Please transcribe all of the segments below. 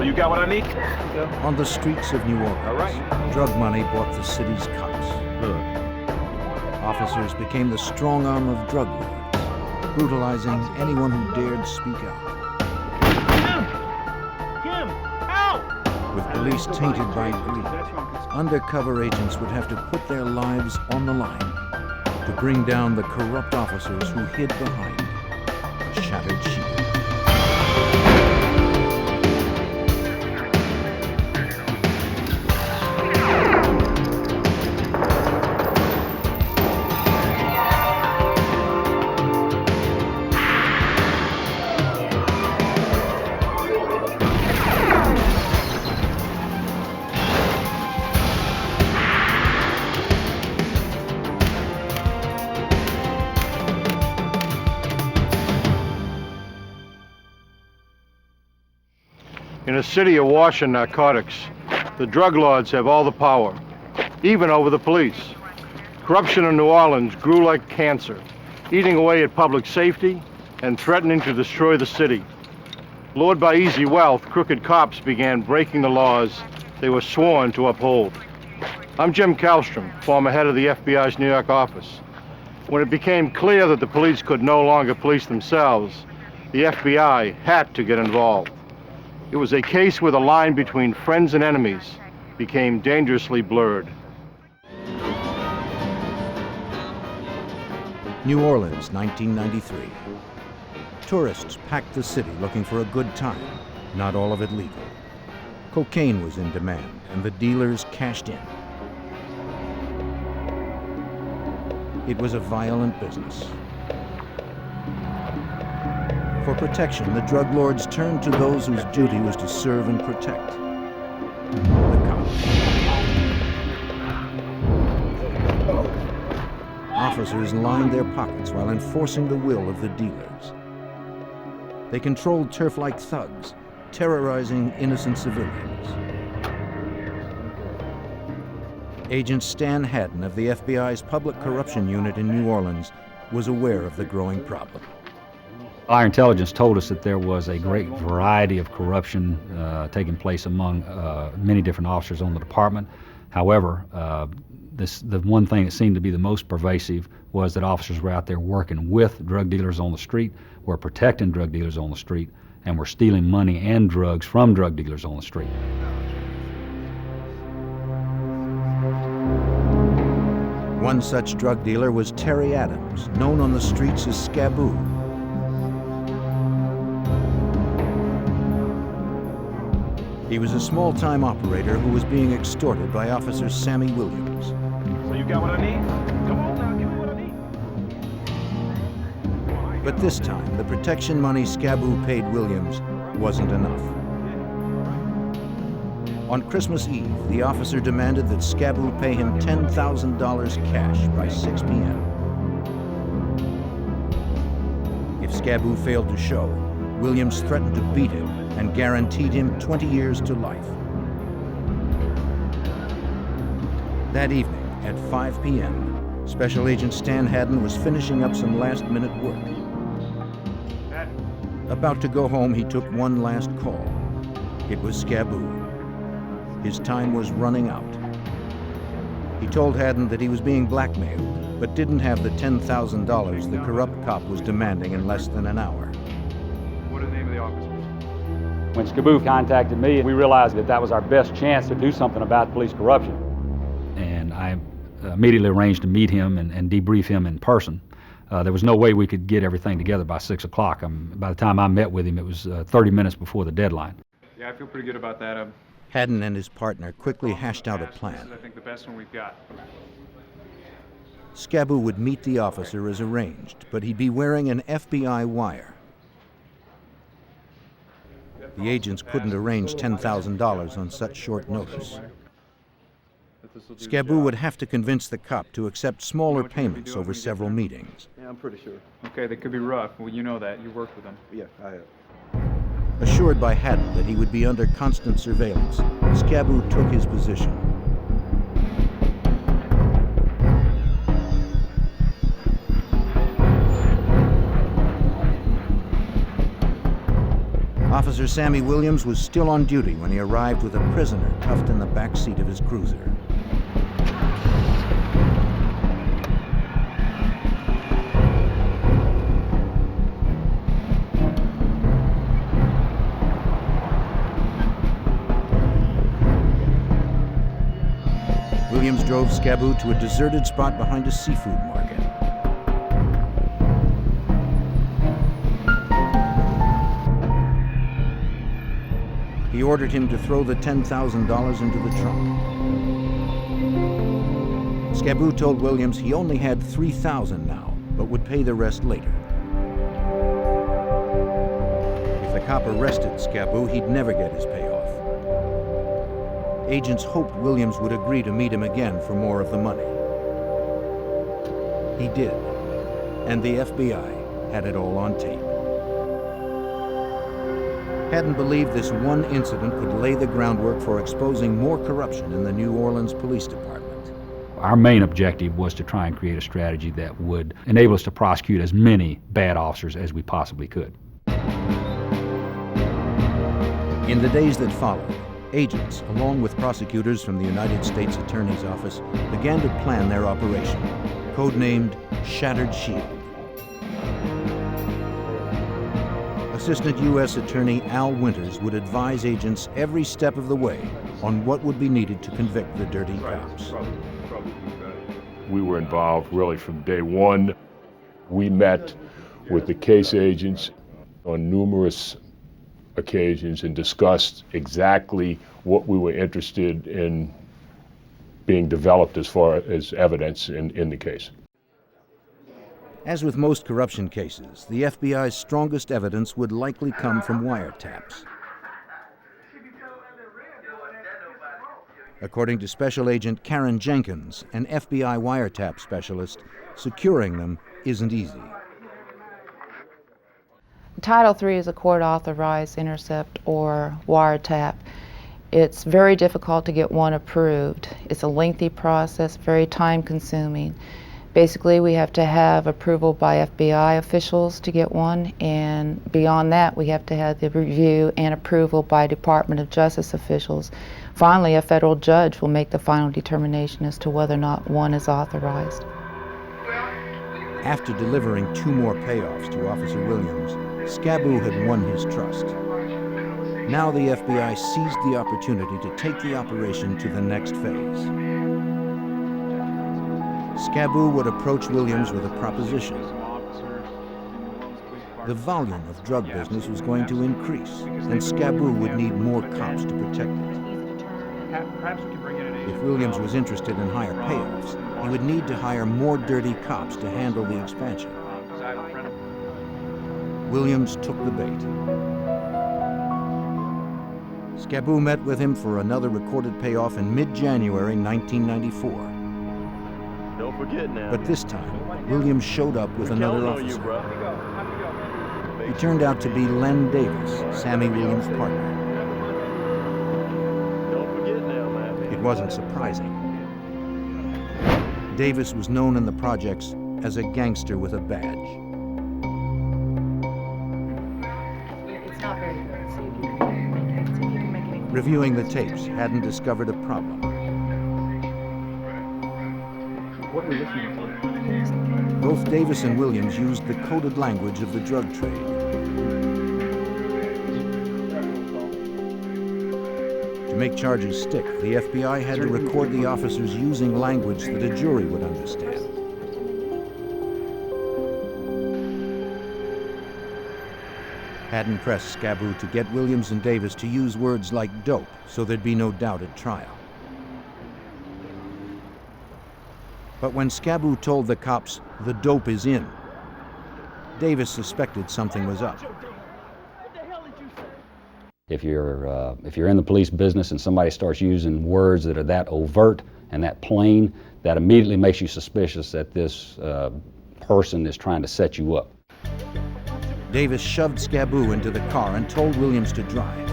you got what I need? On the streets of New Orleans, All right. drug money bought the city's cops. Good. Officers became the strong arm of drug lords, brutalizing anyone who dared speak out. Kim, help! With police tainted by greed, undercover agents would have to put their lives on the line to bring down the corrupt officers who hid behind a shattered shield. In a city awash in narcotics, the drug lords have all the power, even over the police. Corruption in New Orleans grew like cancer, eating away at public safety and threatening to destroy the city. Lured by easy wealth, crooked cops began breaking the laws they were sworn to uphold. I'm Jim Kallstrom, former head of the FBI's New York office. When it became clear that the police could no longer police themselves, the FBI had to get involved. It was a case where the line between friends and enemies became dangerously blurred. New Orleans, 1993. Tourists packed the city looking for a good time, not all of it legal. Cocaine was in demand, and the dealers cashed in. It was a violent business. For protection, the drug lords turned to those whose duty was to serve and protect: the cops. Officers lined their pockets while enforcing the will of the dealers. They controlled turf-like thugs, terrorizing innocent civilians. Agent Stan Haddon of the FBI's Public Corruption Unit in New Orleans was aware of the growing problem. Our intelligence told us that there was a great variety of corruption taking place among many different officers on the department. However, the one thing that seemed to be the most pervasive was that officers were out there working with drug dealers on the street, were protecting drug dealers on the street, and were stealing money and drugs from drug dealers on the street. One such drug dealer was Terry Adams, known on the streets as Scaboo. He was a small-time operator who was being extorted by Officer Sammy Williams. So you got what I need? Come on now, give me what I need. But this time, the protection money Scaboo paid Williams wasn't enough. On Christmas Eve, the officer demanded that Scaboo pay him $10,000 cash by 6 p.m. If Scaboo failed to show, Williams threatened to beat him and guaranteed him 20 years to life. That evening, at 5 p.m., Special Agent Stan Haddon was finishing up some last-minute work. About to go home, he took one last call. It was Scaboo. His time was running out. He told Haddon that he was being blackmailed, but didn't have the $10,000 the corrupt cop was demanding in less than an hour. What are the name of the officers? When Scaboo contacted me, we realized that that was our best chance to do something about police corruption. And I immediately arranged to meet him and debrief him in person. There was no way we could get everything together by 6 o'clock. By the time I met with him, it was 30 minutes before the deadline. Yeah, I feel pretty good about that. Haddon and his partner quickly hashed out a plan. This is, I think, the best one we've got. Scaboo would meet the officer as arranged, but he'd be wearing an FBI wire. The agents couldn't arrange $10,000 on such short notice. Scaboo would have to convince the cop to accept smaller payments over several meetings. Yeah, I'm pretty sure. Okay, they could be rough. Well, you know that. You worked with them. Yeah, I have. Assured by Haddon that he would be under constant surveillance, Scaboo took his position. Officer Sammy Williams was still on duty when he arrived with a prisoner cuffed in the back seat of his cruiser. Williams drove Scaboo to a deserted spot behind a seafood market. He ordered him to throw the $10,000 into the trunk. Scaboo told Williams he only had $3,000 now, but would pay the rest later. If the cop arrested Scaboo, he'd never get his payoff. Agents hoped Williams would agree to meet him again for more of the money. He did, and the FBI had it all on tape. Hadden believed this one incident could lay the groundwork for exposing more corruption in the New Orleans Police Department. Our main objective was to try and create a strategy that would enable us to prosecute as many bad officers as we possibly could. In the days that followed, agents, along with prosecutors from the United States Attorney's Office, began to plan their operation, codenamed Shattered Shield. Assistant U.S. Attorney Al Winters would advise agents every step of the way on what would be needed to convict the dirty cops. We were involved really from day one. We met with the case agents on numerous occasions and discussed exactly what we were interested in being developed as far as evidence in the case. As with most corruption cases, the FBI's strongest evidence would likely come from wiretaps. According to Special Agent Karen Jenkins, an FBI wiretap specialist, securing them isn't easy. Title III is a court-authorized intercept or wiretap. It's very difficult to get one approved. It's a lengthy process, very time-consuming. Basically, we have to have approval by FBI officials to get one, and beyond that, we have to have the review and approval by Department of Justice officials. Finally, a federal judge will make the final determination as to whether or not one is authorized. After delivering 2 more payoffs to Officer Williams, Scaboo had won his trust. Now the FBI seized the opportunity to take the operation to the next phase. Scaboo would approach Williams with a proposition. The volume of drug business was going to increase, and Scaboo would need more cops to protect it. If Williams was interested in higher payoffs, he would need to hire more dirty cops to handle the expansion. Williams took the bait. Scaboo met with him for another recorded payoff in mid-January 1994. Don't forget now. But this time, Williams showed up with another officer. He turned out to be Len Davis, Sammy Williams' partner. Don't forget now, man. It wasn't surprising. Davis was known in the projects as a gangster with a badge. It's not very good. See if you can make any. Reviewing the tapes, hadn't discovered a problem. What are we listening to? Both Davis and Williams used the coded language of the drug trade. To make charges stick, the FBI had to record the officers using language that a jury would understand. Hadden pressed Scaboo to get Williams and Davis to use words like dope so there'd be no doubt at trial. But when Scaboo told the cops the dope is in, Davis suspected something was up. If you're in the police business and somebody starts using words that are that overt and that plain, that immediately makes you suspicious that this person is trying to set you up. Davis shoved Scaboo into the car and told Williams to drive.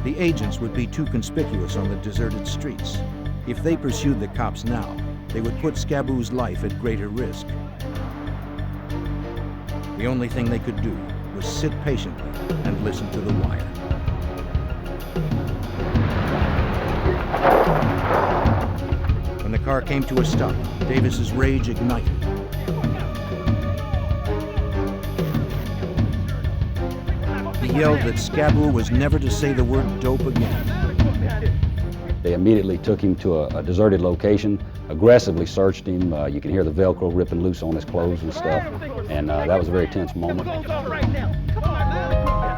The agents would be too conspicuous on the deserted streets. If they pursued the cops now, they would put Scaboo's life at greater risk. The only thing they could do was sit patiently and listen to the wire. When the car came to a stop, Davis's rage ignited. He yelled that Scaboo was never to say the word dope again. They immediately took him to a deserted location, aggressively searched him. You can hear the Velcro ripping loose on his clothes and stuff, and that was a very tense moment.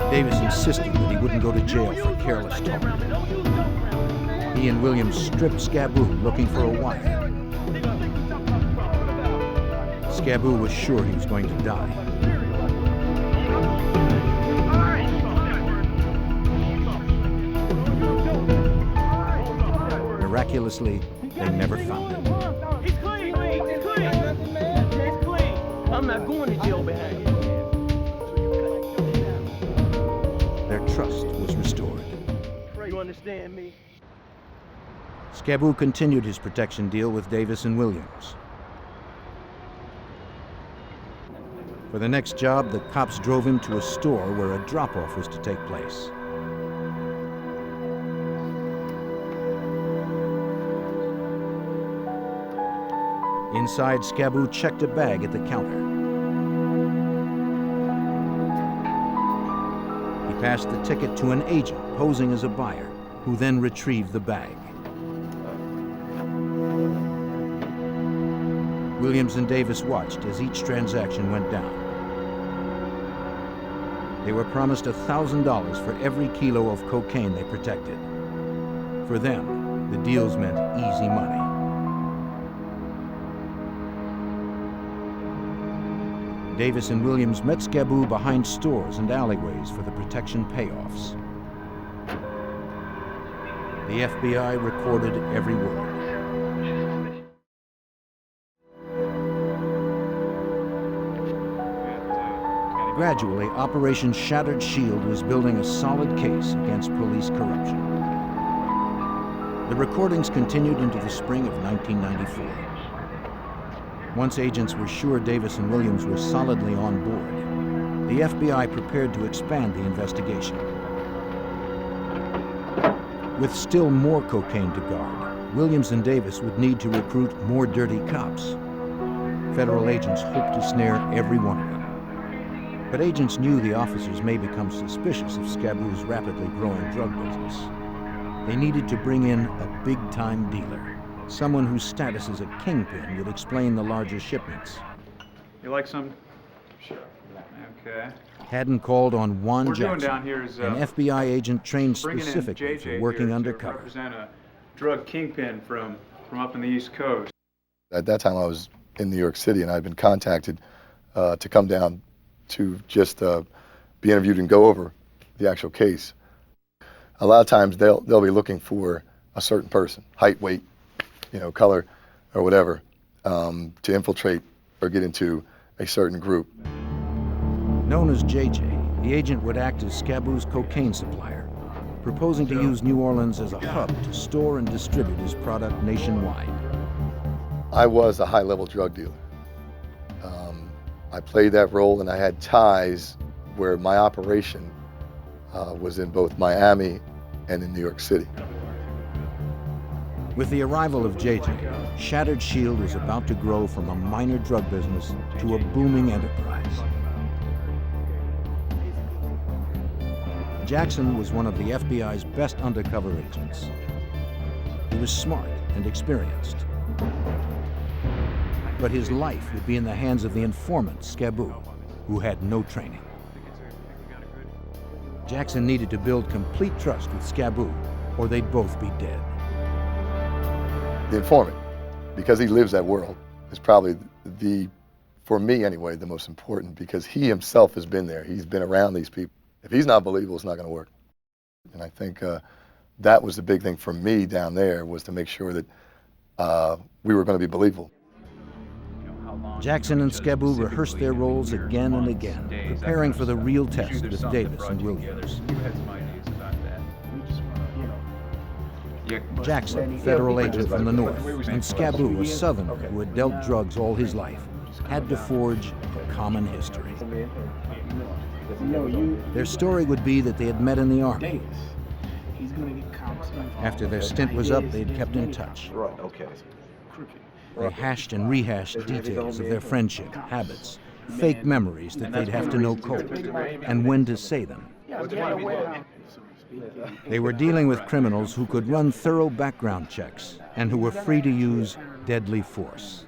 Davis insisted that he wouldn't go to jail for careless talk. He and Williams stripped Scaboo looking for a wire. Scaboo was sure he was going to die. Miraculously, they never found him. He's clean. He's clean. He's clean. I'm not going to jail behind you. Their trust was restored. You understand me? Scaboo continued his protection deal with Davis and Williams. For the next job, the cops drove him to a store where a drop-off was to take place. Inside, Scaboo checked a bag at the counter. He passed the ticket to an agent posing as a buyer, who then retrieved the bag. Williams and Davis watched as each transaction went down. They were promised $1,000 for every kilo of cocaine they protected. For them, the deals meant easy money. Davis and Williams met Scaboo behind stores and alleyways for the protection payoffs. The FBI recorded every word. Gradually, Operation Shattered Shield was building a solid case against police corruption. The recordings continued into the spring of 1994. Once agents were sure Davis and Williams were solidly on board, the FBI prepared to expand the investigation. With still more cocaine to guard, Williams and Davis would need to recruit more dirty cops. Federal agents hoped to snare every one of them. But agents knew the officers may become suspicious of Scaboo's rapidly growing drug business. They needed to bring in a big-time dealer, someone whose status as a kingpin would explain the larger shipments. You like some? Sure. Okay. Haddon called on Juan What we're doing Jackson, down here is an FBI agent trained bringing in specifically JJ for working here undercover. to represent a drug kingpin from up in the East Coast. At that time, I was in New York City, and I'd been contacted to come down to just be interviewed and go over the actual case. A lot of times they'll be looking for a certain person, height, weight, color, or whatever, to infiltrate or get into a certain group. Known as JJ, the agent would act as Scaboo's cocaine supplier, proposing to use New Orleans as a hub to store and distribute his product nationwide. I was a high-level drug dealer. I played that role, and I had ties where my operation was in both Miami and in New York City. With the arrival of JJ, Shattered Shield was about to grow from a minor drug business to a booming enterprise. Jackson was one of the FBI's best undercover agents. He was smart and experienced. But his life would be in the hands of the informant, Scaboo, who had no training. Jackson needed to build complete trust with Scaboo, or they'd both be dead. The informant, because he lives that world, is probably for me anyway, the most important, because he himself has been there. He's been around these people. If he's not believable, it's not going to work. And I think that was the big thing for me down there, was to make sure that we were going to be believable. Jackson and Scaboo rehearsed their roles again and again, preparing for the real test with Davis and Williams. Jackson, federal agent from the north, and Scaboo, a southerner who had dealt drugs all his life. had to forge a common history. Their story would be that they had met in the Army. After their stint was up, they'd kept in touch. They hashed and rehashed details of their friendship, habits, fake memories that they'd have to know cold, and when to say them. They were dealing with criminals who could run thorough background checks and who were free to use deadly force.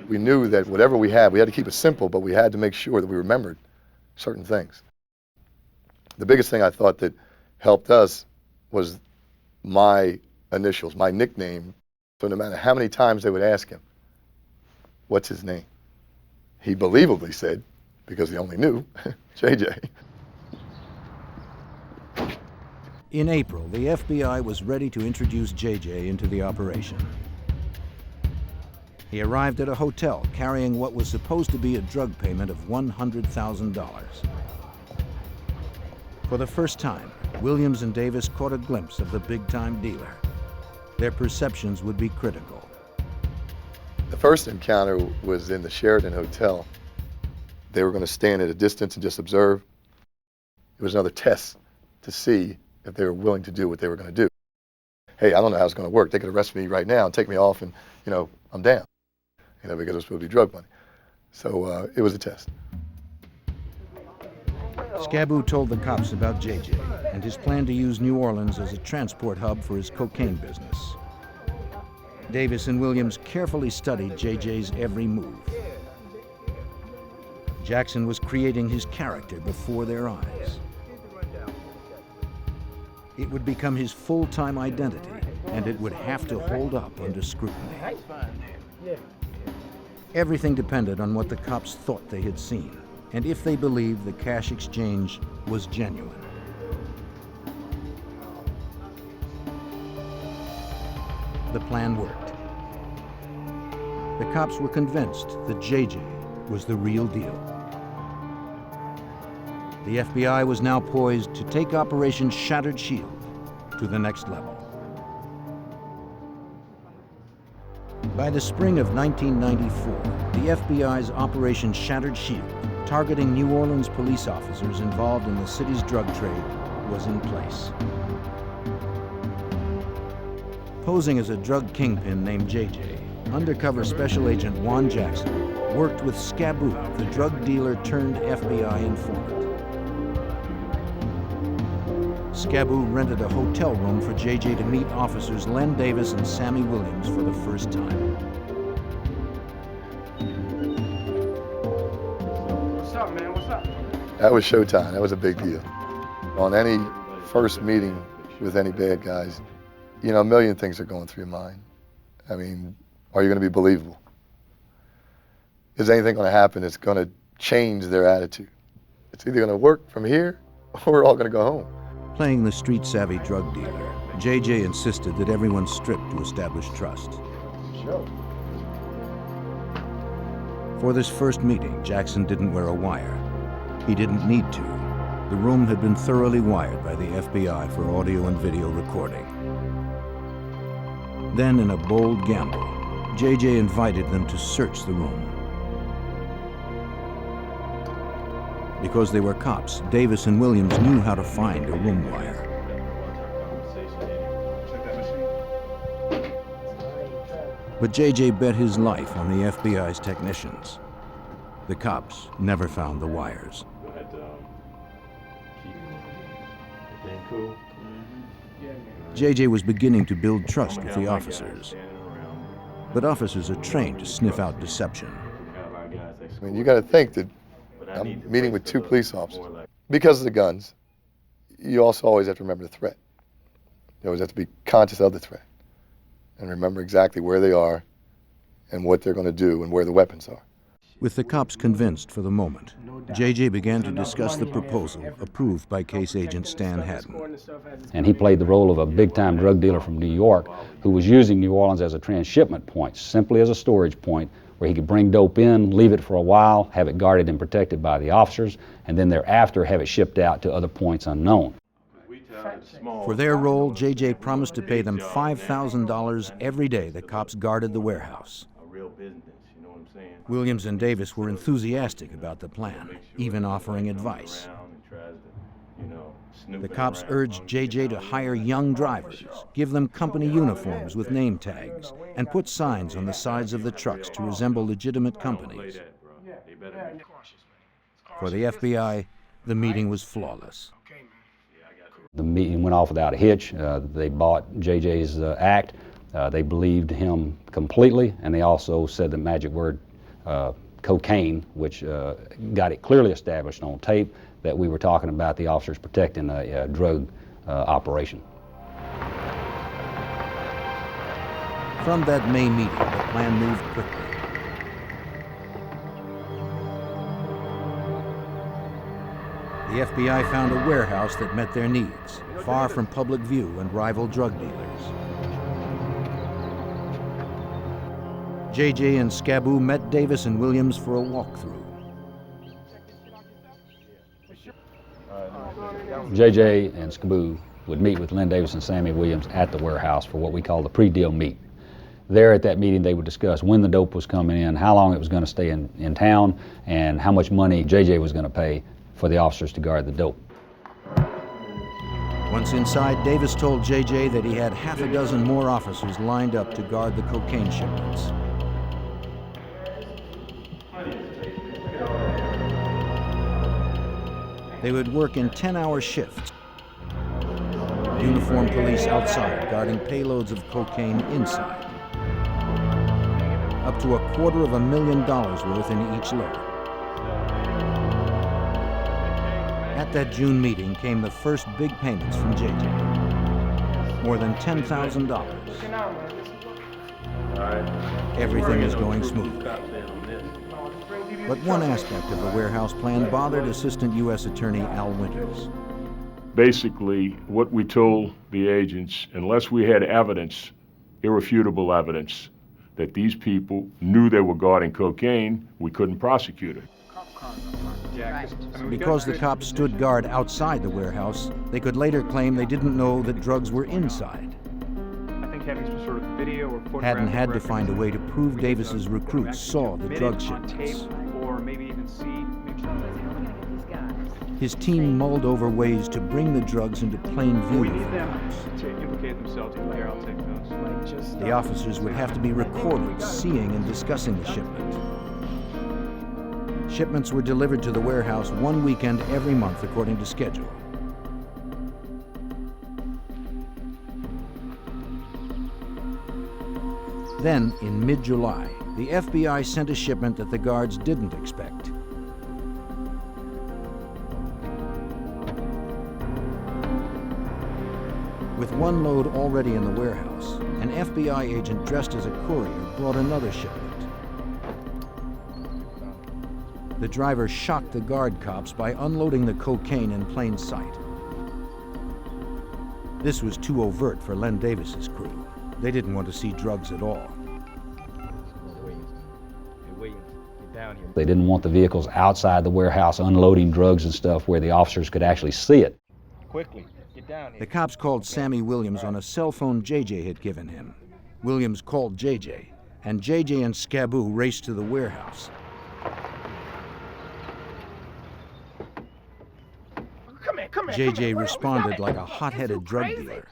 We knew that whatever we had to keep it simple, but we had to make sure that we remembered certain things. The biggest thing I thought that helped us was my initials, my nickname. So no matter how many times they would ask him, what's his name? He believably said, because he only knew, JJ. In April, the FBI was ready to introduce JJ into the operation. He arrived at a hotel carrying what was supposed to be a drug payment of $100,000. For the first time, Williams and Davis caught a glimpse of the big-time dealer. Their perceptions would be critical. The first encounter was in the Sheraton Hotel. They were going to stand at a distance and just observe. It was another test to see if they were willing to do what they were going to do. Hey, I don't know how it's going to work. They could arrest me right now and take me off and, I'm down, because it was supposed to be drug money. So it was a test. Scaboo told the cops about JJ and his plan to use New Orleans as a transport hub for his cocaine business. Davis and Williams carefully studied JJ's every move. Jackson was creating his character before their eyes. It would become his full-time identity, and it would have to hold up under scrutiny. Everything depended on what the cops thought they had seen, and if they believed the cash exchange was genuine. The plan worked. The cops were convinced that JJ was the real deal. The FBI was now poised to take Operation Shattered Shield to the next level. By the spring of 1994, the FBI's Operation Shattered Shield, targeting New Orleans police officers involved in the city's drug trade, was in place. Posing as a drug kingpin named JJ, undercover Special Agent Juan Jackson worked with Scaboo, the drug dealer turned FBI informant. Scaboo rented a hotel room for JJ to meet officers Len Davis and Sammy Williams for the first time. What's up, man? What's up? That was showtime. That was a big deal. On any first meeting with any bad guys, a million things are going through your mind. I mean, are you going to be believable? Is anything going to happen that's going to change their attitude? It's either going to work from here or we're all going to go home. Playing the street-savvy drug dealer, JJ insisted that everyone strip to establish trust. For this first meeting, Jackson didn't wear a wire. He didn't need to. The room had been thoroughly wired by the FBI for audio and video recording. Then, in a bold gamble, JJ invited them to search the room. Because they were cops, Davis and Williams knew how to find a room wire. But JJ bet his life on the FBI's technicians. The cops never found the wires. JJ was beginning to build trust with the officers. But officers are trained to sniff out deception. I mean, you got to think that I'm meeting with two police officers. Because of the guns, you also always have to remember the threat. You always have to be conscious of the threat and remember exactly where they are and what they're going to do and where the weapons are. With the cops convinced for the moment, JJ began to discuss the proposal approved by case agent Stan Haddon. And he played the role of a big-time drug dealer from New York who was using New Orleans as a transshipment point, simply as a storage point, where he could bring dope in, leave it for a while, have it guarded and protected by the officers, and then thereafter have it shipped out to other points unknown. For their role, JJ promised to pay them $5,000 every day the cops guarded the warehouse. Williams and Davis were enthusiastic about the plan, even offering advice. The cops urged JJ to hire young drivers, give them company uniforms with name tags, and put signs on the sides of the trucks to resemble legitimate companies. For the FBI, the meeting was flawless. The meeting went off without a hitch. They bought JJ's act. They believed him completely, and they also said the magic word cocaine, which got it clearly established on tape that we were talking about the officers protecting a drug operation. From that May meeting, the plan moved quickly. The FBI found a warehouse that met their needs, far from public view and rival drug dealers. JJ and Scaboo met Davis and Williams for a walkthrough. JJ and Scaboo would meet with Lynn Davis and Sammy Williams at the warehouse for what we call the pre-deal meet. There at that meeting, they would discuss when the dope was coming in, how long it was going to stay in town, and how much money JJ was going to pay for the officers to guard the dope. Once inside, Davis told JJ that he had half a dozen more officers lined up to guard the cocaine shipments. They would work in 10-hour shifts. Uniformed police outside guarding payloads of cocaine inside. Up to $250,000 worth in each load. At that June meeting came the first big payments from JJ. More than $10,000. Everything is going smoothly. But one aspect of the warehouse plan bothered Assistant U.S. Attorney Al Winters. Basically, what we told the agents, unless we had evidence, irrefutable evidence, that these people knew they were guarding cocaine, we couldn't prosecute it. Because the cops stood guard outside the warehouse, they could later claim they didn't know that drugs were inside. I think having some sort of video or photographic Haddon had to reference find a way to prove we Davis's could, recruits saw the admit drug it on shipments. tape, or maybe even see. His team mulled over ways to bring the drugs into plain view We of need the them cops. to implicate themselves. Here, I'll take those. The officers would have to be recorded seeing and discussing the shipment. Shipments were delivered to the warehouse one weekend every month according to schedule. Then, in mid-July, the FBI sent a shipment that the guards didn't expect. With one load already in the warehouse, an FBI agent dressed as a courier brought another shipment. The driver shocked the guard cops by unloading the cocaine in plain sight. This was too overt for Len Davis's crew. They didn't want to see drugs at all. They didn't want the vehicles outside the warehouse unloading drugs and stuff where the officers could actually see it. Quickly, get down here. The cops called Sammy Williams on a cell phone JJ had given him. Williams called JJ, and JJ and Scaboo raced to the warehouse. JJ responded like a hot-headed drug dealer.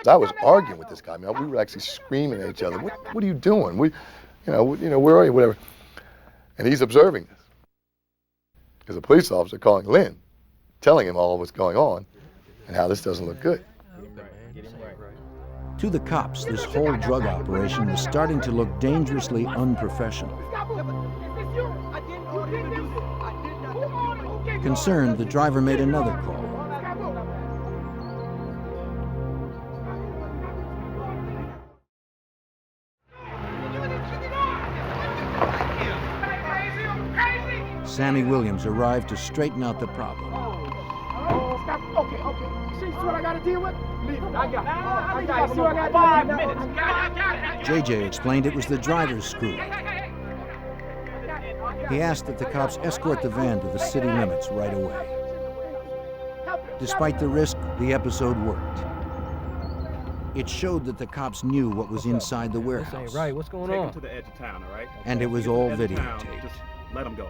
I was arguing with this guy. I mean, we were actually screaming at each other. What are you doing? Where are you? Whatever. And he's observing this. There's a police officer calling Lynn, telling him all what's going on and how this doesn't look good. To the cops, this whole drug operation was starting to look dangerously unprofessional. Concerned, the driver made another call. Sammy Williams arrived to straighten out the problem. Okay. See what I gotta deal with? Leave it. I got it. See what I got 5 minutes. Got it. JJ explained it was the driver's screw. He asked that the cops escort the van to the city limits right away. Despite the risk, the episode worked. It showed that the cops knew what was inside the This warehouse. ain't right. What's going Take on? him to the edge of town, all right? And it was Take him to all the edge of town, videotaped. Just let him go.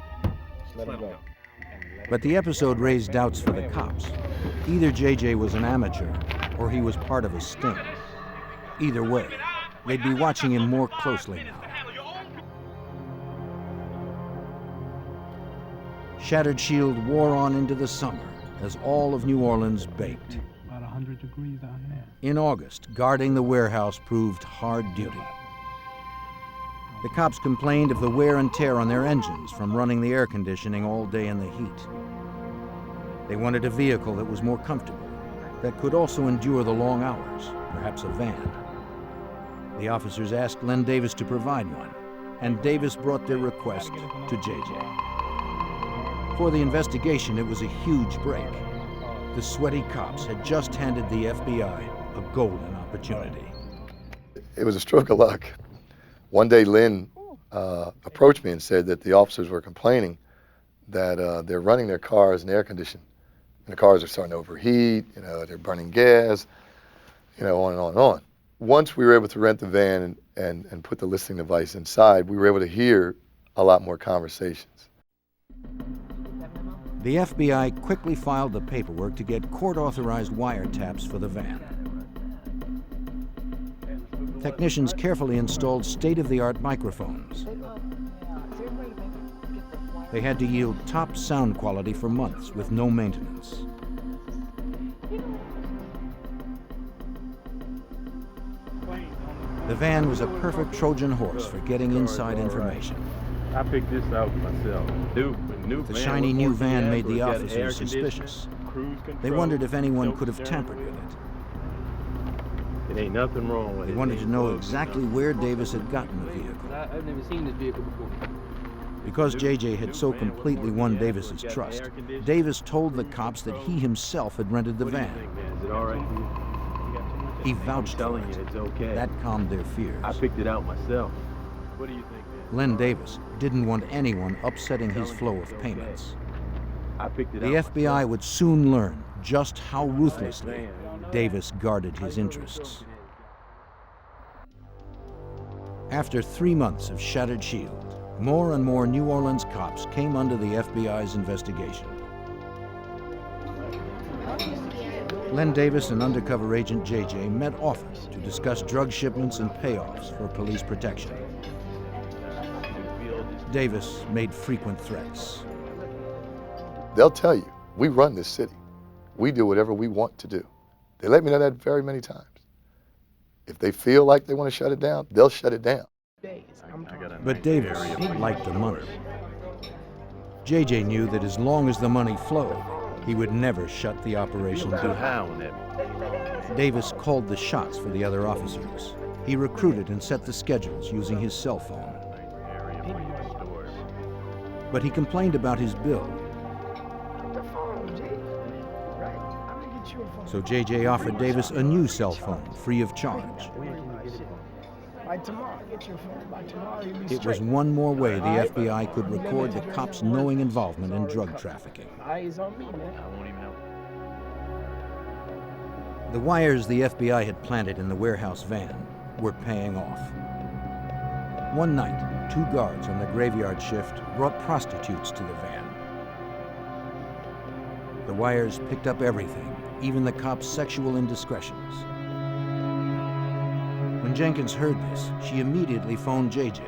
Let him go. But the episode raised doubts for the cops. Either JJ was an amateur or he was part of a sting. Either way, they'd be watching him more closely now. Shattered Shield wore on into the summer as all of New Orleans baked. About 100 degrees out there. In August, guarding the warehouse proved hard duty. The cops complained of the wear and tear on their engines from running the air conditioning all day in the heat. They wanted a vehicle that was more comfortable, that could also endure the long hours, perhaps a van. The officers asked Len Davis to provide one, and Davis brought their request to JJ. For the investigation, it was a huge break. The sweaty cops had just handed the FBI a golden opportunity. It was a stroke of luck. One day, Lynn approached me and said that the officers were complaining that they're running their cars in air conditioning, and the cars are starting to overheat. You know, they're burning gas. You know, on and on and on. Once we were able to rent the van and put the listening device inside, we were able to hear a lot more conversations. The FBI quickly filed the paperwork to get court-authorized wiretaps for the van. Technicians carefully installed state-of-the-art microphones. They had to yield top sound quality for months with no maintenance. The van was a perfect Trojan horse for getting inside information. I picked this out myself. The shiny new van made the officers suspicious. They wondered if anyone could have tampered with it. It ain't nothing wrong with it. They wanted to know exactly where Davis had gotten the vehicle. I've never seen this vehicle before. Because JJ had so completely won Davis's trust, Davis told the cops that he himself had rented the van. Is it all right for you? He vouched for I'm telling you, it. it's okay. That calmed their fears. I picked it out myself. What do you think, man? Len Davis didn't want anyone upsetting his flow of payments. I picked it The out FBI would soon learn just how ruthlessly Davis guarded his interests. After 3 months of Shattered Shield, more and more New Orleans cops came under the FBI's investigation. Len Davis and undercover agent JJ met often to discuss drug shipments and payoffs for police protection. Davis made frequent threats. They'll tell you, we run this city. We do whatever we want to do. They let me know that very many times. If they feel like they want to shut it down, they'll shut it down. But Davis liked the money. JJ knew that as long as the money flowed, he would never shut the operation down. Davis called the shots for the other officers. He recruited and set the schedules using his cell phone. But he complained about his bill. So JJ offered Davis a new cell phone, free of charge. It was one more way the FBI could record the cops' knowing involvement in drug trafficking. The wires the FBI had planted in the warehouse van were paying off. One night, 2 guards on the graveyard shift brought prostitutes to the van. The wires picked up everything, even the cops' sexual indiscretions. When Jenkins heard this, she immediately phoned JJ.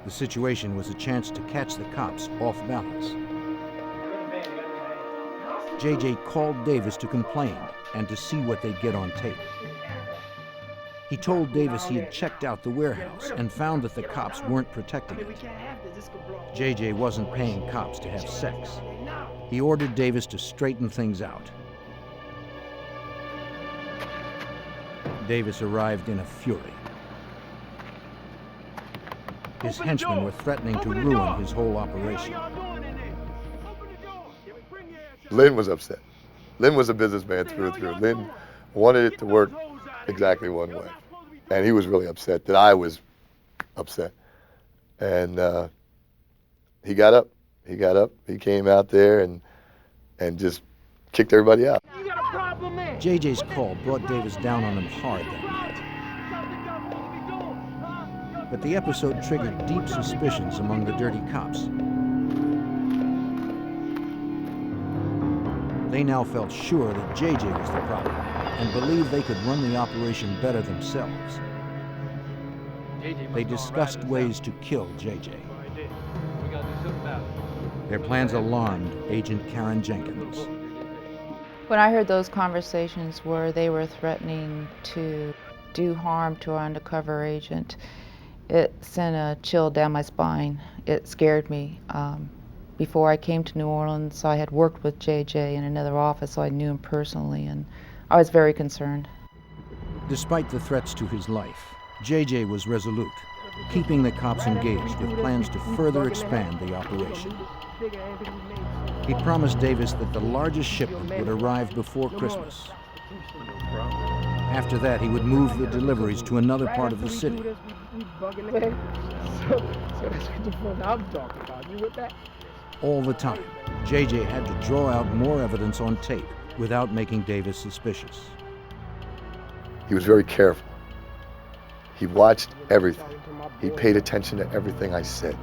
The situation was a chance to catch the cops off balance. JJ called Davis to complain and to see what they'd get on tape. He told Davis he had checked out the warehouse and found that the cops weren't protecting it. JJ wasn't paying cops to have sex. He ordered Davis to straighten things out. Davis arrived in a fury. His henchmen were threatening to ruin his whole operation. Lynn was upset. Lynn was a businessman through and through. Lynn wanted it to work exactly one way. And he was really upset that I was upset. And he got up. He came out there and just kicked everybody out. You got a problem, man? JJ's call brought Davis down on him hard that night. But the episode triggered deep suspicions among the dirty cops. They now felt sure that JJ was the problem and believed they could run the operation better themselves. They discussed ways to kill JJ. Their plans alarmed Agent Karen Jenkins. When I heard those conversations where they were threatening to do harm to our undercover agent, it sent a chill down my spine. It scared me. Before I came to New Orleans, I had worked with JJ in another office, so I knew him personally, and I was very concerned. Despite the threats to his life, JJ was resolute, keeping the cops engaged with plans to further expand the operation. He promised Davis that the largest shipment would arrive before Christmas. After that, he would move the deliveries to another part of the city. So that's what the fuck I'm talking about. You with that? All the time, JJ had to draw out more evidence on tape without making Davis suspicious. He was very careful. He watched everything. He paid attention to everything I said.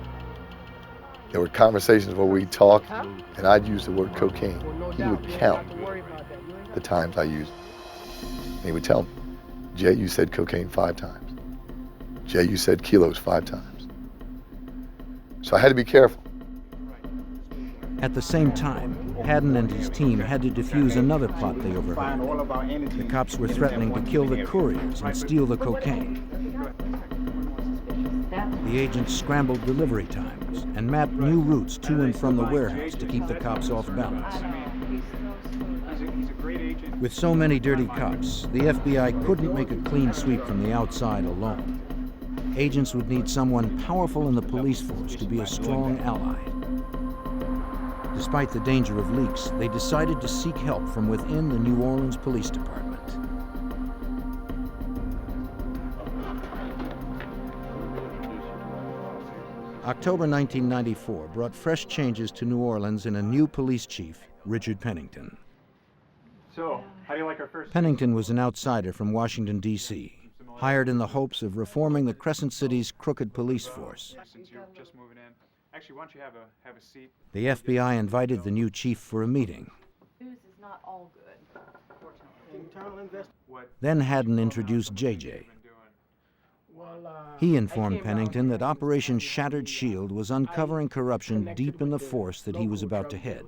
There were conversations where we'd talk, and I'd use the word cocaine. He would count the times I used it. And he would tell me, Jay, you said cocaine 5 times. Jay, you said kilos 5 times. So I had to be careful. At the same time, Haddon and his team had to defuse another plot they overheard. The cops were threatening to kill the couriers and steal the cocaine. The agents scrambled delivery times and mapped new routes to and from the warehouse to keep the cops off balance. With so many dirty cops, the FBI couldn't make a clean sweep from the outside alone. Agents would need someone powerful in the police force to be a strong ally. Despite the danger of leaks, they decided to seek help from within the New Orleans Police Department. October 1994 brought fresh changes to New Orleans in a new police chief, Richard Pennington. So, how do you like our first? Pennington was an outsider from Washington, D.C., hired in the hopes of reforming the Crescent City's crooked police force. Since you're just moving in, actually, why don't you have a seat? The FBI invited the new chief for a meeting. News is not all good, unfortunately. Then Haddon introduced JJ. He informed Pennington that Operation Shattered Shield was uncovering corruption deep in the force that he was about to head.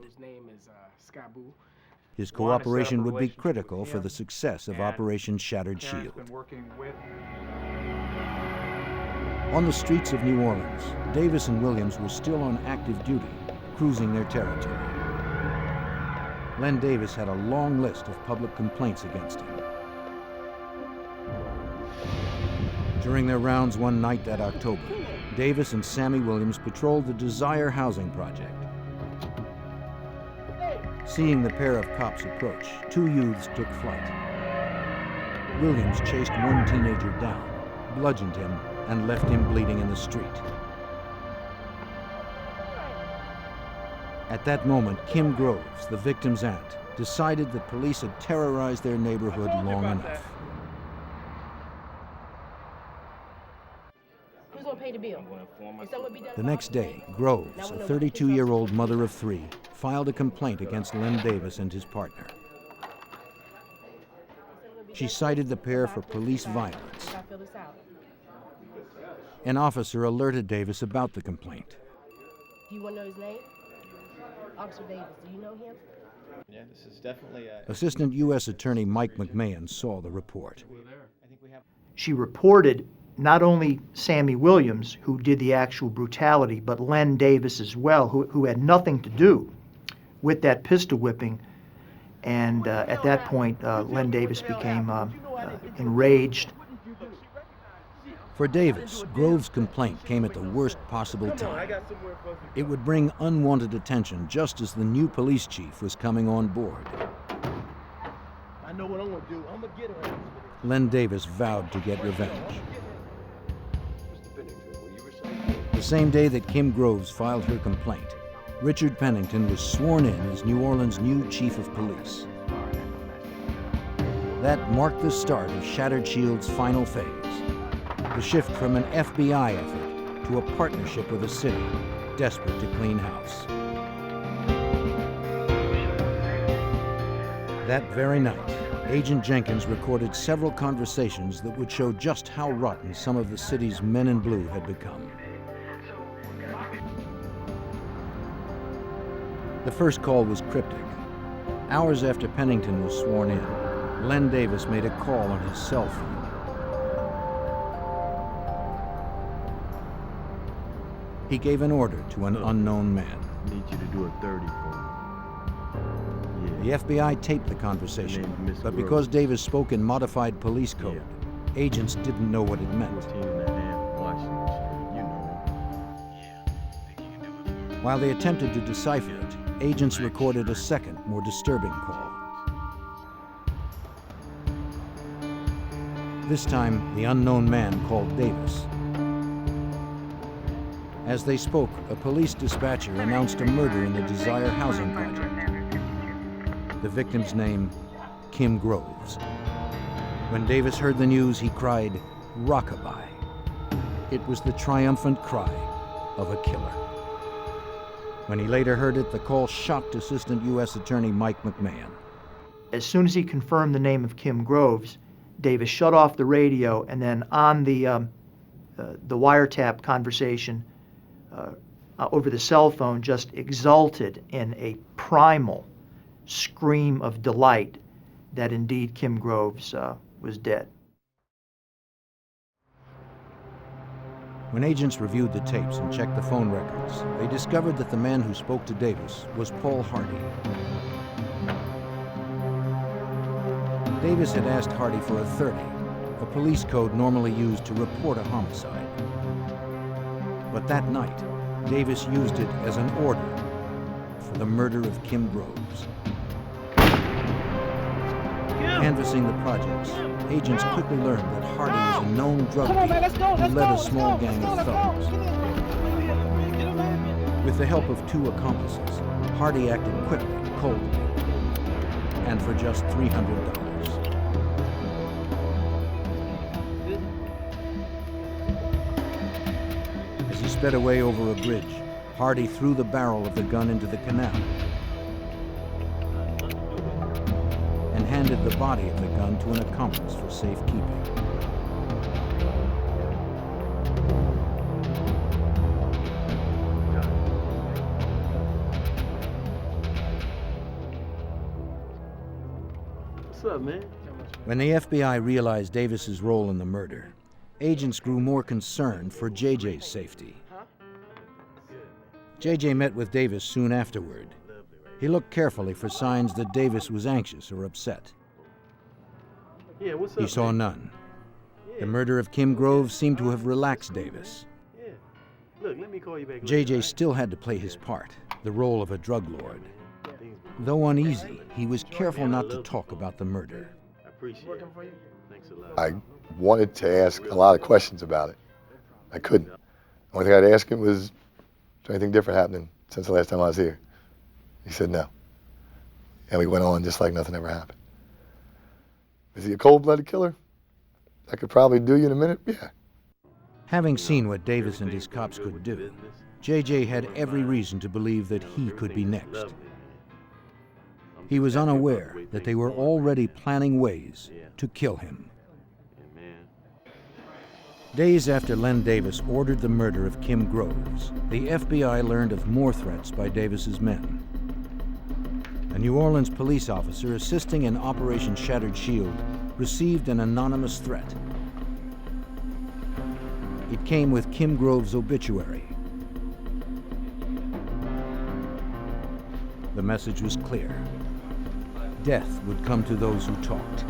His cooperation would be critical for the success of Operation Shattered Shield. On the streets of New Orleans, Davis and Williams were still on active duty, cruising their territory. Len Davis had a long list of public complaints against him. During their rounds one night that October, Davis and Sammy Williams patrolled the Desire housing project. Seeing the pair of cops approach, 2 youths took flight. Williams chased one teenager down, bludgeoned him, and left him bleeding in the street. At that moment, Kim Groves, the victim's aunt, decided that police had terrorized their neighborhood long enough. Who's gonna pay the bill? The next day, Groves, a 32-year-old mother of 3, filed a complaint against Len Davis and his partner. She cited the pair for police violence. An officer alerted Davis about the complaint. Do you want to know his name? Officer Davis, do you know him? Yeah, this is definitely a... Assistant U.S. Attorney Mike McMahon saw the report. She reported not only Sammy Williams, who did the actual brutality, but Len Davis as well, who had nothing to do with that pistol whipping. And at that point, Len Davis became enraged. For Davis, Groves' complaint came at the worst possible time. It would bring unwanted attention just as the new police chief was coming on board. I know what I'm gonna do. I'm gonna get her. Len Davis vowed to get revenge. The same day that Kim Groves filed her complaint, Richard Pennington was sworn in as New Orleans' new chief of police. That marked the start of Shattered Shield's final phase, the shift from an FBI effort to a partnership with a city desperate to clean house. That very night, Agent Jenkins recorded several conversations that would show just how rotten some of the city's men in blue had become. The first call was cryptic. Hours after Pennington was sworn in, Len Davis made a call on his cell phone. He gave an order to an unknown man. I need you to do a 30 for me. The FBI taped the conversation, but because Davis spoke in modified police code, agents didn't know what it meant. While they attempted to decipher it, agents recorded a second, more disturbing call. This time, the unknown man called Davis. As they spoke, a police dispatcher announced a murder in the Desire housing project. The victim's name, Kim Groves. When Davis heard the news, he cried, "Rockabye." It was the triumphant cry of a killer. When he later heard it, the call shocked Assistant U.S. Attorney Mike McMahon. As soon as he confirmed the name of Kim Groves, Davis shut off the radio, and then on the wiretap conversation over the cell phone just exulted in a primal scream of delight that indeed Kim Groves was dead. When agents reviewed the tapes and checked the phone records, they discovered that the man who spoke to Davis was Paul Hardy. Davis had asked Hardy for a 30, a police code normally used to report a homicide. But that night, Davis used it as an order for the murder of Kim Groves. Canvassing the projects, agents quickly learned that Hardy was a known drug dealer who led a small gang of thugs. With the help of two accomplices, Hardy acted quickly, coldly, and for just $300. As he sped away over a bridge, Hardy threw the barrel of the gun into the canal and handed the body of the gun to an accomplice for safekeeping. What's up, man? When the FBI realized Davis's role in the murder, agents grew more concerned for JJ's safety. JJ met with Davis soon afterward. He looked carefully for signs that Davis was anxious or upset. Yeah, what's up, He saw man? none. The murder of Kim Groves seemed to have relaxed Davis. Yeah. Look, let me call you back later, JJ all right? still had to play his part, the role of a drug lord. Though uneasy, he was careful not to talk about the murder. I appreciate it. Thanks a lot. I wanted to ask a lot of questions about it. I couldn't. The only thing I'd ask him was, is there anything different happening since the last time I was here? He said no. And we went on just like nothing ever happened. Is he a cold-blooded killer? That could probably do you in a minute? Yeah. Having seen what Davis and his cops could do, JJ had every reason to believe that he could be next. He was unaware that they were already planning ways to kill him. Days after Len Davis ordered the murder of Kim Groves, the FBI learned of more threats by Davis's men. A New Orleans police officer assisting in Operation Shattered Shield received an anonymous threat. It came with Kim Groves' obituary. The message was clear. Death would come to those who talked.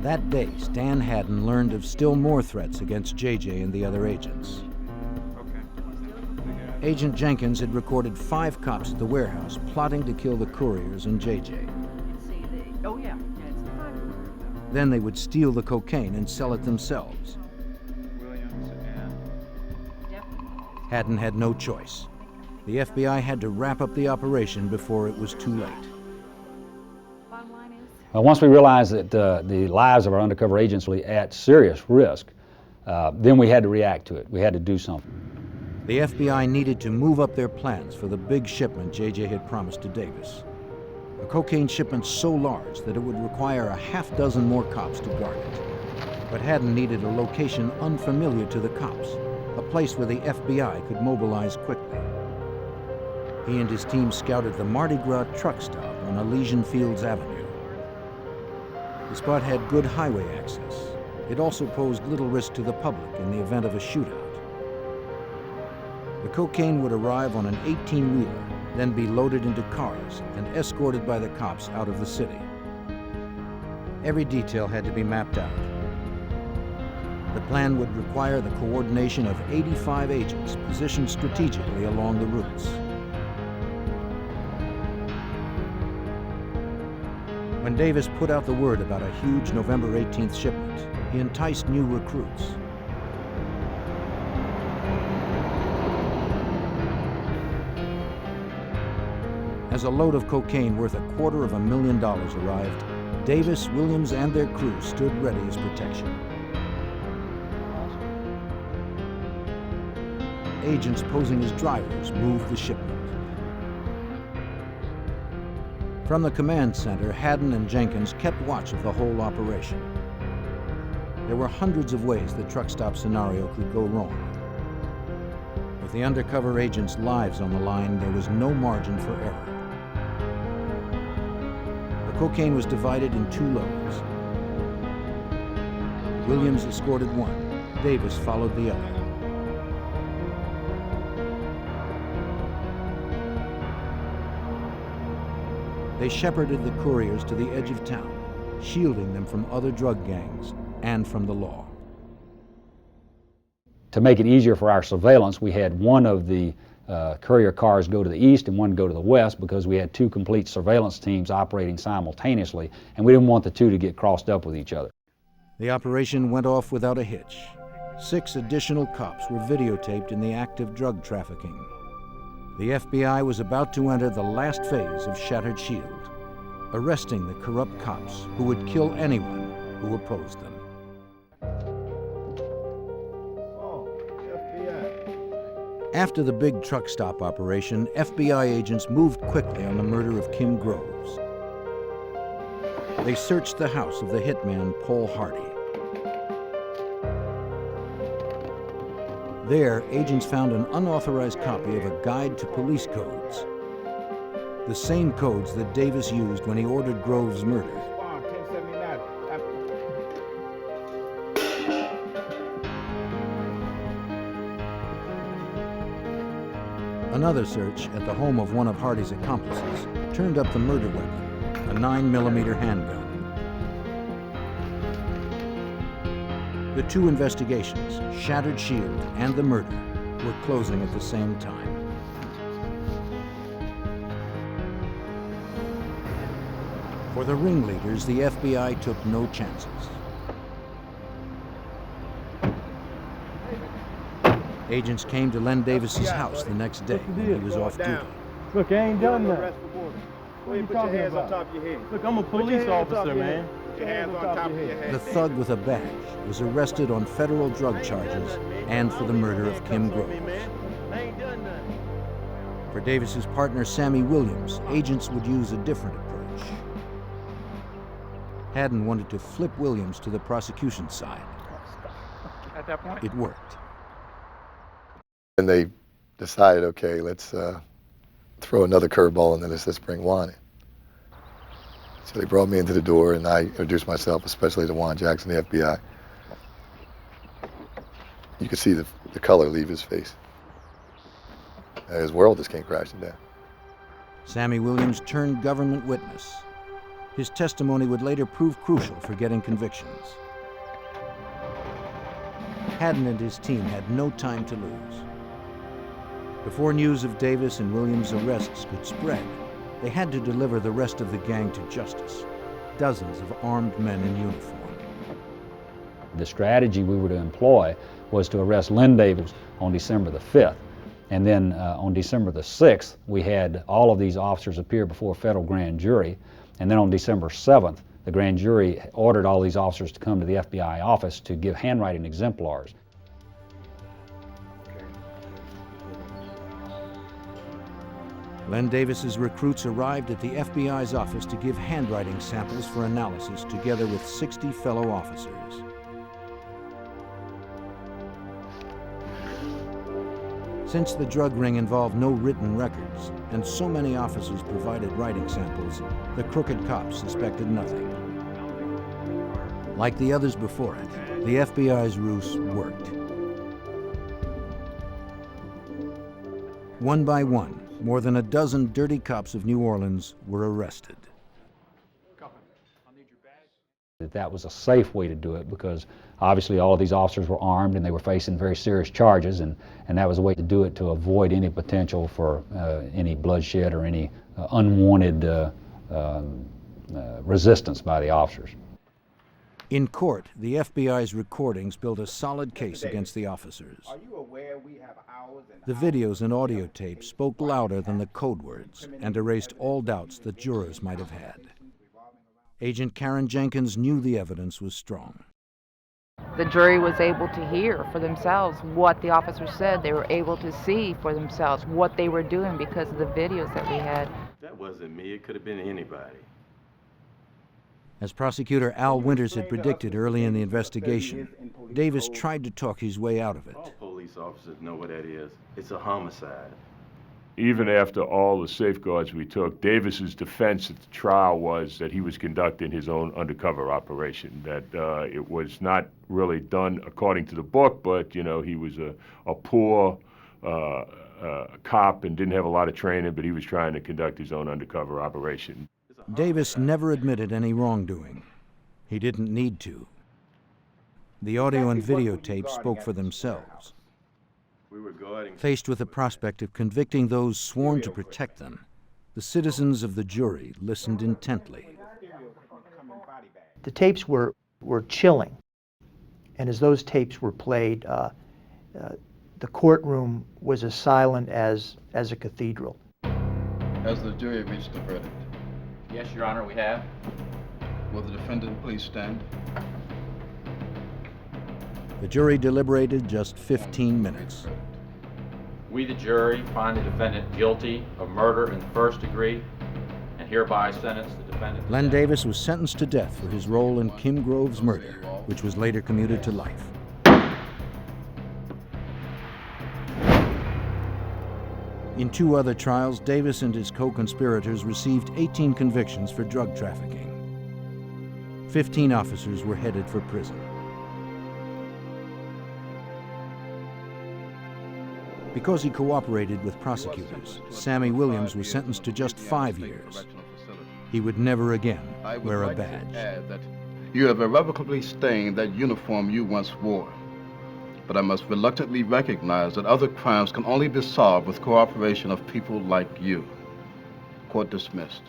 That day, Stan Haddon learned of still more threats against JJ and the other agents. Agent Jenkins had recorded 5 cops at the warehouse plotting to kill the couriers and JJ. Then they would steal the cocaine and sell it themselves. Haddon had no choice. The FBI had to wrap up the operation before it was too late. Once we realized that the lives of our undercover agents were at serious risk, then we had to react to it. We had to do something. The FBI needed to move up their plans for the big shipment JJ had promised to Davis. A cocaine shipment so large that it would require a half-dozen more cops to guard it. But Haddon needed a location unfamiliar to the cops, a place where the FBI could mobilize quickly. He and his team scouted the Mardi Gras truck stop on Elysian Fields Avenue. The spot had good highway access. It also posed little risk to the public in the event of a shootout. The cocaine would arrive on an 18-wheeler, then be loaded into cars and escorted by the cops out of the city. Every detail had to be mapped out. The plan would require the coordination of 85 agents positioned strategically along the routes. When Davis put out the word about a huge November 18th shipment, he enticed new recruits. As a load of cocaine worth $250,000 arrived, Davis, Williams, and their crew stood ready as protection. Agents posing as drivers moved the shipment. From the command center, Haddon and Jenkins kept watch of the whole operation. There were hundreds of ways the truck stop scenario could go wrong. With the undercover agents' lives on the line, there was no margin for error. The cocaine was divided in 2 loads. Williams escorted one. Davis followed the other. They shepherded the couriers to the edge of town, shielding them from other drug gangs and from the law. To make it easier for our surveillance, we had one of the courier cars go to the east and one go to the west because we had 2 complete surveillance teams operating simultaneously, and we didn't want the 2 to get crossed up with each other. The operation went off without a hitch. 6 additional cops were videotaped in the act of drug trafficking. The FBI was about to enter the last phase of Shattered Shield, arresting the corrupt cops who would kill anyone who opposed them. After the big truck stop operation, FBI agents moved quickly on the murder of Kim Groves. They searched the house of the hitman Paul Hardy. There, agents found an unauthorized copy of a guide to police codes, the same codes that Davis used when he ordered Groves' murder. Another search at the home of one of Hardy's accomplices turned up the murder weapon, a 9mm handgun. The 2 investigations, Shattered Shield and the murder, were closing at the same time. For the ringleaders, the FBI took no chances. Agents came to Len Davis's house the next day when he was off duty. Look, I ain't done nothing. What are you talking about? Look, I'm a police officer, man. The thug with a badge was arrested on federal drug charges and for the murder of Kim Groves. For Davis's partner, Sammy Williams, agents would use a different approach. Haddon wanted to flip Williams to the prosecution side. At that point? It worked. And they decided, okay, let's throw another curveball and then let's bring Juan in. So they brought me into the door and I introduced myself, especially to Juan Jackson, the FBI. You could see the color leave his face. His world just came crashing down. Sammy Williams turned government witness. His testimony would later prove crucial for getting convictions. Haddon and his team had no time to lose. Before news of Davis and Williams' arrests could spread, they had to deliver the rest of the gang to justice, dozens of armed men in uniform. The strategy we were to employ was to arrest Len Davis on December the 5th, And then on December the 6th, we had all of these officers appear before a federal grand jury. And then on December 7th, the grand jury ordered all these officers to come to the FBI office to give handwriting exemplars. Len Davis's recruits arrived at the FBI's office to give handwriting samples for analysis together with 60 fellow officers. Since the drug ring involved no written records, and so many officers provided writing samples, the crooked cops suspected nothing. Like the others before it, the FBI's ruse worked. One by one, more than a dozen dirty cops of New Orleans were arrested. That was a safe way to do it because obviously all of these officers were armed and they were facing very serious charges, and that was a way to do it to avoid any potential for any bloodshed or any unwanted resistance by the officers. In court, the FBI's recordings built a solid case against the officers. The videos and audio tapes spoke louder than the code words and erased all doubts that jurors might have had. Agent Karen Jenkins knew the evidence was strong. The jury was able to hear for themselves what the officers said. They were able to see for themselves what they were doing because of the videos that we had. That wasn't me. It could have been anybody. As prosecutor Al Winters had predicted early in the investigation, Davis tried to talk his way out of it. All police officers know what that is. It's a homicide. Even after all the safeguards we took, Davis's defense at the trial was that he was conducting his own undercover operation, that it was not really done according to the book, but, you know, he was a poor cop and didn't have a lot of training, but he was trying to conduct his own undercover operation. Davis never admitted any wrongdoing. He didn't need to. The audio and videotape spoke for themselves. Faced with the prospect of convicting those sworn to protect them, the citizens of the jury listened intently. The tapes were chilling, and as those tapes were played, the courtroom was as silent as a cathedral. Has the jury reached a verdict? Yes, Your Honor, we have. Will the defendant please stand? The jury deliberated just 15 minutes. We, the jury, find the defendant guilty of murder in the first degree and hereby sentence the defendant. Len Davis was sentenced to death for his role in Kim Grove's murder, which was later commuted to life. In 2 other trials, Davis and his co-conspirators received 18 convictions for drug trafficking. 15 officers were headed for prison. Because he cooperated with prosecutors, Sammy Williams was sentenced to just 5 years. He would never again wear a badge. That you have irrevocably stained that uniform you once wore. But I must reluctantly recognize that other crimes can only be solved with cooperation of people like you. Court dismissed.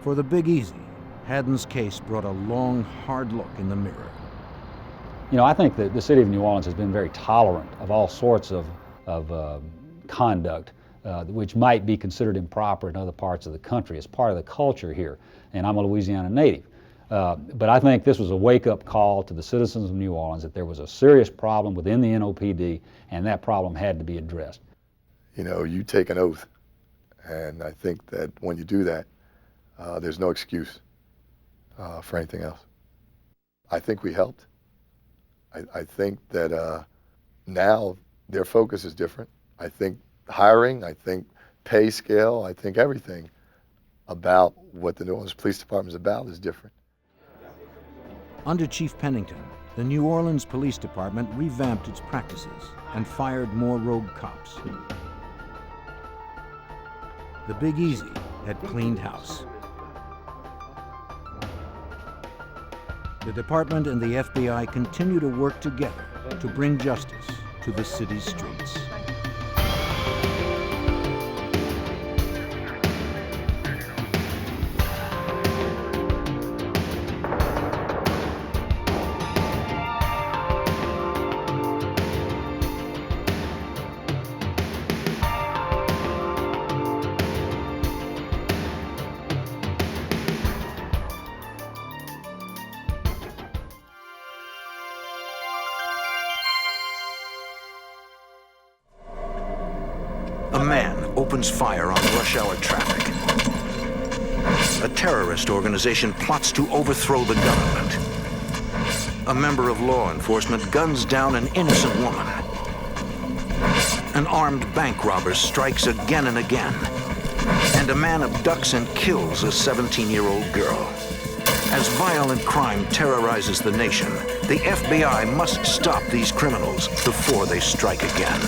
For the Big Easy, Haddon's case brought a long, hard look in the mirror. You know, I think that the city of New Orleans has been very tolerant of all sorts of conduct which might be considered improper in other parts of the country. It's part of the culture here, and I'm a Louisiana native. But I think this was a wake-up call to the citizens of New Orleans that there was a serious problem within the NOPD, and that problem had to be addressed. You know, you take an oath, and I think that when you do that, there's no excuse for anything else. I think we helped. I think that now their focus is different. I think hiring, I think pay scale, I think everything about what the New Orleans Police Department is about is different. Under Chief Pennington, the New Orleans Police Department revamped its practices and fired more rogue cops. The Big Easy had cleaned house. The department and the FBI continue to work together to bring justice to the city's streets. A man opens fire on rush hour traffic. A terrorist organization plots to overthrow the government. A member of law enforcement guns down an innocent woman. An armed bank robber strikes again and again. And a man abducts and kills a 17-year-old girl. As violent crime terrorizes the nation, the FBI must stop these criminals before they strike again.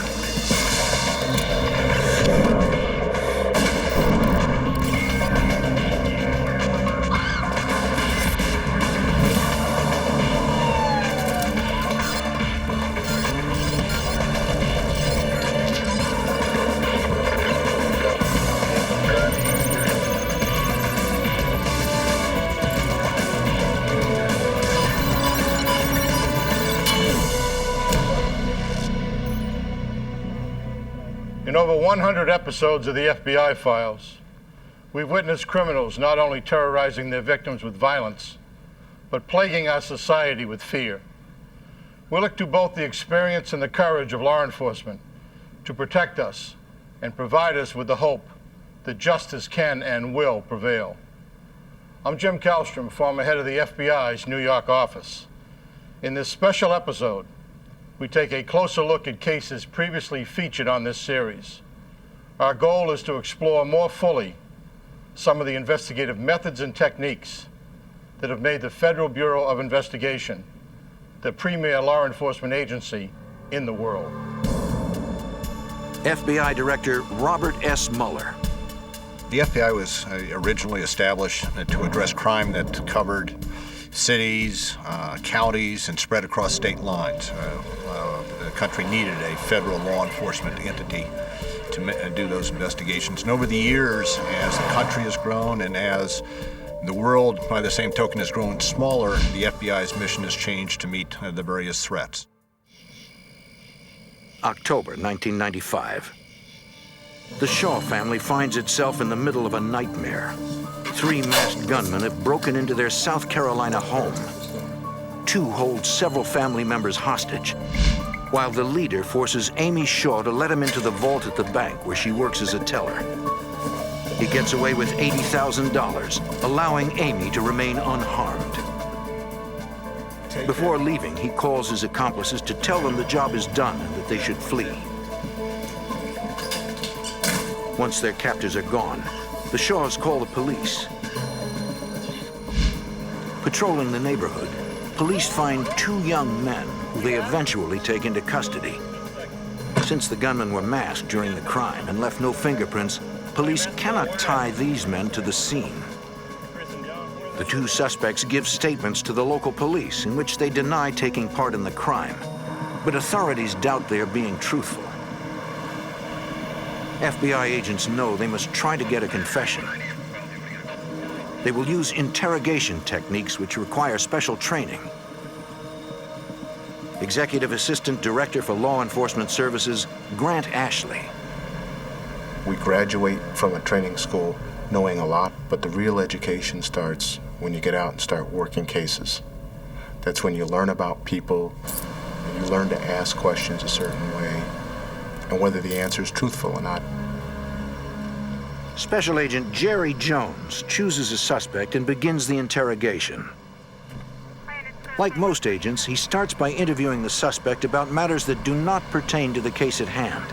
In over 100 episodes of the FBI files, we've witnessed criminals not only terrorizing their victims with violence, but plaguing our society with fear. We look to both the experience and the courage of law enforcement to protect us and provide us with the hope that justice can and will prevail. I'm Jim Kallstrom, former head of the FBI's New York office. In this special episode, we take a closer look at cases previously featured on this series. Our goal is to explore more fully some of the investigative methods and techniques that have made the Federal Bureau of Investigation the premier law enforcement agency in the world. FBI Director Robert S. Mueller. The FBI was originally established to address crime that covered cities, counties, and spread across state lines. The country needed a federal law enforcement entity to do those investigations. And over the years, as the country has grown and as the world, by the same token, has grown smaller, the FBI's mission has changed to meet the various threats. October 1995. The Shaw family finds itself in the middle of a nightmare. 3 masked gunmen have broken into their South Carolina home. 2 hold several family members hostage, while the leader forces Amy Shaw to let him into the vault at the bank where she works as a teller. He gets away with $80,000, allowing Amy to remain unharmed. Before leaving, he calls his accomplices to tell them the job is done and that they should flee. Once their captors are gone, the Shaws call the police. Patrolling the neighborhood, police find 2 young men who they eventually take into custody. Since the gunmen were masked during the crime and left no fingerprints, police cannot tie these men to the scene. The 2 suspects give statements to the local police in which they deny taking part in the crime, but authorities doubt they are being truthful. FBI agents know they must try to get a confession. They will use interrogation techniques which require special training. Executive Assistant Director for Law Enforcement Services, Grant Ashley. We graduate from a training school knowing a lot, but the real education starts when you get out and start working cases. That's when you learn about people, and you learn to ask questions a certain way, and whether the answer is truthful or not. Special Agent Jerry Jones chooses a suspect and begins the interrogation. Like most agents, he starts by interviewing the suspect about matters that do not pertain to the case at hand.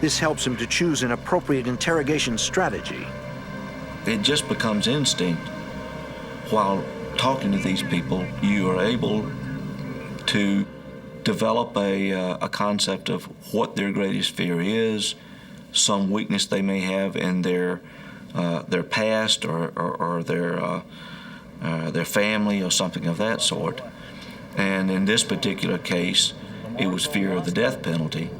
This helps him to choose an appropriate interrogation strategy. It just becomes instinct. While talking to these people, you are able to develop a concept of what their greatest fear is, some weakness they may have in their past or their family or something of that sort. And in this particular case, it was fear of the death penalty.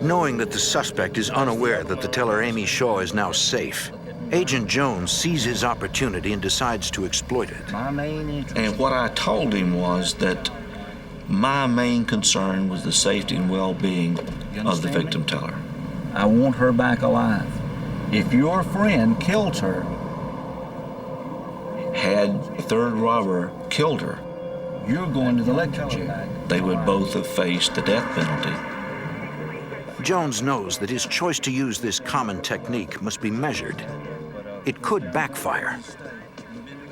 Knowing that the suspect is unaware that the teller Amy Shaw is now safe, Agent Jones sees his opportunity and decides to exploit it. And what I told him was that my main concern was the safety and well-being of the victim teller. I want her back alive. If your friend killed her, had the third robber killed her, you're going to the electric chair. They would both have faced the death penalty. Jones knows that his choice to use this common technique must be measured. It could backfire.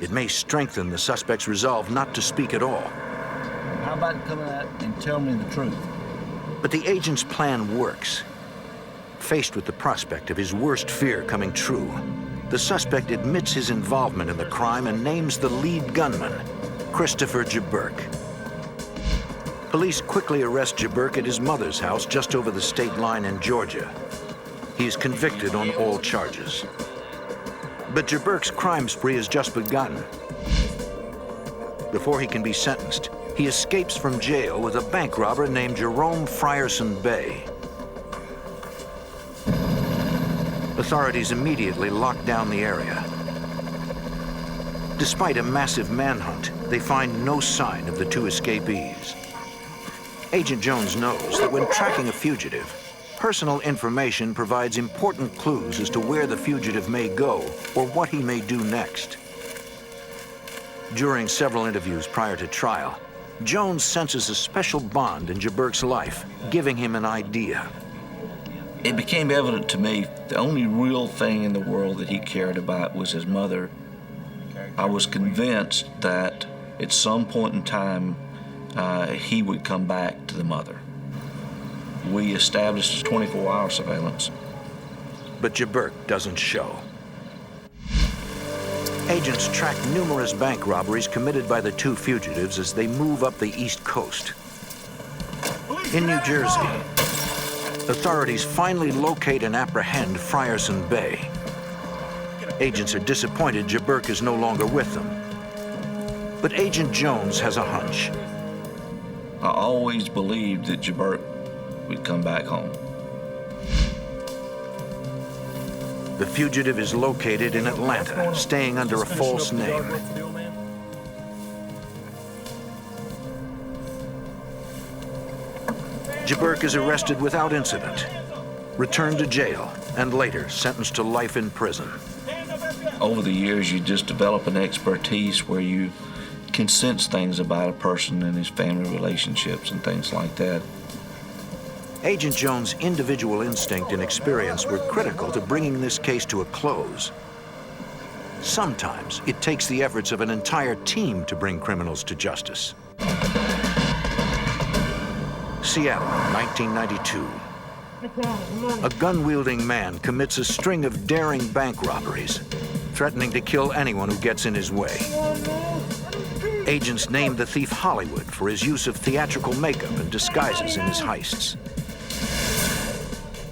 It may strengthen the suspect's resolve not to speak at all. How about coming out and tell me the truth? But the agent's plan works. Faced with the prospect of his worst fear coming true, the suspect admits his involvement in the crime and names the lead gunman, Christopher Jaburk. Police quickly arrest Jaburk at his mother's house just over the state line in Georgia. He is convicted on all charges. But Jaburk's crime spree has just begun. Before he can be sentenced, he escapes from jail with a bank robber named Jerome Frierson Bay. Authorities immediately lock down the area. Despite a massive manhunt, they find no sign of the two escapees. Agent Jones knows that when tracking a fugitive, personal information provides important clues as to where the fugitive may go or what he may do next. During several interviews prior to trial, Jones senses a special bond in Jaburk's life, giving him an idea. It became evident to me the only real thing in the world that he cared about was his mother. I was convinced that at some point in time, he would come back to the mother. We established 24-hour surveillance. But Jaburk doesn't show. Agents track numerous bank robberies committed by the two fugitives as they move up the East Coast. In New Jersey, authorities finally locate and apprehend Frierson Bay. Agents are disappointed Jaburk is no longer with them. But Agent Jones has a hunch. I always believed that Jaburk would come back home. The fugitive is located in Atlanta, staying under a false name. Jaburk is arrested without incident, returned to jail, and later sentenced to life in prison. Over the years, you just develop an expertise where you can sense things about a person and his family relationships and things like that. Agent Jones' individual instinct and experience were critical to bringing this case to a close. Sometimes it takes the efforts of an entire team to bring criminals to justice. Seattle, 1992. A gun-wielding man commits a string of daring bank robberies, threatening to kill anyone who gets in his way. Agents named the thief Hollywood for his use of theatrical makeup and disguises in his heists.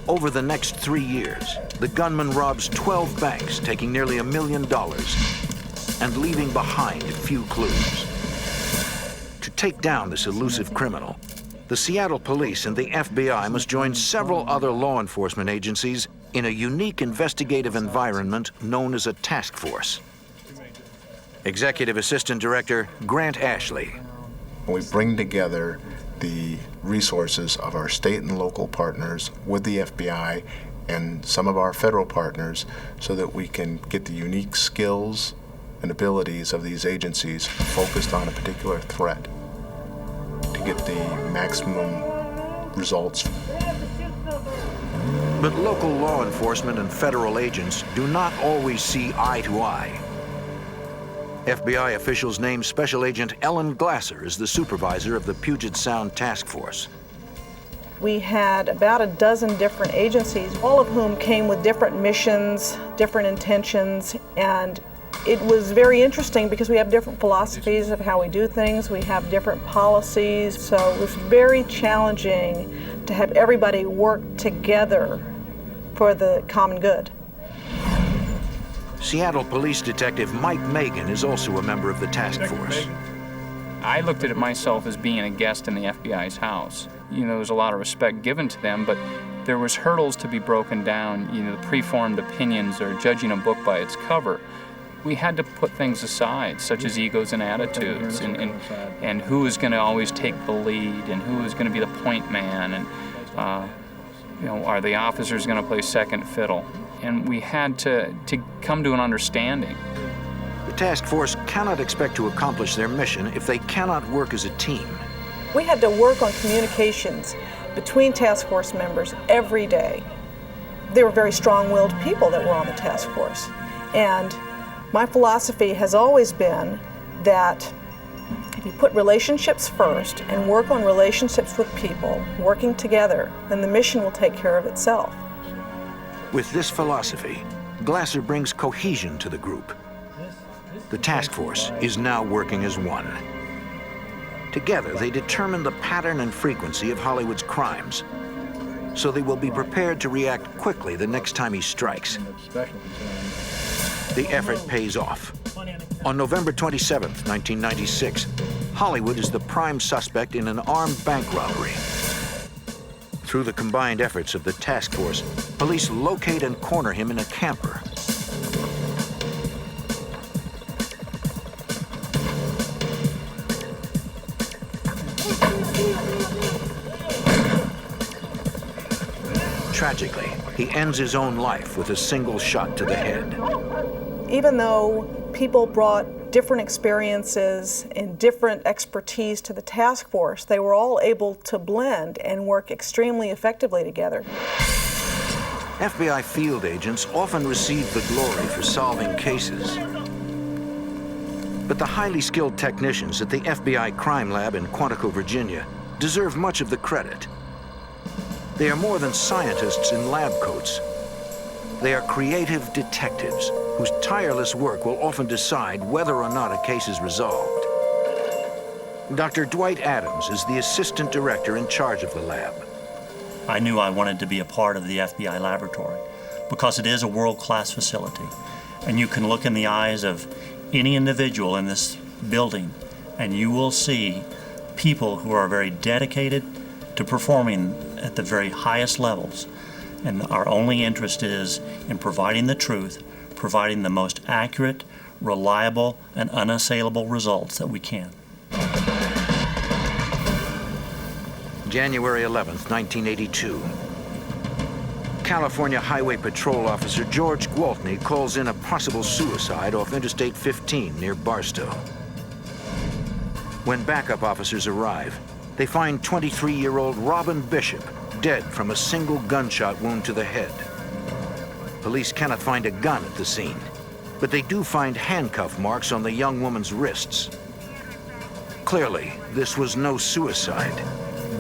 Over the next 3 years, the gunman robs 12 banks, taking nearly $1 million, and leaving behind few clues. To take down this elusive criminal, the Seattle police and the FBI must join several other law enforcement agencies in a unique investigative environment known as a task force. Executive Assistant Director Grant Ashley. We bring together the resources of our state and local partners with the FBI and some of our federal partners so that we can get the unique skills and abilities of these agencies focused on a particular threat to get the maximum results. But local law enforcement and federal agents do not always see eye to eye. FBI officials named Special Agent Ellen Glasser as the supervisor of the Puget Sound Task Force. We had about a dozen different agencies, all of whom came with different missions, different intentions, and it was very interesting because we have different philosophies of how we do things, we have different policies, so it was very challenging to have everybody work together for the common good. Seattle Police Detective Mike Megan is also a member of the task force. I looked at it myself as being a guest in the FBI's house. You know, there was a lot of respect given to them, but there was hurdles to be broken down, you know, the preformed opinions or judging a book by its cover. We had to put things aside, such as egos and attitudes, and who is going to always take the lead, and who is going to be the point man, and you know, are the officers going to play second fiddle? And we had to come to an understanding. The task force cannot expect to accomplish their mission if they cannot work as a team. We had to work on communications between task force members every day. They were very strong-willed people that were on the task force. And my philosophy has always been that if you put relationships first and work on relationships with people, working together, then the mission will take care of itself. With this philosophy, Glasser brings cohesion to the group. The task force is now working as one. Together, they determine the pattern and frequency of Hollywood's crimes, so they will be prepared to react quickly the next time he strikes. The effort pays off. On November 27, 1996, Hollywood is the prime suspect in an armed bank robbery. Through the combined efforts of the task force, police locate and corner him in a camper. Tragically, he ends his own life with a single shot to the head. Even though people brought different experiences and different expertise to the task force, they were all able to blend and work extremely effectively together. FBI field agents often receive the glory for solving cases. But the highly skilled technicians at the FBI crime lab in Quantico, Virginia, deserve much of the credit. They are more than scientists in lab coats. They are creative detectives whose tireless work will often decide whether or not a case is resolved. Dr. Dwight Adams is the assistant director in charge of the lab. I knew I wanted to be a part of the FBI laboratory because it is a world-class facility. And you can look in the eyes of any individual in this building and you will see people who are very dedicated to performing at the very highest levels. And our only interest is in providing the truth, providing the most accurate, reliable, and unassailable results that we can. January 11th, 1982. California Highway Patrol Officer George Gwaltney calls in a possible suicide off Interstate 15 near Barstow. When backup officers arrive, they find 23-year-old Robin Bishop dead from a single gunshot wound to the head. Police cannot find a gun at the scene, but they do find handcuff marks on the young woman's wrists. Clearly, this was no suicide.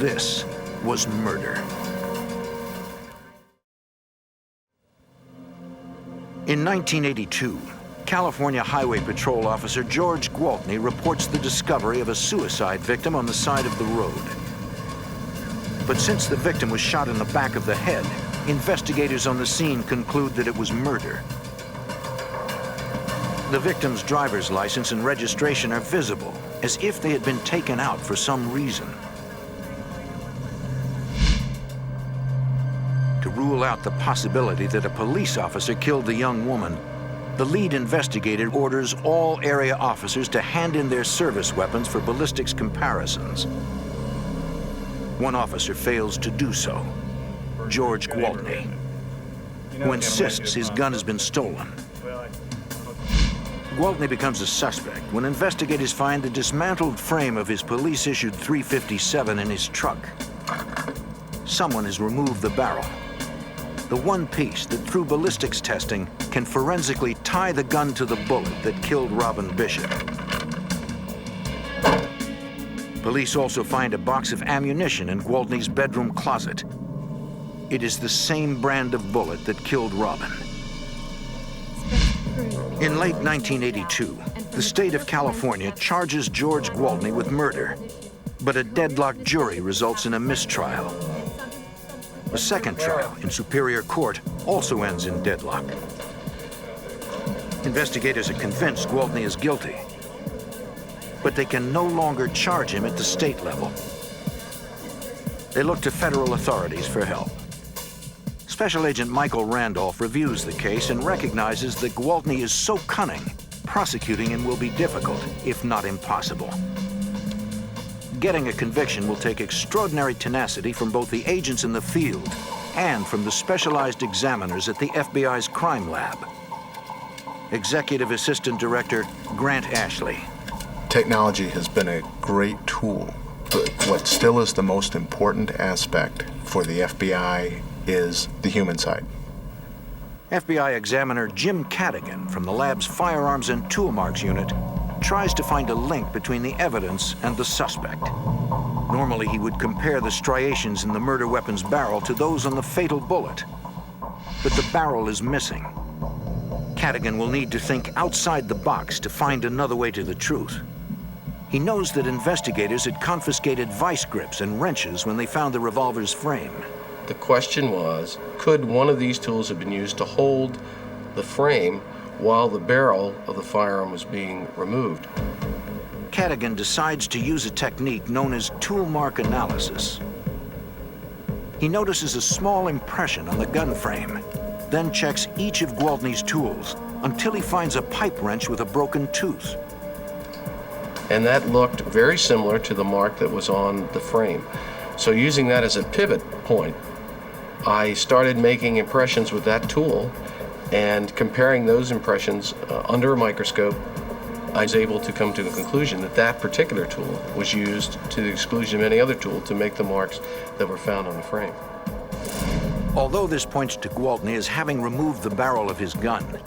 This was murder. In 1982, California Highway Patrol Officer George Gwaltney reports the discovery of a suicide victim on the side of the road. But since the victim was shot in the back of the head, investigators on the scene conclude that it was murder. The victim's driver's license and registration are visible, as if they had been taken out for some reason. To rule out the possibility that a police officer killed the young woman, the lead investigator orders all area officers to hand in their service weapons for ballistics comparisons. One officer fails to do so, George Gwaltney, who insists his gun has been stolen. Gwaltney becomes a suspect when investigators find the dismantled frame of his police-issued .357 in his truck. Someone has removed the barrel, the one piece that through ballistics testing can forensically tie the gun to the bullet that killed Robin Bishop. Police also find a box of ammunition in Gwaltney's bedroom closet. It is the same brand of bullet that killed Robin. In late 1982, the state of California charges George Gwaltney with murder, but a deadlocked jury results in a mistrial. A second trial in Superior Court also ends in deadlock. Investigators are convinced Gwaltney is guilty, but they can no longer charge him at the state level. They look to federal authorities for help. Special Agent Michael Randolph reviews the case and recognizes that Gwaltney is so cunning, prosecuting him will be difficult, if not impossible. Getting a conviction will take extraordinary tenacity from both the agents in the field and from the specialized examiners at the FBI's crime lab. Executive Assistant Director Grant Ashley. Technology has been a great tool, but What still is the most important aspect for the FBI is the human side. FBI examiner Jim Cadigan from the lab's Firearms and Tool Marks Unit tries to find a link between the evidence and the suspect. Normally, he would compare the striations in the murder weapon's barrel to those on the fatal bullet. But the barrel is missing. Cadigan will need to think outside the box to find another way to the truth. He knows that investigators had confiscated vice grips and wrenches when they found the revolver's frame. The question was, could one of these tools have been used to hold the frame while the barrel of the firearm was being removed? Cadigan decides to use a technique known as tool mark analysis. He notices a small impression on the gun frame, then checks each of Gwaltney's tools until he finds a pipe wrench with a broken tooth. And that looked very similar to the mark that was on the frame. So using that as a pivot point, I started making impressions with that tool, and comparing those impressions under a microscope, I was able to come to the conclusion that that particular tool was used to the exclusion of any other tool to make the marks that were found on the frame. Although this points to Gwaltney as having removed the barrel of his gun,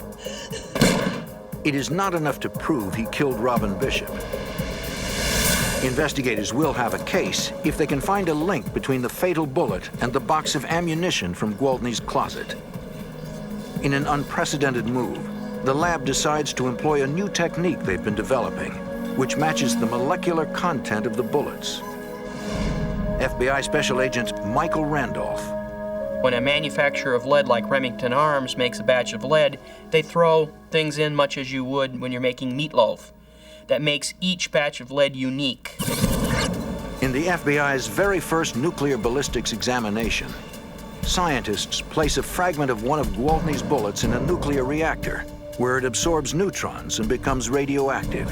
it is not enough to prove he killed Robin Bishop. Investigators will have a case if they can find a link between the fatal bullet and the box of ammunition from Gwaltney's closet. In an unprecedented move, the lab decides to employ a new technique they've been developing, which matches the molecular content of the bullets. FBI Special Agent Michael Randolph. When a manufacturer of lead like Remington Arms makes a batch of lead, they throw things in much as you would when you're making meatloaf. That makes each batch of lead unique. In the FBI's very first nuclear ballistics examination, scientists place a fragment of one of Gwaltney's bullets in a nuclear reactor, where it absorbs neutrons and becomes radioactive.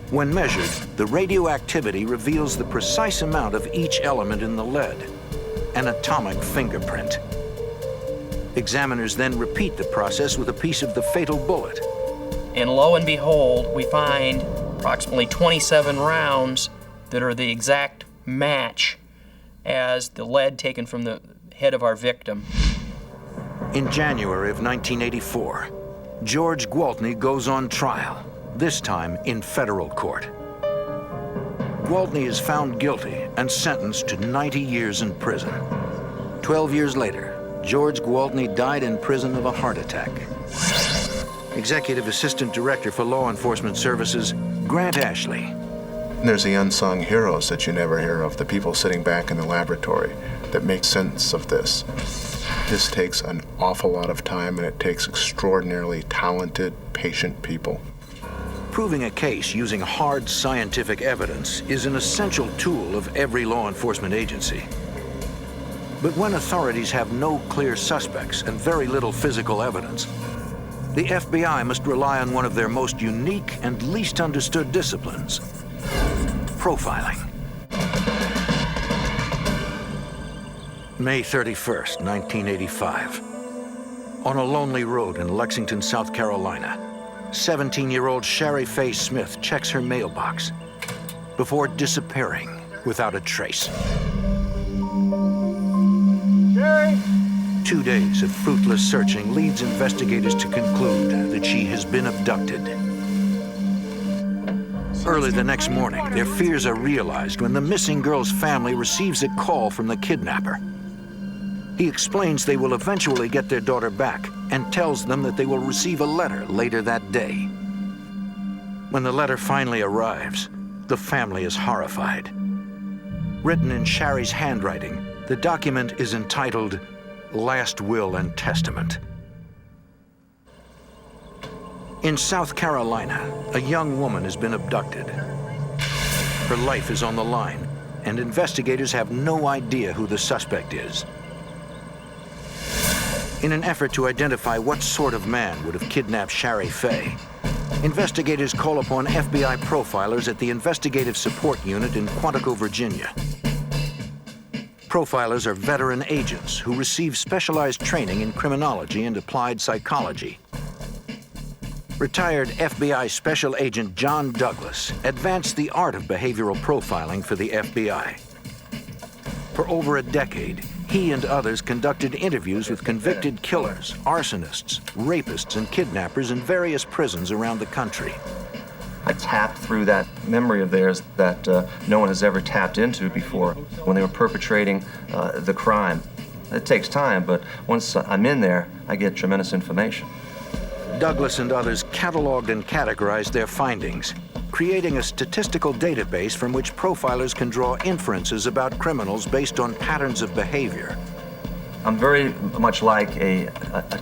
When measured, the radioactivity reveals the precise amount of each element in the lead, an atomic fingerprint. Examiners then repeat the process with a piece of the fatal bullet. And lo and behold, we find approximately 27 rounds that are the exact match as the lead taken from the head of our victim. In January of 1984, George Gwaltney goes on trial, this time in federal court. Gwaltney is found guilty and sentenced to 90 years in prison. 12 years later, George Gwaltney died in prison of a heart attack. Executive Assistant Director for Law Enforcement Services, Grant Ashley. There's the unsung heroes that you never hear of, the people sitting back in the laboratory that make sense of this. This takes an awful lot of time, and it takes extraordinarily talented, patient people. Proving a case using hard scientific evidence is an essential tool of every law enforcement agency. But when authorities have no clear suspects and very little physical evidence, the FBI must rely on one of their most unique and least understood disciplines, profiling. May 31st, 1985. On a lonely road in Lexington, South Carolina, 17-year-old Shari Faye Smith checks her mailbox before disappearing without a trace. Shari! 2 days of fruitless searching leads investigators to conclude that she has been abducted. Early the next morning, their fears are realized when the missing girl's family receives a call from the kidnapper. He explains they will eventually get their daughter back and tells them that they will receive a letter later that day. When the letter finally arrives, the family is horrified. Written in Shari's handwriting, the document is entitled Last Will and Testament. In South Carolina, a young woman has been abducted. Her life is on the line, and investigators have no idea who the suspect is. In an effort to identify what sort of man would have kidnapped Shari Faye, investigators call upon FBI profilers at the Investigative Support Unit in Quantico, Virginia. Profilers are veteran agents who receive specialized training in criminology and applied psychology. Retired FBI Special Agent John Douglas advanced the art of behavioral profiling for the FBI. For over a decade, he and others conducted interviews with convicted killers, arsonists, rapists, and kidnappers in various prisons around the country. I tapped through that memory of theirs that no one has ever tapped into before when they were perpetrating the crime. It takes time, but once I'm in there, I get tremendous information. Douglas and others cataloged and categorized their findings, creating a statistical database from which profilers can draw inferences about criminals based on patterns of behavior. I'm very much like a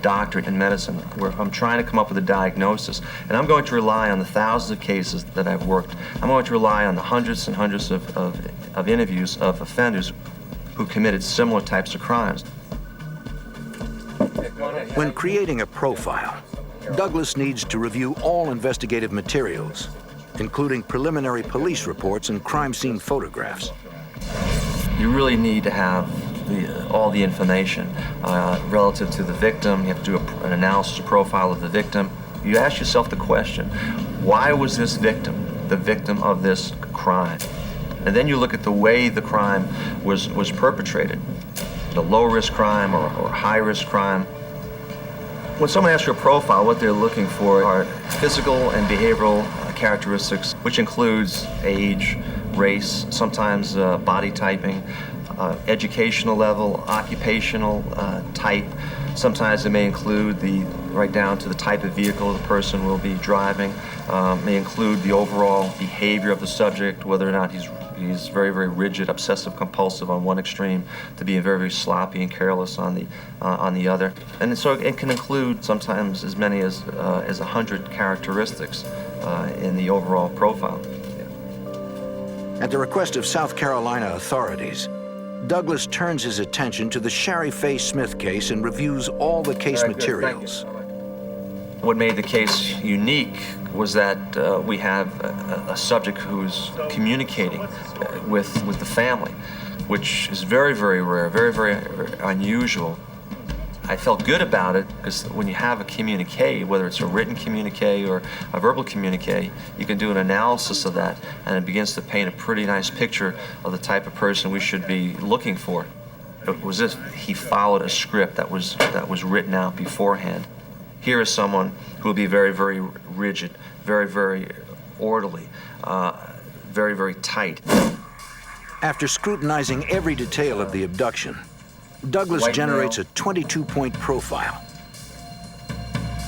doctor in medicine, where I'm trying to come up with a diagnosis, and I'm going to rely on the thousands of cases that I've worked. I'm going to rely on the hundreds and hundreds of interviews of offenders who committed similar types of crimes. When creating a profile, Douglas needs to review all investigative materials, including preliminary police reports and crime scene photographs. You really need to have all the information relative to the victim. You have to do an analysis, a profile of the victim. You ask yourself the question, why was this victim the victim of this crime? And then you look at the way the crime was perpetrated, the low-risk crime or high-risk crime. When someone asks for a profile, what they're looking for are physical and behavioral characteristics, which includes age, race, sometimes body typing, educational level, occupational type. Sometimes it may include right down to the type of vehicle the person will be driving, may include the overall behavior of the subject, whether or not he's very, very rigid, obsessive compulsive on one extreme, to being very, very sloppy and careless on the other. And so it can include sometimes as many as 100 characteristics in the overall profile. At the request of South Carolina authorities, Douglas turns his attention to the Shari Faye Smith case and reviews all the case materials. What made the case unique was that we have a subject who's communicating with the family, which is very, very rare, very, very unusual. I felt good about it because when you have a communique, whether it's a written communique or a verbal communique, you can do an analysis of that, and it begins to paint a pretty nice picture of the type of person we should be looking for. It was as if he followed a script that was written out beforehand. Here is someone who will be very, very rigid, very, very orderly, very, very tight. After scrutinizing every detail of the abduction, Douglas generates a 22-point profile.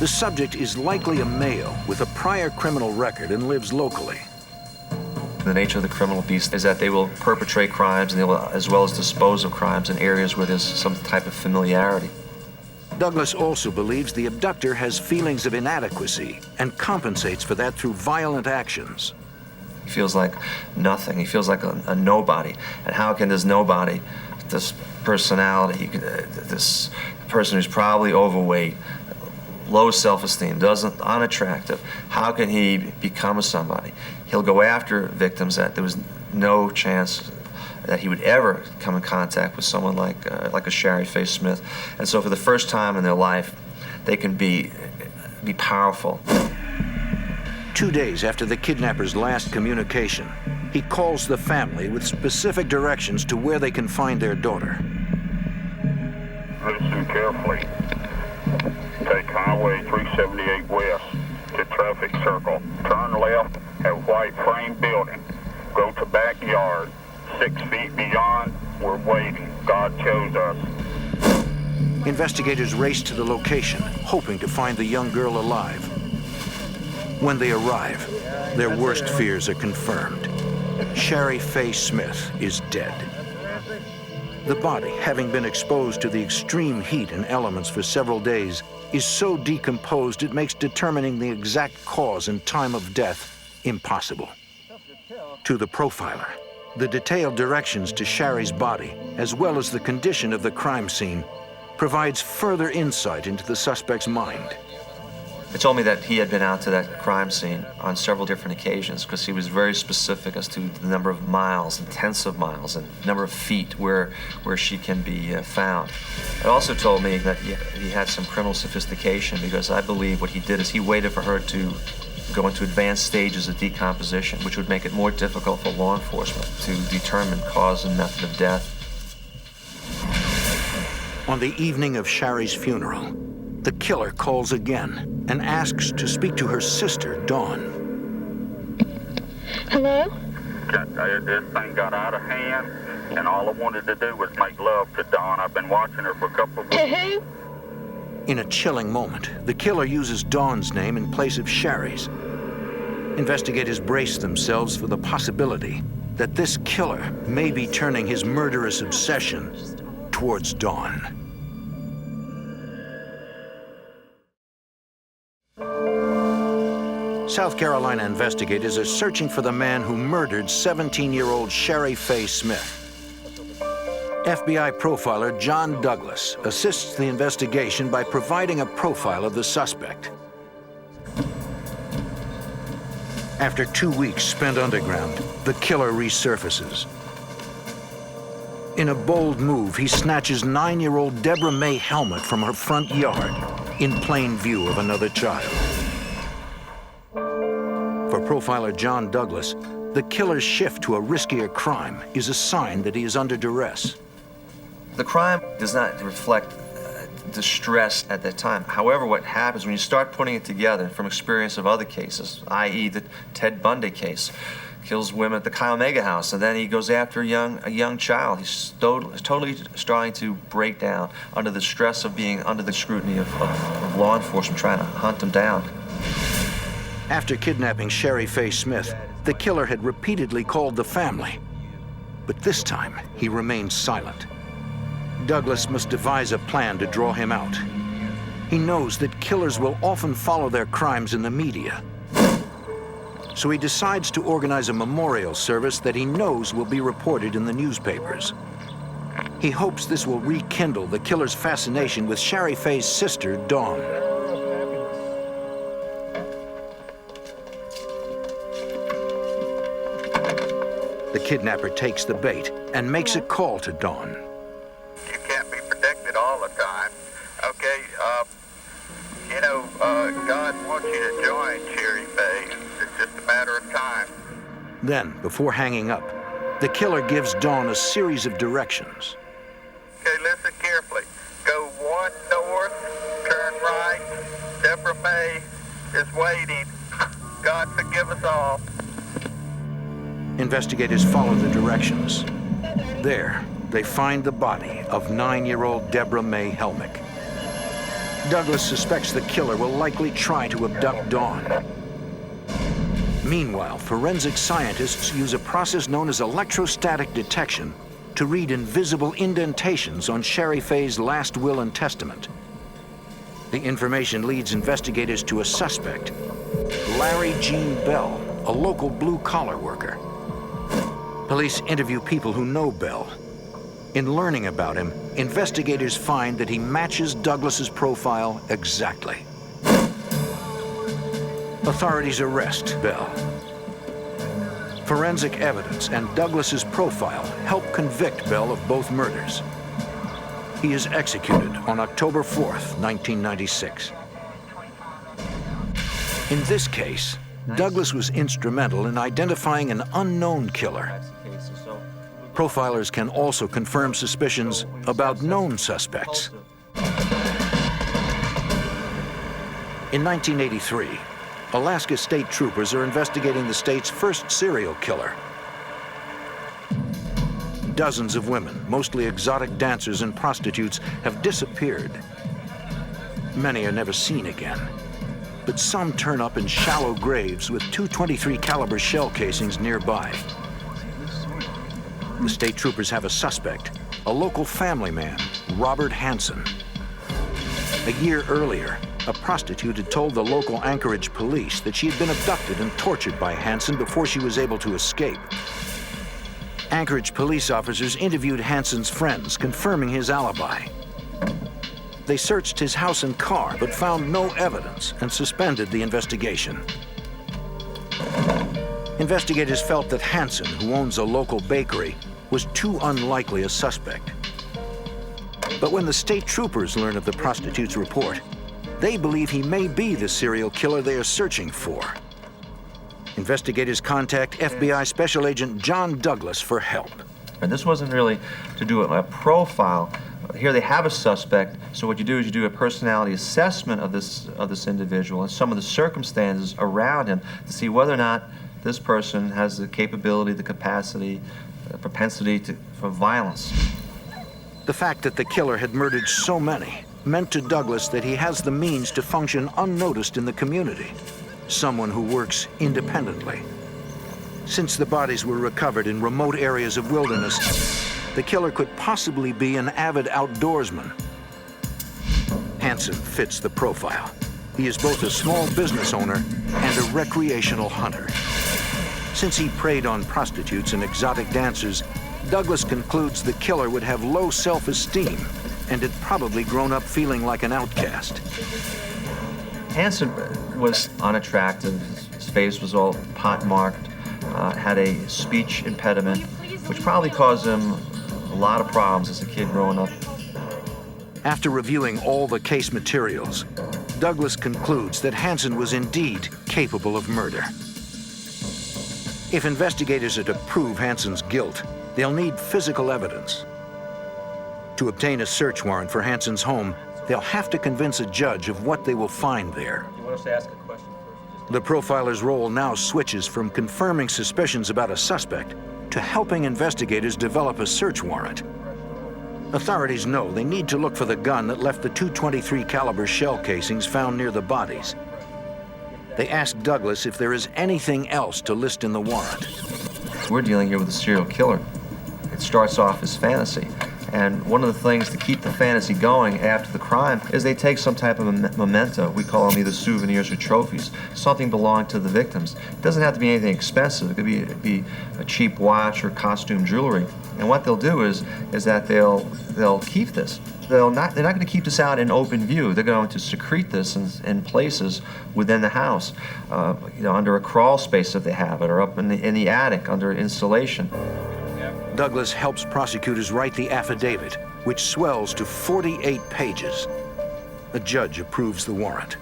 The subject is likely a male with a prior criminal record and lives locally. The nature of the criminal beast is that they will perpetrate crimes and they will, as well as dispose of crimes in areas where there's some type of familiarity. Douglas also believes the abductor has feelings of inadequacy and compensates for that through violent actions. He feels like nothing. He feels like a nobody. And how can this nobody, this personality, this person who's probably overweight, low self-esteem, unattractive, how can he become a somebody? He'll go after victims that there was no chance that he would ever come in contact with someone like a Shari Faye Smith. And so for the first time in their life, they can be powerful. 2 days after the kidnapper's last communication, he calls the family with specific directions to where they can find their daughter. Listen carefully. Take Highway 378 west to traffic circle. Turn left at white frame building. Go to backyard. 6 feet beyond, we're waiting. God chose us. Investigators race to the location, hoping to find the young girl alive. When they arrive, their worst fears are confirmed. Shari Faye Smith is dead. The body, having been exposed to the extreme heat and elements for several days, is so decomposed it makes determining the exact cause and time of death impossible. To the profiler, the detailed directions to Shari's body, as well as the condition of the crime scene, provides further insight into the suspect's mind. They told me that he had been out to that crime scene on several different occasions because he was very specific as to the number of miles and tenths of miles and number of feet where she can be found. It also told me that he had some criminal sophistication, because I believe what he did is he waited for her to go into advanced stages of decomposition, which would make it more difficult for law enforcement to determine cause and method of death. On the evening of Sherry's funeral, the killer calls again and asks to speak to her sister, Dawn. Hello? This thing got out of hand, and all I wanted to do was make love to Dawn. I've been watching her for a couple of weeks. To who? In a chilling moment, the killer uses Dawn's name in place of Sherry's. Investigators brace themselves for the possibility that this killer may be turning his murderous obsession towards Dawn. South Carolina investigators are searching for the man who murdered 17-year-old Sherry Faye Smith. FBI profiler John Douglas assists the investigation by providing a profile of the suspect. After 2 weeks spent underground, the killer resurfaces. In a bold move, he snatches 9-year-old Deborah Mae Helmet from her front yard in plain view of another child. For profiler John Douglas, the killer's shift to a riskier crime is a sign that he is under duress. The crime does not reflect distress at that time. However, what happens when you start putting it together from experience of other cases, i.e. the Ted Bundy case, kills women at the Chi Omega house, and then he goes after a young child. He's totally starting to break down under the stress of being under the scrutiny of law enforcement trying to hunt him down. After kidnapping Sherry Faye Smith, the killer had repeatedly called the family. But this time, he remained silent. Douglas must devise a plan to draw him out. He knows that killers will often follow their crimes in the media. So he decides to organize a memorial service that he knows will be reported in the newspapers. He hopes this will rekindle the killer's fascination with Sherry Faye's sister, Dawn. The kidnapper takes the bait and makes a call to Dawn. You can't be protected all the time. Okay, God wants you to join Sherry Faye. It's just a matter of time. Then, before hanging up, the killer gives Dawn a series of directions. Okay, listen carefully. Go 1 north, turn right. Deborah Mae is waiting. God forgive us all. Investigators follow the directions. There, they find the body of 9-year-old Deborah Mae Helmick. Douglas suspects the killer will likely try to abduct Dawn. Meanwhile, forensic scientists use a process known as electrostatic detection to read invisible indentations on Sherry Faye's last will and testament. The information leads investigators to a suspect, Larry Gene Bell, a local blue-collar worker. Police interview people who know Bell. In learning about him, investigators find that he matches Douglas's profile exactly. Authorities arrest Bell. Forensic evidence and Douglas's profile help convict Bell of both murders. He is executed on October 4th, 1996. In this case, Douglas was instrumental in identifying an unknown killer. Profilers can also confirm suspicions about known suspects. In 1983, Alaska state troopers are investigating the state's first serial killer. Dozens of women, mostly exotic dancers and prostitutes, have disappeared. Many are never seen again, but some turn up in shallow graves with two .23 caliber shell casings nearby. The state troopers have a suspect, a local family man, Robert Hansen. A year earlier, a prostitute had told the local Anchorage police that she had been abducted and tortured by Hansen before she was able to escape. Anchorage police officers interviewed Hansen's friends, confirming his alibi. They searched his house and car, but found no evidence and suspended the investigation. Investigators felt that Hansen, who owns a local bakery, was too unlikely a suspect. But when the state troopers learn of the prostitute's report, they believe he may be the serial killer they are searching for. Investigators contact FBI Special Agent John Douglas for help. And this wasn't really to do a profile. Here they have a suspect, so what you do is you do a personality assessment of this individual and some of the circumstances around him to see whether or not this person has the capability, the capacity, the propensity for violence. The fact that the killer had murdered so many meant to Douglas that he has the means to function unnoticed in the community, someone who works independently. Since the bodies were recovered in remote areas of wilderness, the killer could possibly be an avid outdoorsman. Hansen fits the profile. He is both a small business owner and a recreational hunter. Since he preyed on prostitutes and exotic dancers, Douglas concludes the killer would have low self-esteem and had probably grown up feeling like an outcast. Hansen was unattractive. His face was all pockmarked, had a speech impediment, which probably caused him a lot of problems as a kid growing up. After reviewing all the case materials, Douglas concludes that Hansen was indeed capable of murder. If investigators are to prove Hansen's guilt, they'll need physical evidence. To obtain a search warrant for Hansen's home, they'll have to convince a judge of what they will find there. You want us to ask a question first? The profiler's role now switches from confirming suspicions about a suspect to helping investigators develop a search warrant. Authorities know they need to look for the gun that left the .223 caliber shell casings found near the bodies. They ask Douglas if there is anything else to list in the warrant. We're dealing here with a serial killer. It starts off as fantasy. And one of the things to keep the fantasy going after the crime is they take some type of a memento. We call them either souvenirs or trophies. Something belonging to the victims. It doesn't have to be anything expensive. It could be a cheap watch or costume jewelry. And what they'll do is that they'll keep this. They're not going to keep this out in open view. They're going to secrete this in places within the house, under a crawl space if they have it, or up in the attic under insulation. Douglas helps prosecutors write the affidavit, which swells to 48 pages. A judge approves the warrant.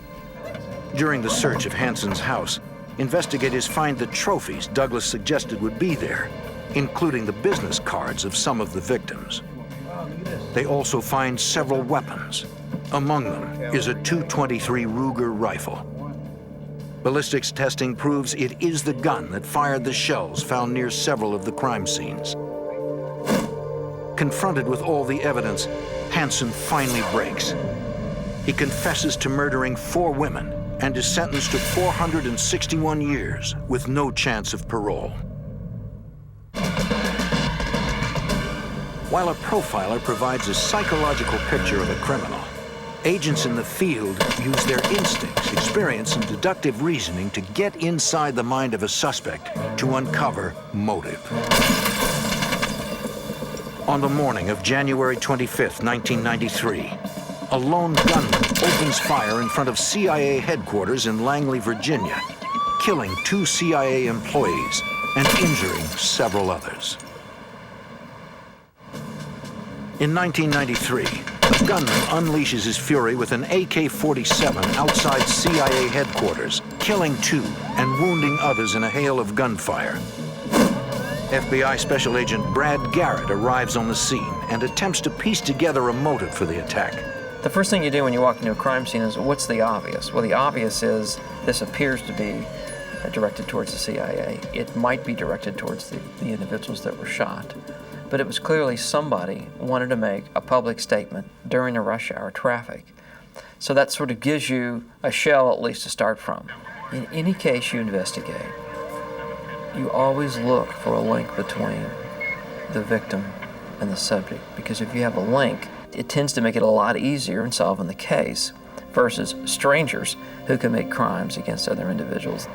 During the search of Hansen's house, investigators find the trophies Douglas suggested would be there, including the business cards of some of the victims. They also find several weapons. Among them is a .223 Ruger rifle. Ballistics testing proves it is the gun that fired the shells found near several of the crime scenes. Confronted with all the evidence, Hansen finally breaks. He confesses to murdering 4 women and is sentenced to 461 years with no chance of parole. While a profiler provides a psychological picture of a criminal, agents in the field use their instincts, experience, and deductive reasoning to get inside the mind of a suspect to uncover motive. On the morning of January 25, 1993, a lone gunman opens fire in front of CIA headquarters in Langley, Virginia, killing 2 CIA employees and injuring several others. In 1993, a gunman unleashes his fury with an AK-47 outside CIA headquarters, killing 2 and wounding others in a hail of gunfire. FBI Special Agent Brad Garrett arrives on the scene and attempts to piece together a motive for the attack. The first thing you do when you walk into a crime scene is, what's the obvious? Well, the obvious is this appears to be directed towards the CIA. It might be directed towards the individuals that were shot. But it was clearly somebody wanted to make a public statement during a rush hour traffic. So that sort of gives you a shell at least to start from. In any case you investigate, you always look for a link between the victim and the subject, because if you have a link, it tends to make it a lot easier in solving the case versus strangers who commit crimes against other individuals.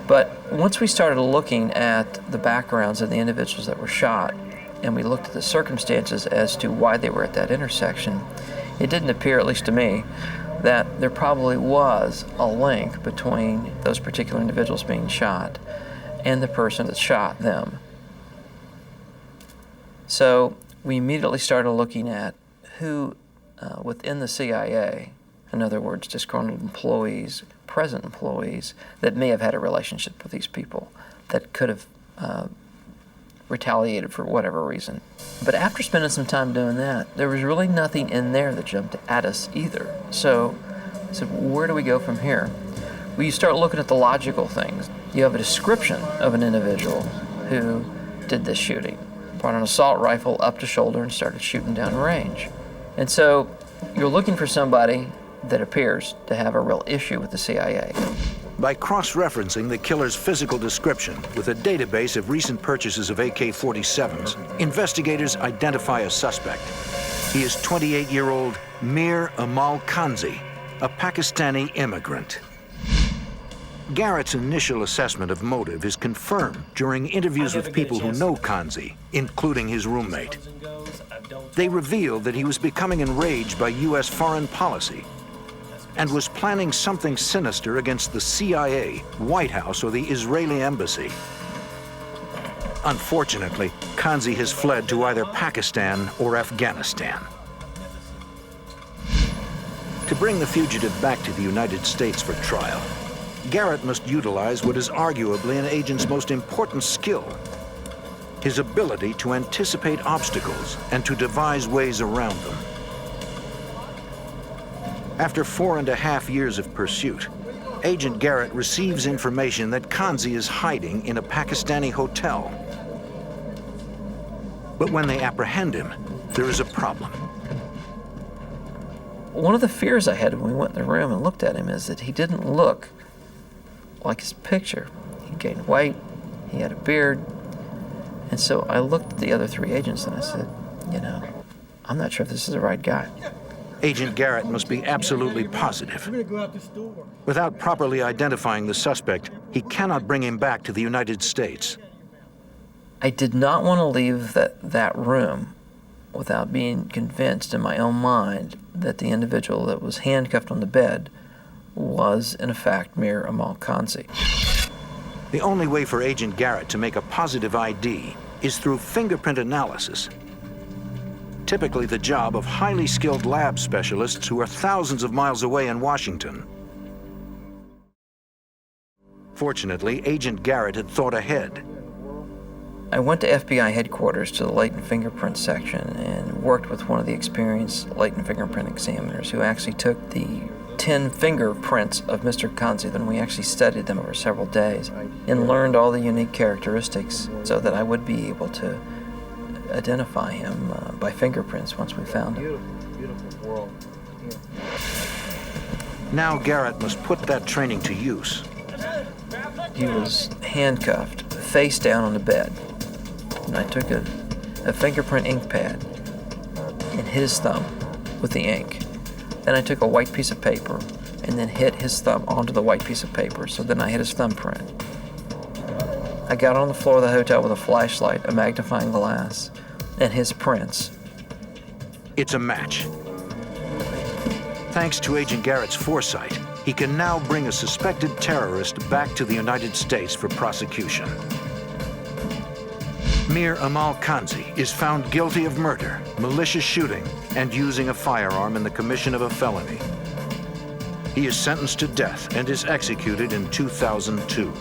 But once we started looking at the backgrounds of the individuals that were shot, and we looked at the circumstances as to why they were at that intersection, it didn't appear, at least to me, that there probably was a link between those particular individuals being shot and the person that shot them. So we immediately started looking at who within the CIA, in other words, disgruntled employees, present employees, that may have had a relationship with these people that could have retaliated for whatever reason. But after spending some time doing that, there was really nothing in there that jumped at us either. So where do we go from here? Well, you start looking at the logical things. You have a description of an individual who did this shooting, brought an assault rifle up to shoulder and started shooting down range. And so you're looking for somebody that appears to have a real issue with the CIA. By cross-referencing the killer's physical description with a database of recent purchases of AK-47s, investigators identify a suspect. He is 28-year-old Mir Amal Kanzi, a Pakistani immigrant. Garrett's initial assessment of motive is confirmed during interviews with people who know Kanzi, including his roommate. They reveal that he was becoming enraged by U.S. foreign policy and was planning something sinister against the CIA, White House, or the Israeli embassy. Unfortunately, Kanzi has fled to either Pakistan or Afghanistan. To bring the fugitive back to the United States for trial, Garrett must utilize what is arguably an agent's most important skill: his ability to anticipate obstacles and to devise ways around them. After 4.5 years of pursuit, Agent Garrett receives information that Kanzi is hiding in a Pakistani hotel. But when they apprehend him, there is a problem. One of the fears I had when we went in the room and looked at him is that he didn't look like his picture. He gained weight, he had a beard, and so I looked at the other 3 agents and I said, you know, I'm not sure if this is the right guy. Agent Garrett must be absolutely positive. Without properly identifying the suspect, he cannot bring him back to the United States. I did not want to leave that room without being convinced in my own mind that the individual that was handcuffed on the bed was, in fact, Mir Amal Kanzi. The only way for Agent Garrett to make a positive ID is through fingerprint analysis, typically the job of highly skilled lab specialists who are thousands of miles away in Washington. Fortunately, Agent Garrett had thought ahead. I went to FBI headquarters to the latent fingerprint section and worked with one of the experienced latent fingerprint examiners who actually took the 10 fingerprints of Mr. Kanzi. Then we actually studied them over several days and learned all the unique characteristics so that I would be able to identify him by fingerprints once we found him. Beautiful world. Now Garrett must put that training to use. He was handcuffed, face down on the bed. And I took a fingerprint ink pad and hit his thumb with the ink. Then I took a white piece of paper and then hit his thumb onto the white piece of paper, so then I hit his thumbprint. I got on the floor of the hotel with a flashlight, a magnifying glass, and his prints. It's a match. Thanks to Agent Garrett's foresight, he can now bring a suspected terrorist back to the United States for prosecution. Mir Amal Kanzi is found guilty of murder, malicious shooting, and using a firearm in the commission of a felony. He is sentenced to death and is executed in 2002.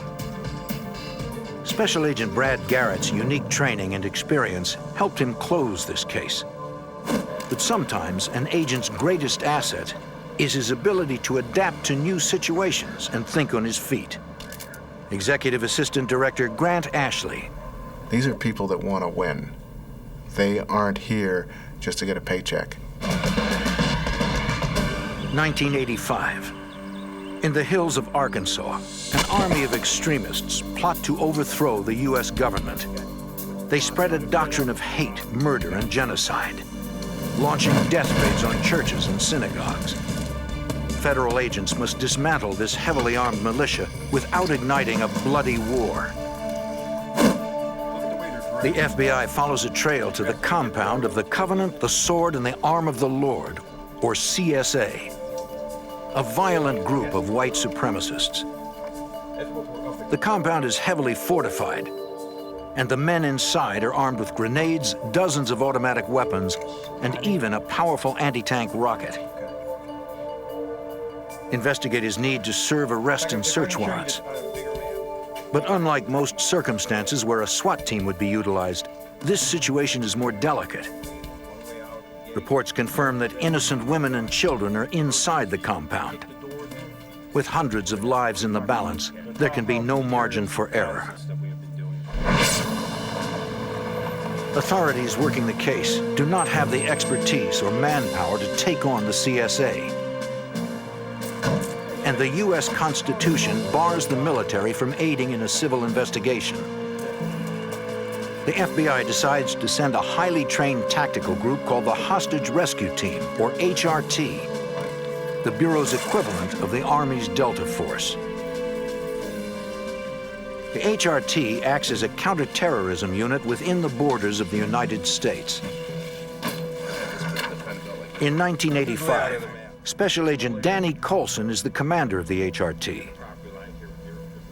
Special Agent Brad Garrett's unique training and experience helped him close this case. But sometimes an agent's greatest asset is his ability to adapt to new situations and think on his feet. Executive Assistant Director Grant Ashley. These are people that want to win. They aren't here just to get a paycheck. 1985. In the hills of Arkansas, an army of extremists plot to overthrow the U.S. government. They spread a doctrine of hate, murder, and genocide, launching death raids on churches and synagogues. Federal agents must dismantle this heavily armed militia without igniting a bloody war. The FBI follows a trail to the compound of the Covenant, the Sword, and the Arm of the Lord, or CSA, a violent group of white supremacists. The compound is heavily fortified, and the men inside are armed with grenades, dozens of automatic weapons, and even a powerful anti-tank rocket. Investigators need to serve arrest and search warrants. But unlike most circumstances where a SWAT team would be utilized, this situation is more delicate. Reports confirm that innocent women and children are inside the compound. With hundreds of lives in the balance, there can be no margin for error. Authorities working the case do not have the expertise or manpower to take on the CSA. And the U.S. Constitution bars the military from aiding in a civil investigation. The FBI decides to send a highly trained tactical group called the Hostage Rescue Team, or HRT, the Bureau's equivalent of the Army's Delta Force. The HRT acts as a counterterrorism unit within the borders of the United States. In 1985, Special Agent Danny Coulson is the commander of the HRT.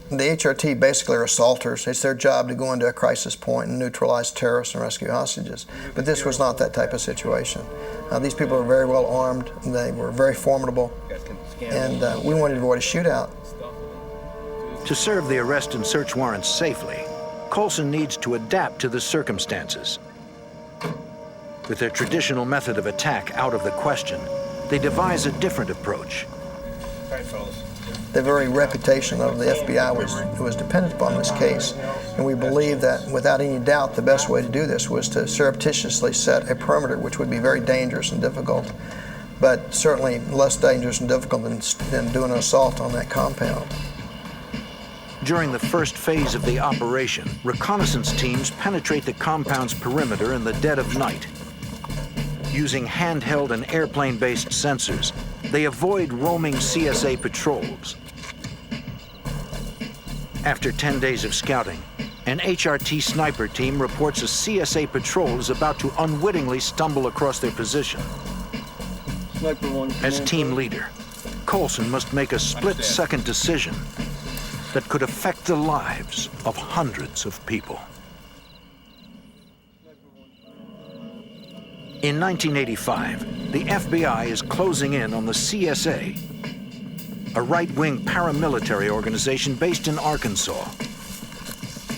The HRT basically are assaulters. It's their job to go into a crisis point and neutralize terrorists and rescue hostages. But this was not that type of situation. These people were very well armed. They were very formidable. And we wanted to avoid a shootout. To serve the arrest and search warrants safely, Coulson needs to adapt to the circumstances. With their traditional method of attack out of the question, they devise a different approach. The very reputation of the FBI was dependent upon this case, and we believe that without any doubt the best way to do this was to surreptitiously set a perimeter, which would be very dangerous and difficult, but certainly less dangerous and difficult than doing an assault on that compound. During the first phase of the operation, reconnaissance teams penetrate the compound's perimeter in the dead of night. Using handheld and airplane-based sensors, they avoid roaming CSA patrols. After 10 days of scouting, an HRT sniper team reports a CSA patrol is about to unwittingly stumble across their position. As team leader, Coulson must make a split-second decision that could affect the lives of hundreds of people. In 1985, the FBI is closing in on the CSA, a right-wing paramilitary organization based in Arkansas.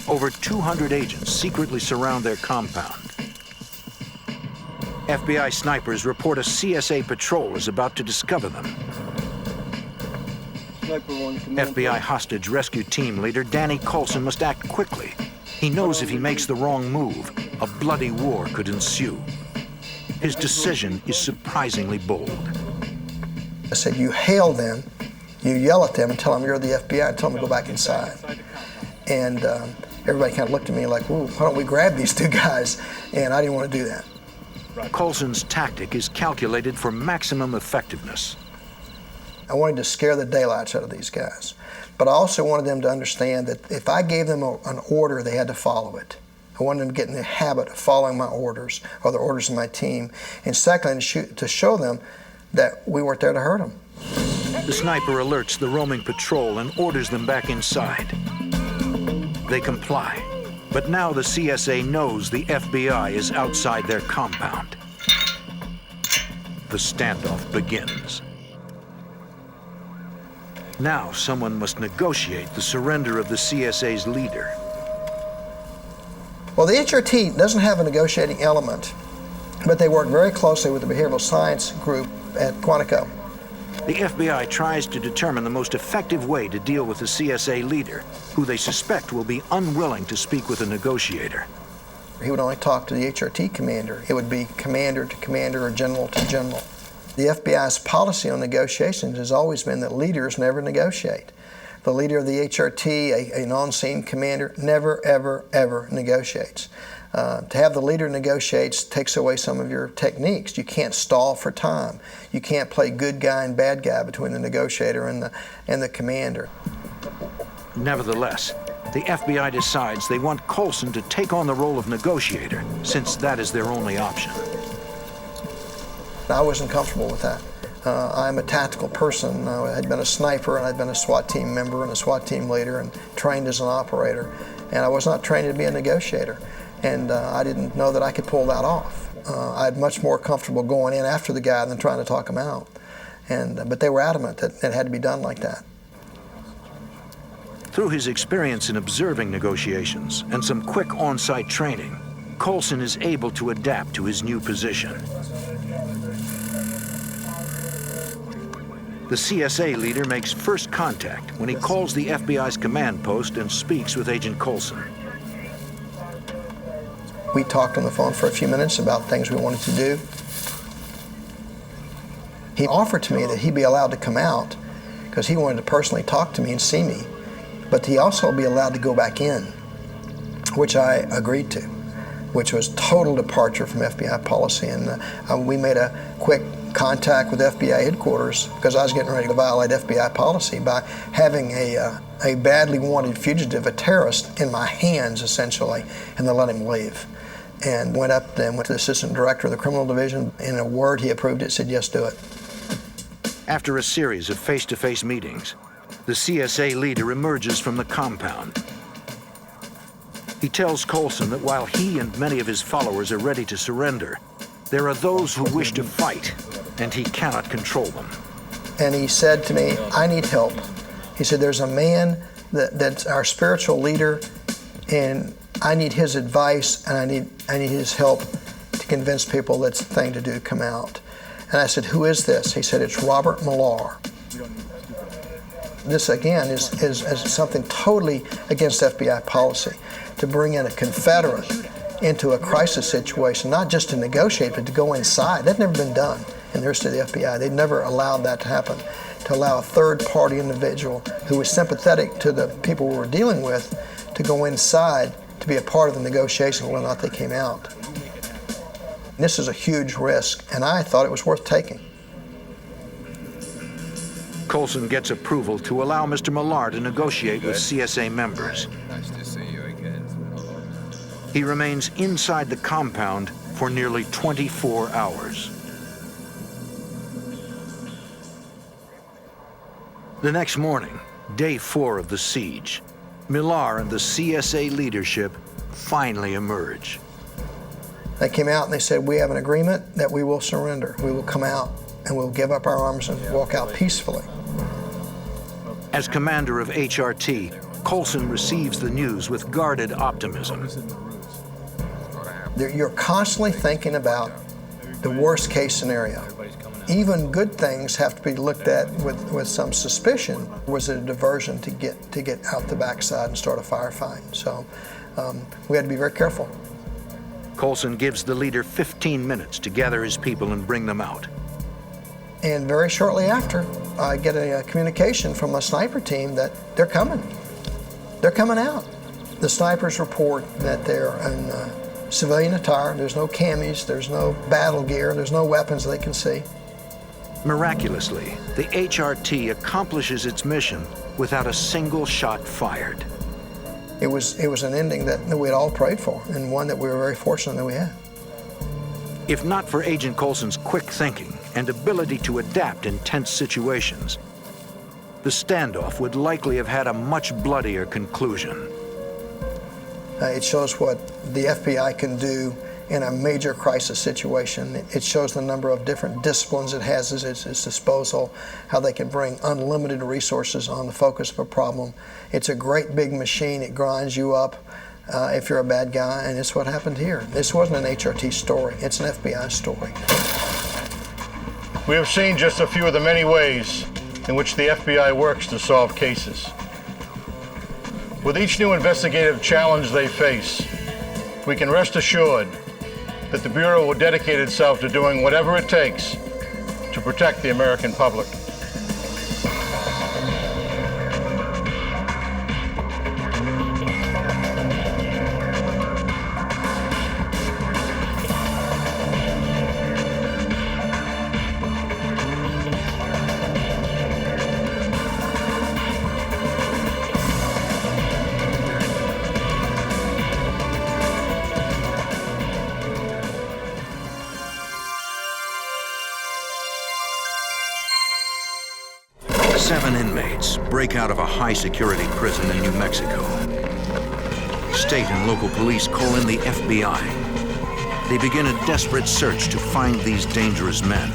Over 200 agents secretly surround their compound. FBI snipers report a CSA patrol is about to discover them. FBI hostage rescue team leader Danny Coulson must act quickly. He knows if he makes the wrong move, a bloody war could ensue. His decision is surprisingly bold. I said, you hail them, you yell at them and tell them you're the FBI and tell them to go back inside. And everybody kind of looked at me like, whoa, why don't we grab these two guys? And I didn't want to do that. Coulson's tactic is calculated for maximum effectiveness. I wanted to scare the daylights out of these guys. But I also wanted them to understand that if I gave them an order, they had to follow it. I wanted them to get in the habit of following my orders or the orders of my team. And secondly, to show them that we weren't there to hurt them. The sniper alerts the roaming patrol and orders them back inside. They comply, but now the CSA knows the FBI is outside their compound. The standoff begins. Now someone must negotiate the surrender of the CSA's leader. Well, the HRT doesn't have a negotiating element, but they work very closely with the behavioral science group at Quantico. The FBI tries to determine the most effective way to deal with the CSA leader, who they suspect will be unwilling to speak with a negotiator. He would only talk to the HRT commander. It would be commander to commander or general to general. The FBI's policy on negotiations has always been that leaders never negotiate. The leader of the HRT, an on-scene commander, never, ever, ever negotiates. To have the leader negotiates takes away some of your techniques. You can't stall for time. You can't play good guy and bad guy between the negotiator and the commander. Nevertheless, the FBI decides they want Coulson to take on the role of negotiator, since that is their only option. I wasn't comfortable with that. I'm a tactical person. I had been a sniper, and I'd been a SWAT team member and a SWAT team leader and trained as an operator. And I was not trained to be a negotiator. And I didn't know that I could pull that off. I'm much more comfortable going in after the guy than trying to talk him out. But they were adamant that it had to be done like that. Through his experience in observing negotiations and some quick on-site training, Colson is able to adapt to his new position. The CSA leader makes first contact when he calls the FBI's command post and speaks with Agent Colson. We talked on the phone for a few minutes about things we wanted to do. He offered to me that he'd be allowed to come out because he wanted to personally talk to me and see me, but he also be allowed to go back in, which I agreed to, which was total departure from FBI policy. And we made a quick contact with FBI headquarters because I was getting ready to violate FBI policy by having a badly wanted fugitive, a terrorist, in my hands, essentially, and then let him leave. And went up and went to the assistant director of the criminal division. In a word, he approved it, said, yes, do it. After a series of face-to-face meetings, the CSA leader emerges from the compound. He tells Colson that while he and many of his followers are ready to surrender, there are those who wish to fight, and he cannot control them. And he said to me, I need help. He said, there's a man that's our spiritual leader, and I need his advice, and I need his help to convince people that's the thing to do, come out. And I said, who is this? He said, it's Robert Millar. This, again, is something totally against FBI policy, to bring in a Confederate into a crisis situation, not just to negotiate, but to go inside. That's never been done in the history of the FBI. They've never allowed that to happen, to allow a third-party individual who was sympathetic to the people we were dealing with to go inside to be a part of the negotiation whether or not they came out. This is a huge risk, and I thought it was worth taking. Colson gets approval to allow Mr. Millar to negotiate with CSA members. Nice to see you again. He remains inside the compound for nearly 24 hours. The next morning, day 4 of the siege, Millar and the CSA leadership finally emerge. They came out and they said, we have an agreement that we will surrender. We will come out and we'll give up our arms and walk out peacefully. As commander of HRT, Colson receives the news with guarded optimism. You're constantly thinking about the worst case scenario. Even good things have to be looked at with some suspicion. Was it a diversion to get out the backside and start a firefight? So we had to be very careful. Colson gives the leader 15 minutes to gather his people and bring them out. And very shortly after, I get a communication from a sniper team that they're coming. They're coming out. The snipers report that they're in civilian attire. There's no camis, there's no battle gear, there's no weapons they can see. Miraculously, the HRT accomplishes its mission without a single shot fired. It was an ending that we had all prayed for, and one that we were very fortunate that we had. If not for Agent Colson's quick thinking and ability to adapt in tense situations, the standoff would likely have had a much bloodier conclusion. It shows what the FBI can do in a major crisis situation. It shows the number of different disciplines it has at its disposal, how they can bring unlimited resources on the focus of a problem. It's a great big machine. It grinds you up if you're a bad guy, and it's what happened here. This wasn't an HRT story. It's an FBI story. We have seen just a few of the many ways in which the FBI works to solve cases. With each new investigative challenge they face, we can rest assured that the Bureau will dedicate itself to doing whatever it takes to protect the American public. 7 inmates break out of a high-security prison in New Mexico. State and local police call in the FBI. They begin a desperate search to find these dangerous men.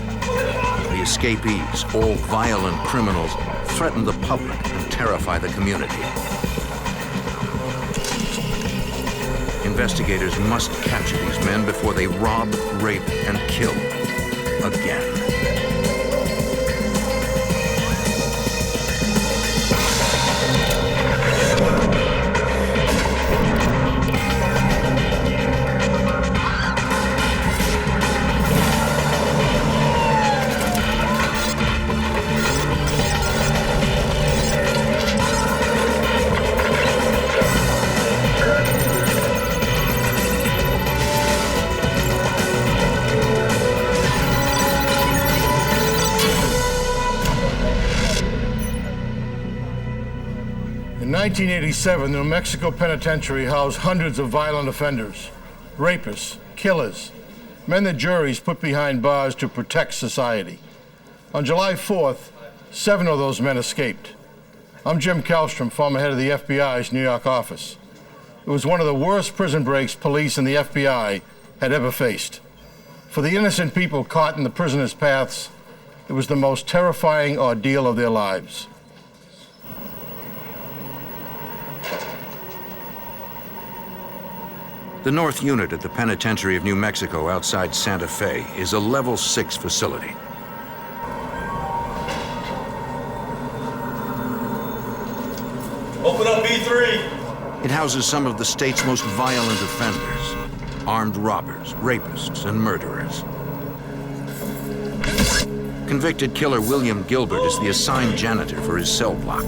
The escapees, all violent criminals, threaten the public and terrify the community. Investigators must capture these men before they rob, rape, and kill again. In 1987, the New Mexico Penitentiary housed hundreds of violent offenders, rapists, killers, men that juries put behind bars to protect society. On July 4th, 7 of those men escaped. I'm Jim Kallstrom, former head of the FBI's New York office. It was one of the worst prison breaks police and the FBI had ever faced. For the innocent people caught in the prisoners' paths, it was the most terrifying ordeal of their lives. The North Unit at the Penitentiary of New Mexico outside Santa Fe is a Level 6 facility. Open up B3. It houses some of the state's most violent offenders, armed robbers, rapists, and murderers. Convicted killer William Gilbert is the assigned janitor for his cell block.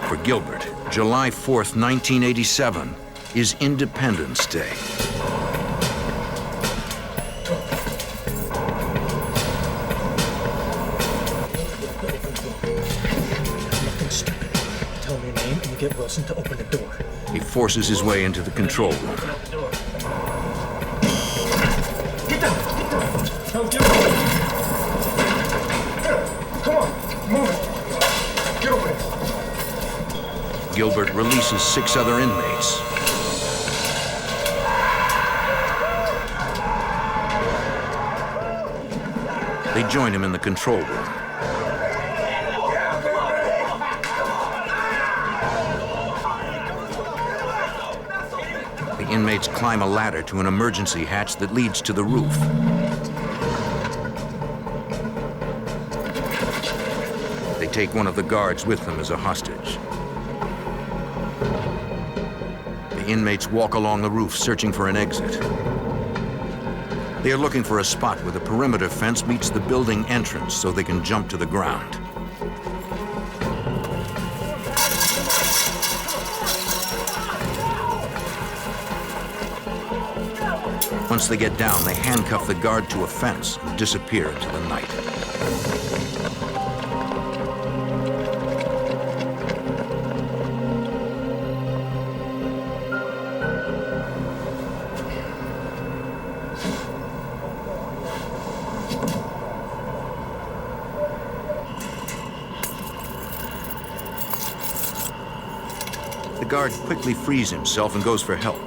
For Gilbert, July 4th, 1987 is Independence Day. Tell me your name and you get Wilson to open the door. He forces his way into the control room. Get down! Don't get away! Come on, move it! Get away! Gilbert releases 6 other inmates. They join him in the control room. The inmates climb a ladder to an emergency hatch that leads to the roof. They take one of the guards with them as a hostage. The inmates walk along the roof searching for an exit. They are looking for a spot where the perimeter fence meets the building entrance so they can jump to the ground. Once they get down, they handcuff the guard to a fence and disappear into the night. The guard quickly frees himself and goes for help.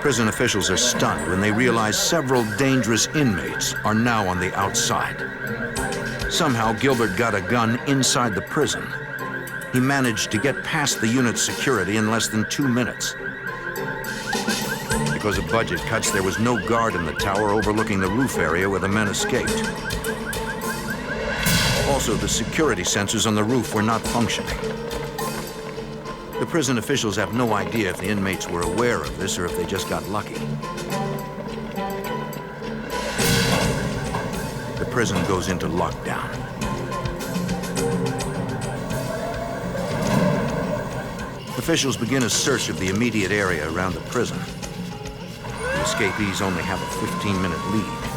Prison officials are stunned when they realize several dangerous inmates are now on the outside. Somehow, Gilbert got a gun inside the prison. He managed to get past the unit's security in less than 2 minutes. Because of budget cuts, there was no guard in the tower overlooking the roof area where the men escaped. Also, the security sensors on the roof were not functioning. The prison officials have no idea if the inmates were aware of this or if they just got lucky. The prison goes into lockdown. Officials begin a search of the immediate area around the prison. The escapees only have a 15-minute lead.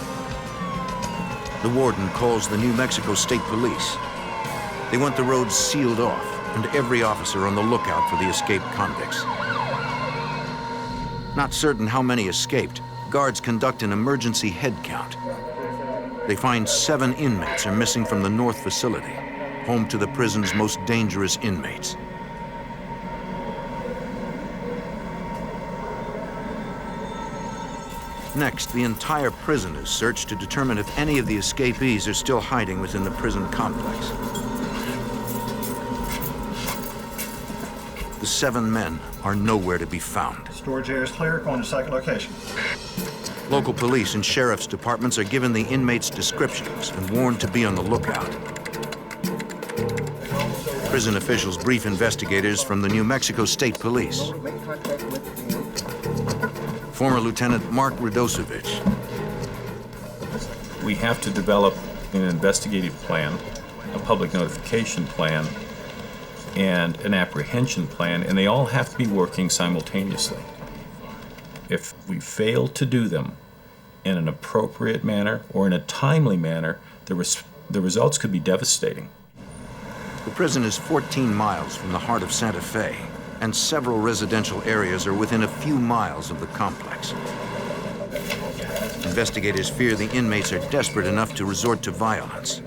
The warden calls the New Mexico State Police. They want the roads sealed off and every officer on the lookout for the escaped convicts. Not certain how many escaped, guards conduct an emergency head count. They find 7 inmates are missing from the North Facility, home to the prison's most dangerous inmates. Next, the entire prison is searched to determine if any of the escapees are still hiding within the prison complex. The 7 men are nowhere to be found. Storage area is clear. Going to second location. Local police and sheriff's departments are given the inmates' descriptions and warned to be on the lookout. Prison officials brief investigators from the New Mexico State Police. Former Lieutenant Mark Radosevich. We have to develop an investigative plan, a public notification plan, and an apprehension plan, and they all have to be working simultaneously. If we fail to do them in an appropriate manner or in a timely manner, the results could be devastating. The prison is 14 miles from the heart of Santa Fe, and several residential areas are within a few miles of the complex. Investigators fear the inmates are desperate enough to resort to violence.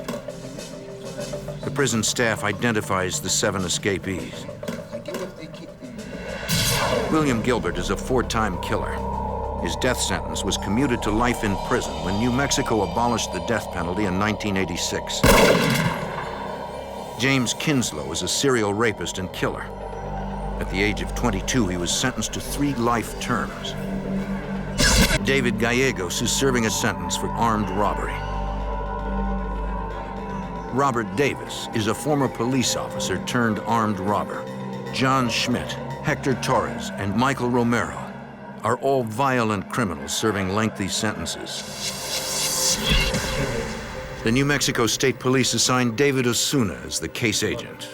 The prison staff identifies the 7 escapees. William Gilbert is a 4-time killer. His death sentence was commuted to life in prison when New Mexico abolished the death penalty in 1986. James Kinslow is a serial rapist and killer. At the age of 22, he was sentenced to 3 life terms. David Gallegos is serving a sentence for armed robbery. Robert Davis is a former police officer turned armed robber. John Schmidt, Hector Torres, and Michael Romero are all violent criminals serving lengthy sentences. The New Mexico State Police assigned David Osuna as the case agent.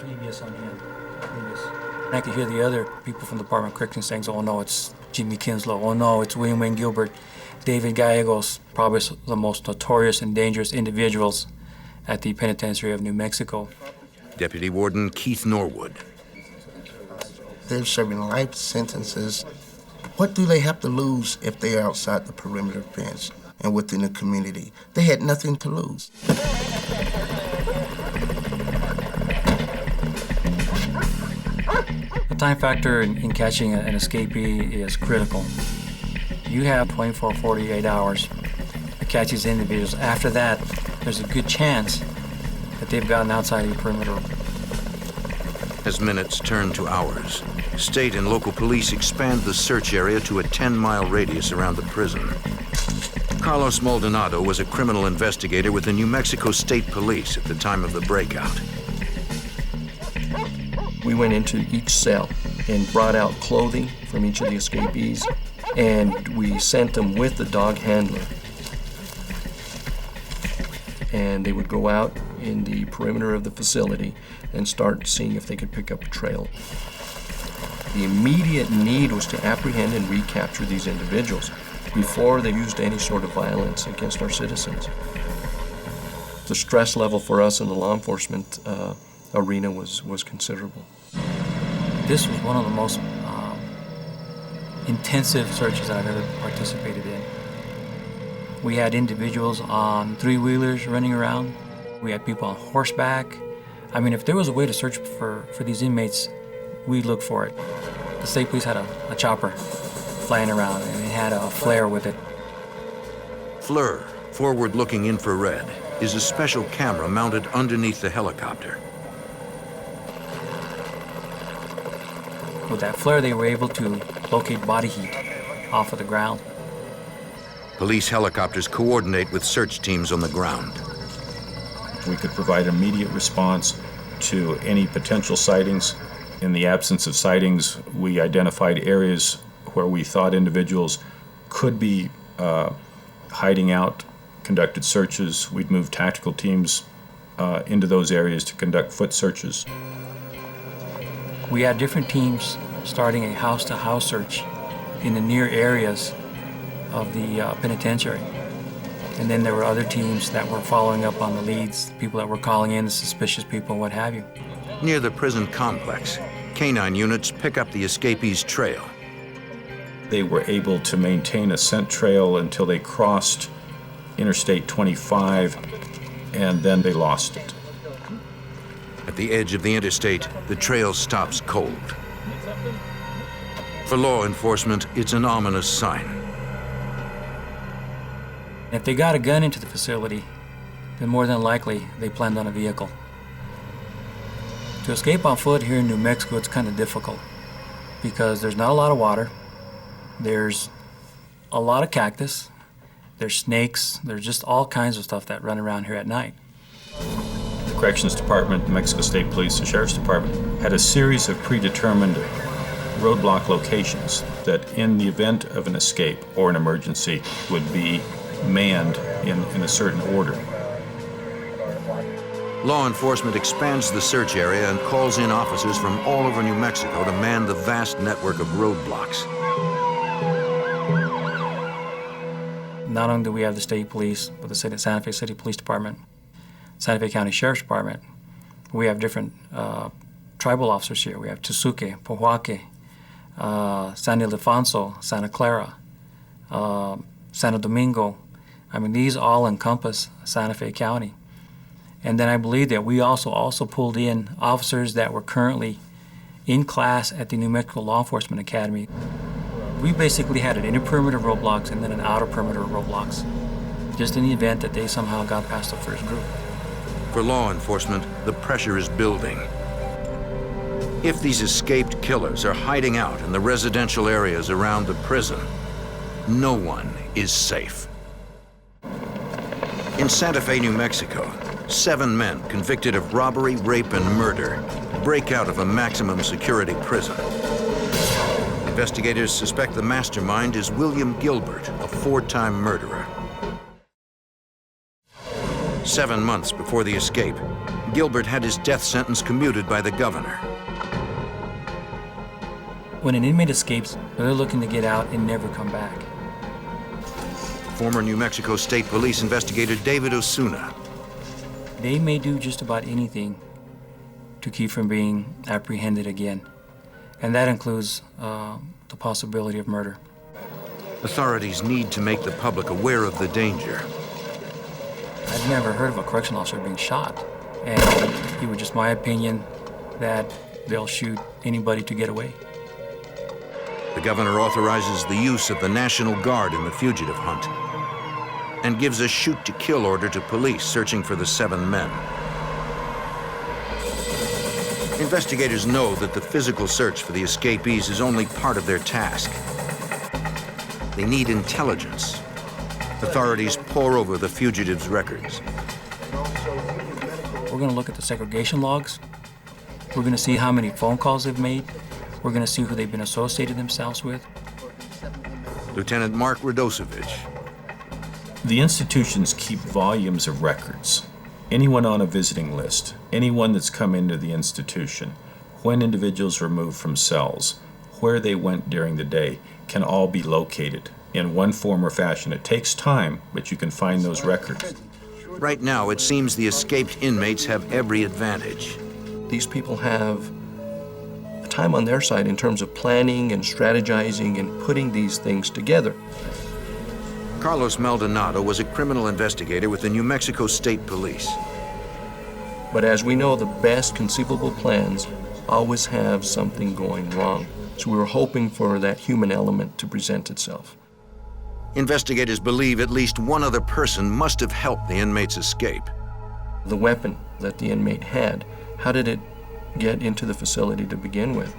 I could hear the other people from the Department of Corrections saying, oh no, it's Jimmy Kinslow, oh no, it's William Wayne Gilbert. David Gallegos, probably the most notorious and dangerous individuals at the Penitentiary of New Mexico. Deputy Warden Keith Norwood. They're serving life sentences. What do they have to lose if they are outside the perimeter fence and within the community? They had nothing to lose. The time factor in catching an escapee is critical. You have 24, 48 hours to catch these individuals. After that, there's a good chance that they've gotten outside the perimeter. As minutes turn to hours, state and local police expand the search area to a 10-mile radius around the prison. Carlos Maldonado was a criminal investigator with the New Mexico State Police at the time of the breakout. We went into each cell and brought out clothing from each of the escapees, and we sent them with the dog handler. And they would go out in the perimeter of the facility and start seeing if they could pick up a trail. The immediate need was to apprehend and recapture these individuals before they used any sort of violence against our citizens. The stress level for us in the law enforcement arena was considerable. This was one of the most intensive searches that I've ever participated in. We had individuals on 3-wheelers running around. We had people on horseback. I mean, if there was a way to search for these inmates, we'd look for it. The state police had a chopper flying around, and it had a flare with it. FLIR, forward-looking infrared, is a special camera mounted underneath the helicopter. With that flare, they were able to locate body heat off of the ground. Police helicopters coordinate with search teams on the ground. We could provide immediate response to any potential sightings. In the absence of sightings, we identified areas where we thought individuals could be hiding out, conducted searches. We'd move tactical teams into those areas to conduct foot searches. We had different teams starting a house-to-house search in the near areas of the penitentiary. And then there were other teams that were following up on the leads, people that were calling in, the suspicious people, and what have you. Near the prison complex, canine units pick up the escapees' trail. They were able to maintain a scent trail until they crossed Interstate 25, and then they lost it. At the edge of the interstate, the trail stops cold. For law enforcement, it's an ominous sign. If they got a gun into the facility, then more than likely they planned on a vehicle. To escape on foot here in New Mexico, it's kind of difficult because there's not a lot of water, there's a lot of cactus, there's snakes, there's just all kinds of stuff that run around here at night. The Corrections Department, the Mexico State Police, the Sheriff's Department had a series of predetermined roadblock locations that in the event of an escape or an emergency would be manned in a certain order. Law enforcement expands the search area and calls in officers from all over New Mexico to man the vast network of roadblocks. Not only do we have the state police, but the Santa Fe City Police Department, Santa Fe County Sheriff's Department, we have different tribal officers here. We have Tusuque, Pojoaque, San Ildefonso, Santa Clara, Santo Domingo. I mean, these all encompass Santa Fe County. And then I believe that we also pulled in officers that were currently in class at the New Mexico Law Enforcement Academy. We basically had an inner perimeter roadblocks and then an outer perimeter roadblocks, just in the event that they somehow got past the first group. For law enforcement, the pressure is building. If these escaped killers are hiding out in the residential areas around the prison, no one is safe. In Santa Fe, New Mexico, 7 men convicted of robbery, rape, and murder break out of a maximum security prison. Investigators suspect the mastermind is William Gilbert, a 4-time murderer. 7 months before the escape, Gilbert had his death sentence commuted by the governor. When an inmate escapes, they're looking to get out and never come back. Former New Mexico State Police investigator David Osuna. They may do just about anything to keep from being apprehended again, and that includes the possibility of murder. Authorities need to make the public aware of the danger. I've never heard of a correctional officer being shot, and it was just my opinion that they'll shoot anybody to get away. The governor authorizes the use of the National Guard in the fugitive hunt and gives a shoot-to-kill order to police searching for the 7 men. Investigators know that the physical search for the escapees is only part of their task. They need intelligence. Authorities pore over the fugitives' records. We're going to look at the segregation logs. We're going to see how many phone calls they've made. We're going to see who they've been associated themselves with. Lieutenant Mark Radosevich. The institutions keep volumes of records. Anyone on a visiting list, anyone that's come into the institution, when individuals were moved from cells, where they went during the day, can all be located in one form or fashion. It takes time, but you can find those records. Right now, it seems the escaped inmates have every advantage. These people have time on their side in terms of planning and strategizing and putting these things together. Carlos Maldonado was a criminal investigator with the New Mexico State Police. But as we know, the best conceivable plans always have something going wrong. So we were hoping for that human element to present itself. Investigators believe at least one other person must have helped the inmates escape. The weapon that the inmate had, how did it get into the facility to begin with?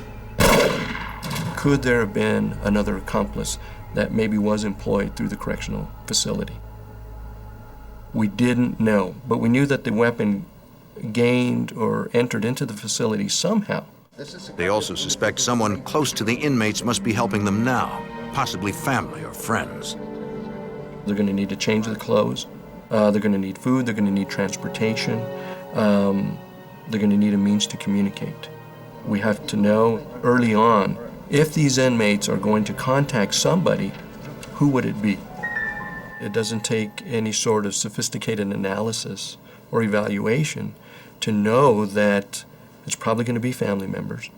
Could there have been another accomplice that maybe was employed through the correctional facility? We didn't know, but we knew that the weapon gained or entered into the facility somehow. They also suspect someone close to the inmates must be helping them now, possibly family or friends. They're going to need to change their clothes. They're going to need food. They're going to need transportation. They're going to need a means to communicate. We have to know early on, if these inmates are going to contact somebody, who would it be? It doesn't take any sort of sophisticated analysis or evaluation to know that it's probably going to be family members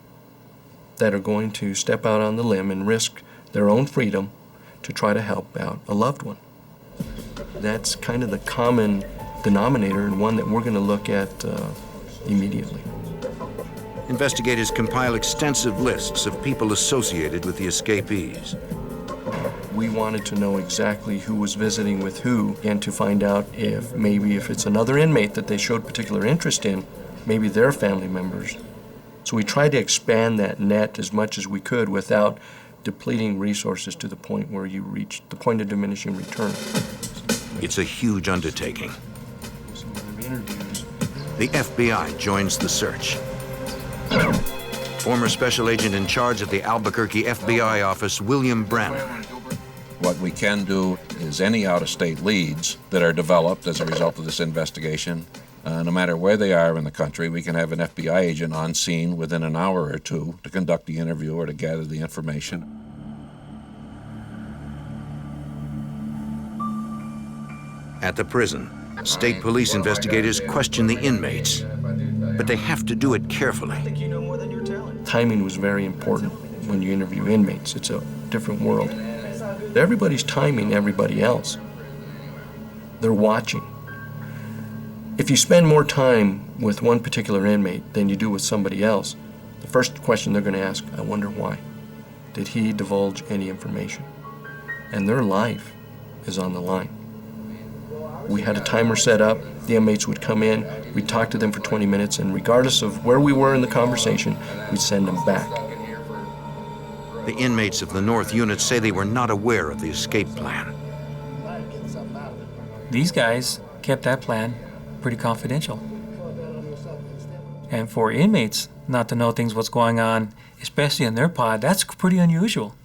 that are going to step out on the limb and risk their own freedom to try to help out a loved one. That's kind of the common denominator and one that we're going to look at immediately. Investigators compile extensive lists of people associated with the escapees. We wanted to know exactly who was visiting with who and to find out if maybe if it's another inmate that they showed particular interest in, maybe they're family members. So we tried to expand that net as much as we could without depleting resources to the point where you reach the point of diminishing return. It's a huge undertaking. The FBI joins the search. Former special agent in charge of the Albuquerque FBI office, William Brannon. What we can do is any out-of-state leads that are developed as a result of this investigation, no matter where they are in the country, we can have an FBI agent on scene within an hour or two to conduct the interview or to gather the information. At the prison, state police investigators question the inmates, but they have to do it carefully. Timing was very important when you interview inmates. It's a different world. Everybody's timing everybody else. They're watching. If you spend more time with one particular inmate than you do with somebody else, the first question they're going to ask, I wonder why. Did he divulge any information? And their life is on the line. We had a timer set up. The inmates would come in, we'd talk to them for 20 minutes, and regardless of where we were in the conversation, we'd send them back. The inmates of the North Unit say they were not aware of the escape plan. These guys kept that plan pretty confidential. And for inmates not to know things what's going on, especially in their pod, that's pretty unusual.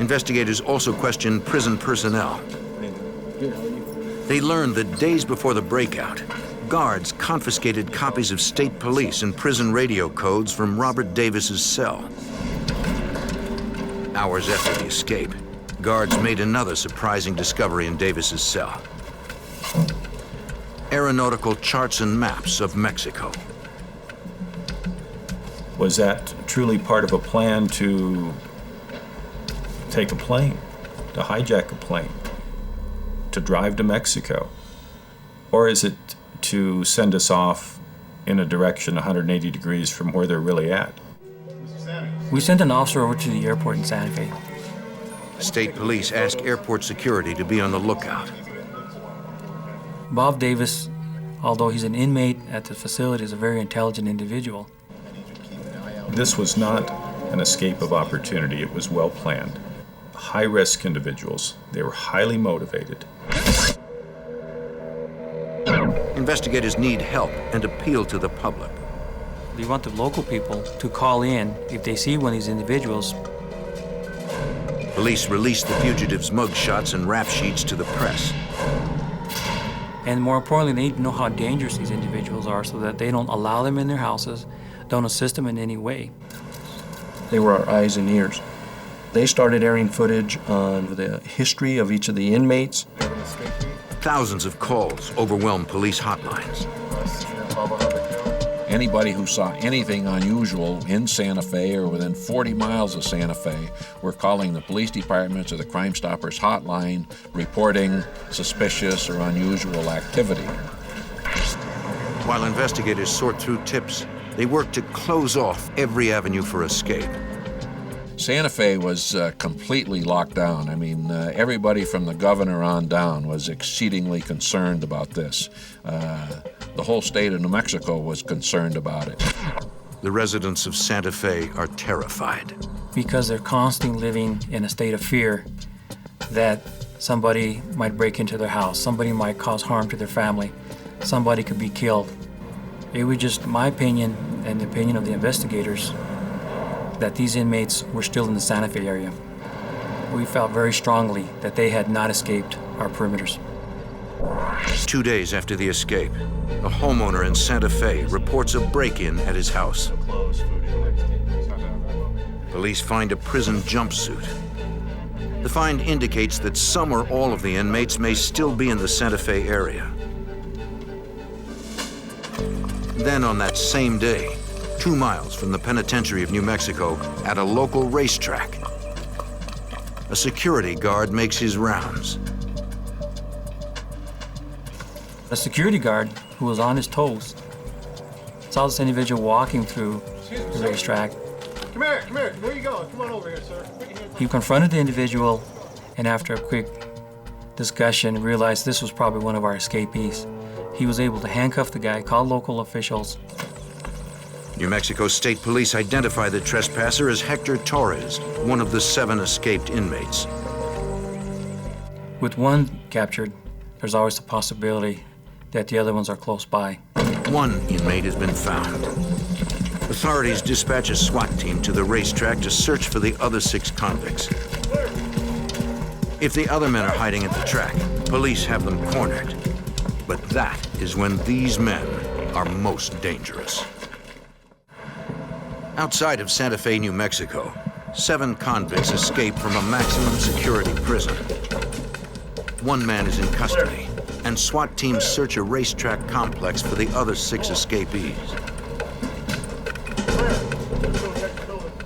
Investigators also questioned prison personnel. They learned that days before the breakout, guards confiscated copies of state police and prison radio codes from Robert Davis's cell. Hours after the escape, guards made another surprising discovery in Davis's cell. Aeronautical charts and maps of Mexico. Was that truly part of a plan to take a plane, to hijack a plane, to drive to Mexico? Or is it to send us off in a direction 180 degrees from where they're really at? We sent an officer over to the airport in Santa Fe. State police asked airport security to be on the lookout. Bob Davis, although he's an inmate at the facility, is a very intelligent individual. This was not an escape of opportunity. It was well planned. High-risk individuals. They were highly motivated. Investigators need help and appeal to the public. We want the local people to call in if they see one of these individuals. Police released the fugitives' mugshots and rap sheets to the press. And more importantly, they need to know how dangerous these individuals are so that they don't allow them in their houses, don't assist them in any way. They were our eyes and ears. They started airing footage on the history of each of the inmates. Thousands of calls overwhelmed police hotlines. Anybody who saw anything unusual in Santa Fe or within 40 miles of Santa Fe were calling the police departments or the Crime Stoppers hotline, reporting suspicious or unusual activity. While investigators sort through tips, they work to close off every avenue for escape. Santa Fe was completely locked down. I mean, everybody from the governor on down was exceedingly concerned about this. The whole state of New Mexico was concerned about it. The residents of Santa Fe are terrified. Because they're constantly living in a state of fear that somebody might break into their house, somebody might cause harm to their family, somebody could be killed. It was just my opinion and the opinion of the investigators that these inmates were still in the Santa Fe area. We felt very strongly that they had not escaped our perimeters. 2 days after the escape, a homeowner in Santa Fe reports a break-in at his house. Police find a prison jumpsuit. The find indicates that some or all of the inmates may still be in the Santa Fe area. Then on that same day, 2 miles from the penitentiary of New Mexico, at a local racetrack, a security guard makes his rounds. A security guard who was on his toes saw this individual walking through the racetrack. Come here, where you going? Come on over here, sir. He confronted the individual, and after a quick discussion, realized this was probably one of our escapees. He was able to handcuff the guy, call local officials. New Mexico State Police identify the trespasser as Hector Torres, one of the 7 escaped inmates. With one captured, there's always the possibility that the other ones are close by. 1 inmate has been found. Authorities dispatch a SWAT team to the racetrack to search for the other 6 convicts. If the other men are hiding at the track, police have them cornered. But that is when these men are most dangerous. Outside of Santa Fe, New Mexico, 7 convicts escape from a maximum security prison. 1 man is in custody, and SWAT teams search a racetrack complex for the other 6 escapees.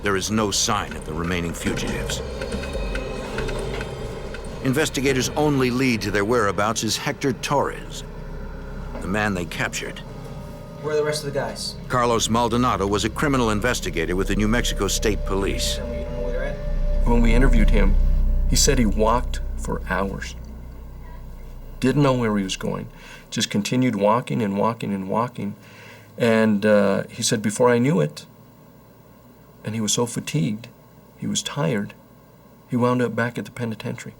There is no sign of the remaining fugitives. Investigators' only lead to their whereabouts is Hector Torres, the man they captured. Where are the rest of the guys? Carlos Maldonado was a criminal investigator with the New Mexico State Police. When we interviewed him, he said he walked for hours. Didn't know where he was going. Just continued walking and walking and walking. And he said, before I knew it, and he was so fatigued, he was tired, he wound up back at the penitentiary.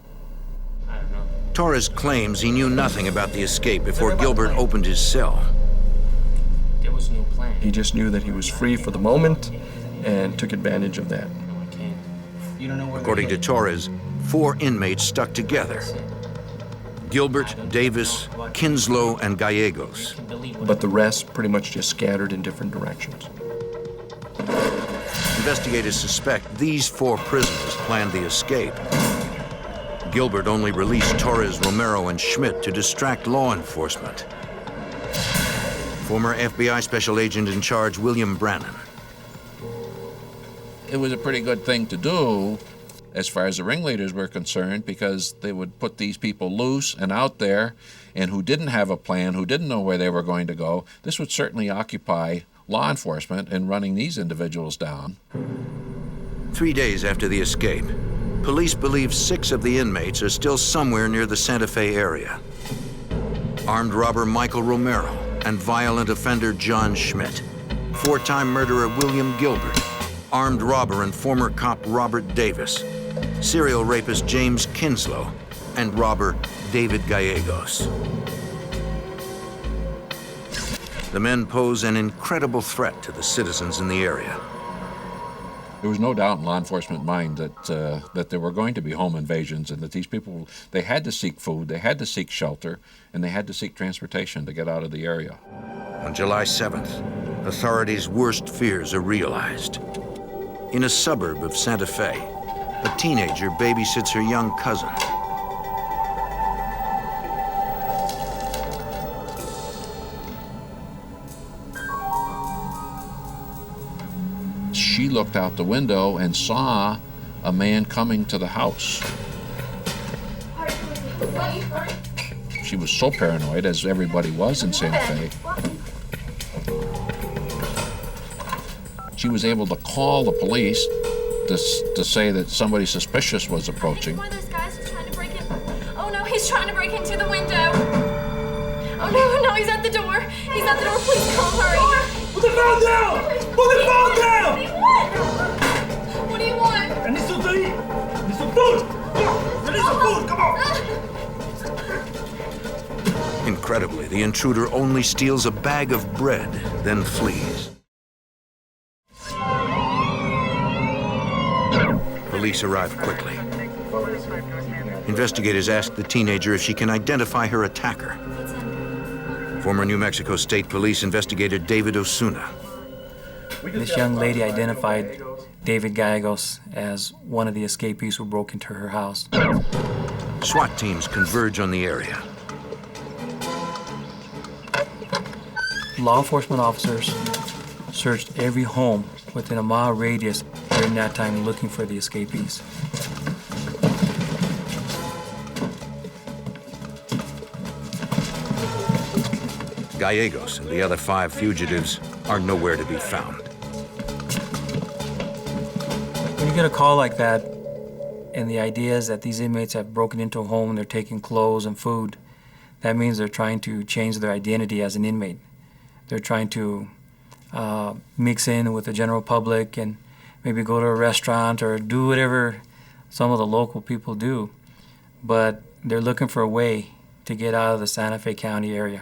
Torres claims he knew nothing about the escape before Gilbert opened his cell. There was no plan. He just knew that he was free for the moment and took advantage of that. According to Torres, 4 inmates stuck together: Gilbert, Davis, Kinslow, and Gallegos. But the rest pretty much just scattered in different directions. Investigators suspect these 4 prisoners planned the escape. Gilbert only released Torres, Romero, and Schmidt to distract law enforcement. Former FBI Special Agent in charge, William Brannon. It was a pretty good thing to do as far as the ringleaders were concerned, because they would put these people loose and out there, and who didn't have a plan, who didn't know where they were going to go. This would certainly occupy law enforcement in running these individuals down. 3 days after the escape, police believe 6 of the inmates are still somewhere near the Santa Fe area. Armed robber Michael Romero and violent offender John Schmidt, 4-time murderer William Gilbert, armed robber and former cop Robert Davis, serial rapist James Kinslow, and robber David Gallegos. The men pose an incredible threat to the citizens in the area. There was no doubt in law enforcement mind that there were going to be home invasions, and that these people, they had to seek food, they had to seek shelter, and they had to seek transportation to get out of the area. On July 7th, authorities' worst fears are realized. In a suburb of Santa Fe, a teenager babysits her young cousin. She looked out the window and saw a man coming to the house. She was so paranoid, as everybody was in Santa Fe. She was able to call the police to say that somebody suspicious was approaching. One of those guys was trying to break in. Oh no, he's trying to break into the window. Oh no, he's at the door. He's at the door. Please come, hurry. Put the phone down! Put the phone down! What do you want? I need something to eat. I need some food. I need some food. Come on. Incredibly, the intruder only steals a bag of bread, then flees. Police arrive quickly. Investigators ask the teenager if she can identify her attacker. Former New Mexico State Police investigator David Osuna. This young lady identified David Gallegos as one of the escapees who broke into her house. SWAT teams converge on the area. Law enforcement officers searched every home within a mile radius during that time looking for the escapees. Gallegos and the other 5 fugitives are nowhere to be found. When you get a call like that, and the idea is that these inmates have broken into a home and they're taking clothes and food, that means they're trying to change their identity as an inmate. They're trying to mix in with the general public and maybe go to a restaurant or do whatever some of the local people do. But they're looking for a way to get out of the Santa Fe County area.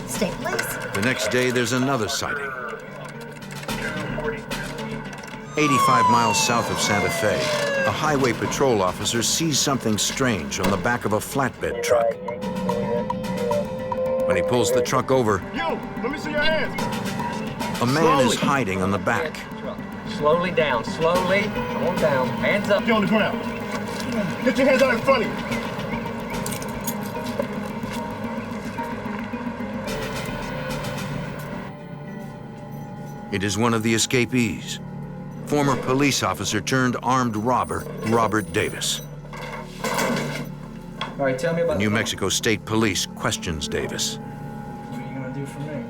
Stay, please. The next day, there's another sighting. 85 miles south of Santa Fe, a highway patrol officer sees something strange on the back of a flatbed truck. When he pulls the truck over, You, let me see your hands. a man is hiding on the back. Slowly down, slowly. On down. Hands up. Get on the ground. Get your hands out in front of you. It is one of the escapees, former police officer turned armed robber, Robert Davis. All right, tell me about New Mexico State Police questions Davis. What are you gonna do for me?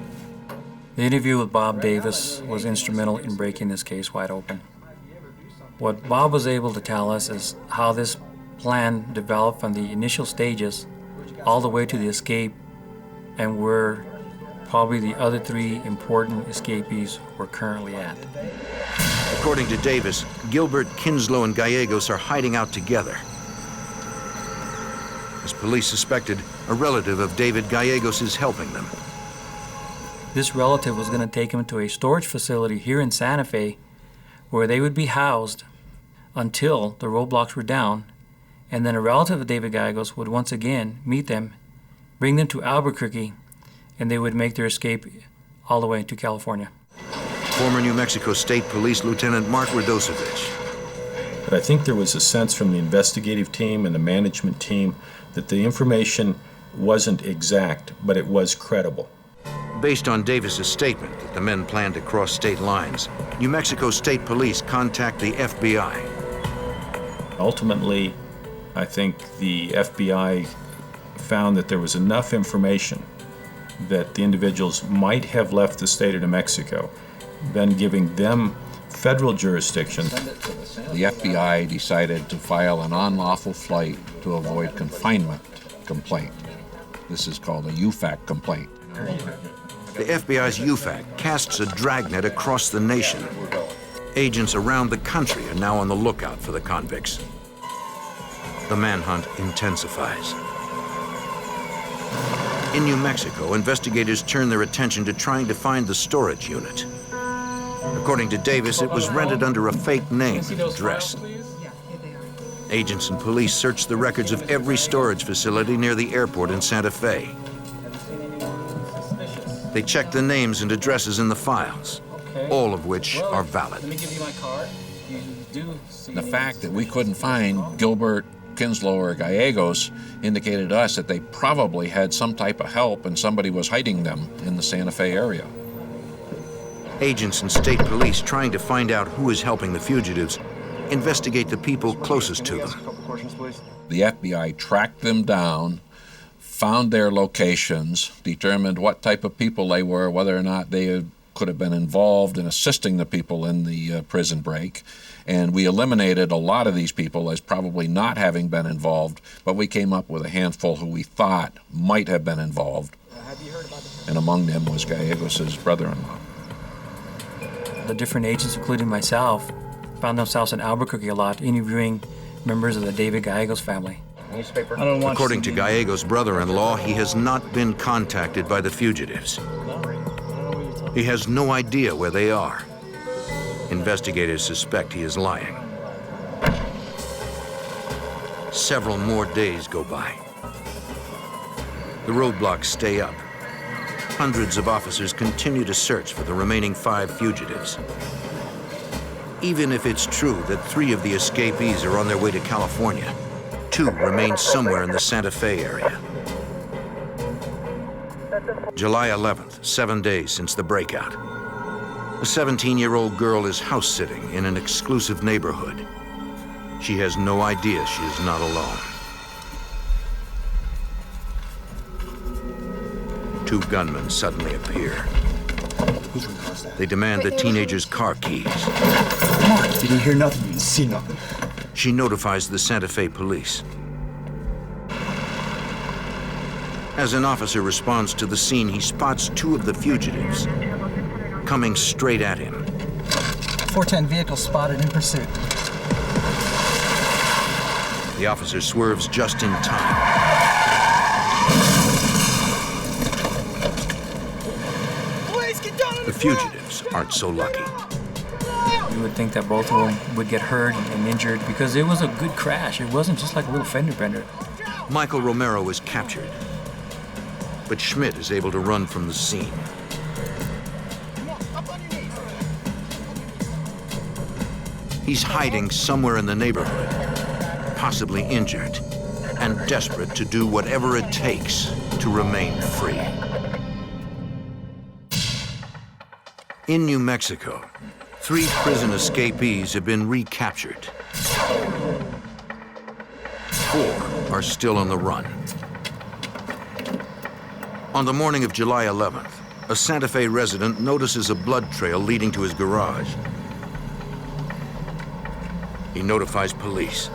The interview with Bob Davis was instrumental in breaking this case wide open. What Bob was able to tell us is how this plan developed from the initial stages all the way to the escape, and where probably the other 3 important escapees were currently at. According to Davis, Gilbert, Kinslow, and Gallegos are hiding out together. As police suspected, a relative of David Gallegos is helping them. This relative was going to take him to a storage facility here in Santa Fe where they would be housed until the roadblocks were down, and then a relative of David Gallegos would once again meet them, bring them to Albuquerque, and they would make their escape all the way to California. Former New Mexico State Police Lieutenant Mark Radosevich. But I think there was a sense from the investigative team and the management team that the information wasn't exact, but it was credible. Based on Davis's statement that the men planned to cross state lines, New Mexico State Police contact the FBI. Ultimately, I think the FBI found that there was enough information that the individuals might have left the state of New Mexico, then giving them federal jurisdiction. The FBI decided to file an unlawful flight to avoid confinement complaint. This is called a UFAC complaint. The FBI's UFAC casts a dragnet across the nation. Agents around the country are now on the lookout for the convicts. The manhunt intensifies. In New Mexico, investigators turn their attention to trying to find the storage unit. According to Davis, it was rented under a fake name and address. Agents and police searched the records of every storage facility near the airport in Santa Fe. They checked the names and addresses in the files, all of which are valid. Let me give you my card. You do see The fact that we couldn't find Gilbert, Kinslow, or Gallegos indicated to us that they probably had some type of help and somebody was hiding them in the Santa Fe area. Agents and state police trying to find out who is helping the fugitives investigate the people closest to them. The FBI tracked them down, found their locations, determined what type of people they were, whether or not they could have been involved in assisting the people in the prison break, and we eliminated a lot of these people as probably not having been involved, but we came up with a handful who we thought might have been involved, and among them was Gallegos' brother-in-law. The different agents, including myself, found themselves in Albuquerque a lot, interviewing members of the David Gallegos family. Newspaper. According to Gallegos' brother-in-law, he has not been contacted by the fugitives. He has no idea where they are. Investigators suspect he is lying. Several more days go by. The roadblocks stay up. Hundreds of officers continue to search for the remaining 5 fugitives. Even if it's true that 3 of the escapees are on their way to California, 2 remain somewhere in the Santa Fe area. July 11th, 7 days since the breakout. A 17-year-old girl is house-sitting in an exclusive neighborhood. She has no idea she is not alone. 2 gunmen suddenly appear. They demand the teenager's car keys. Come on, you didn't hear nothing, you didn't see nothing. She notifies the Santa Fe police. As an officer responds to the scene, he spots 2 of the fugitives coming straight at him. 410 vehicle spotted in pursuit. The officer swerves just in time. The fugitives aren't so lucky. You would think that both of them would get hurt and injured because it was a good crash. It wasn't just like a little fender bender. Michael Romero is captured, but Schmidt is able to run from the scene. He's hiding somewhere in the neighborhood, possibly injured, and desperate to do whatever it takes to remain free. In New Mexico, 3 prison escapees have been recaptured. 4 are still on the run. On the morning of July 11th, a Santa Fe resident notices a blood trail leading to his garage. He notifies police.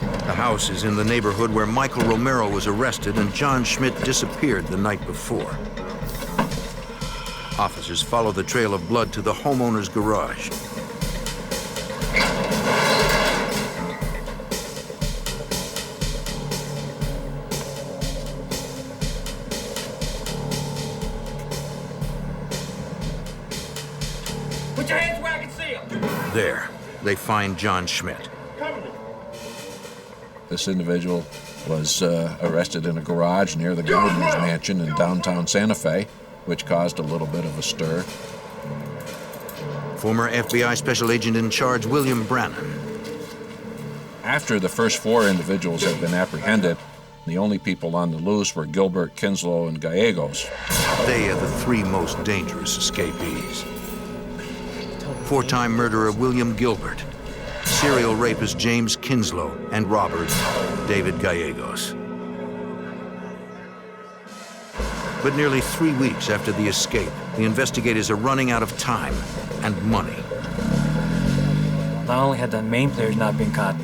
The house is in the neighborhood where Michael Romero was arrested and John Schmidt disappeared the night before. Officers follow the trail of blood to the homeowner's garage. Put your hands where I can see them. There, they find John Schmidt. This individual was arrested in a garage near the governor's mansion in downtown Santa Fe, which caused a little bit of a stir. Former FBI Special Agent in Charge William Brannon. After the first 4 individuals had been apprehended, the only people on the loose were Gilbert, Kinslow, and Gallegos. They are the 3 most dangerous escapees. 4-time murderer William Gilbert, serial rapist James Kinslow, and robber David Gallegos. But nearly 3 weeks after the escape, the investigators are running out of time and money. Not only had the main players not been caught,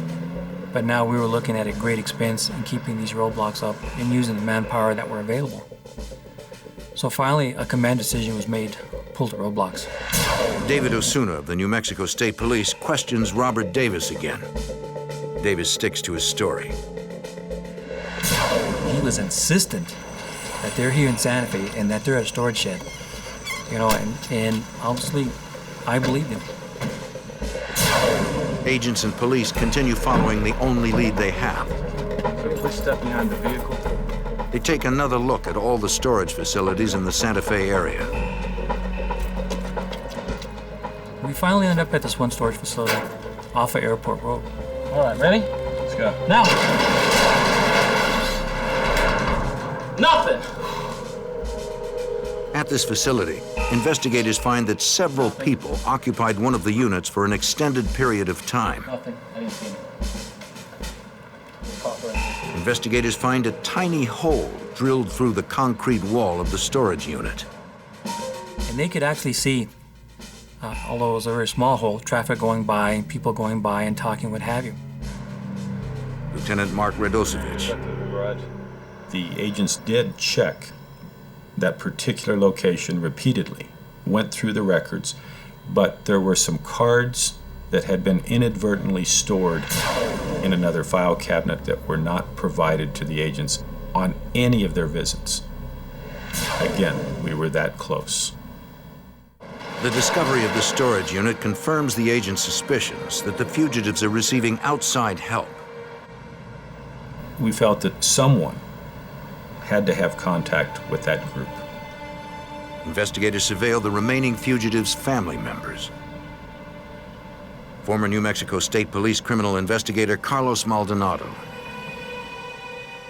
but now we were looking at a great expense in keeping these roadblocks up and using the manpower that were available. So finally, a command decision was made: pull the roadblocks. David Osuna of the New Mexico State Police questions Robert Davis again. Davis sticks to his story. He was insistent that they're here in Santa Fe and that they're at a storage shed. You know, and obviously, I believed him. Agents and police continue following the only lead they have. Please step behind the vehicle. They take another look at all the storage facilities in the Santa Fe area. We finally end up at this one storage facility off of Airport Road. All right, ready? Let's go. Now. Nothing. At this facility, investigators find that several people occupied one of the units for an extended period of time. Nothing. I didn't see anything. Investigators find a tiny hole drilled through the concrete wall of the storage unit. And they could actually see, although it was a very small hole, traffic going by, people going by and talking, what have you. Lieutenant Mark Radosevich. The agents did check that particular location repeatedly, went through the records, but there were some cards that had been inadvertently stored in another file cabinet that were not provided to the agents on any of their visits. Again, we were that close. The discovery of the storage unit confirms the agent's suspicions that the fugitives are receiving outside help. We felt that someone had to have contact with that group. investigators surveil the remaining fugitives' family members. Former New Mexico State Police criminal investigator Carlos Maldonado.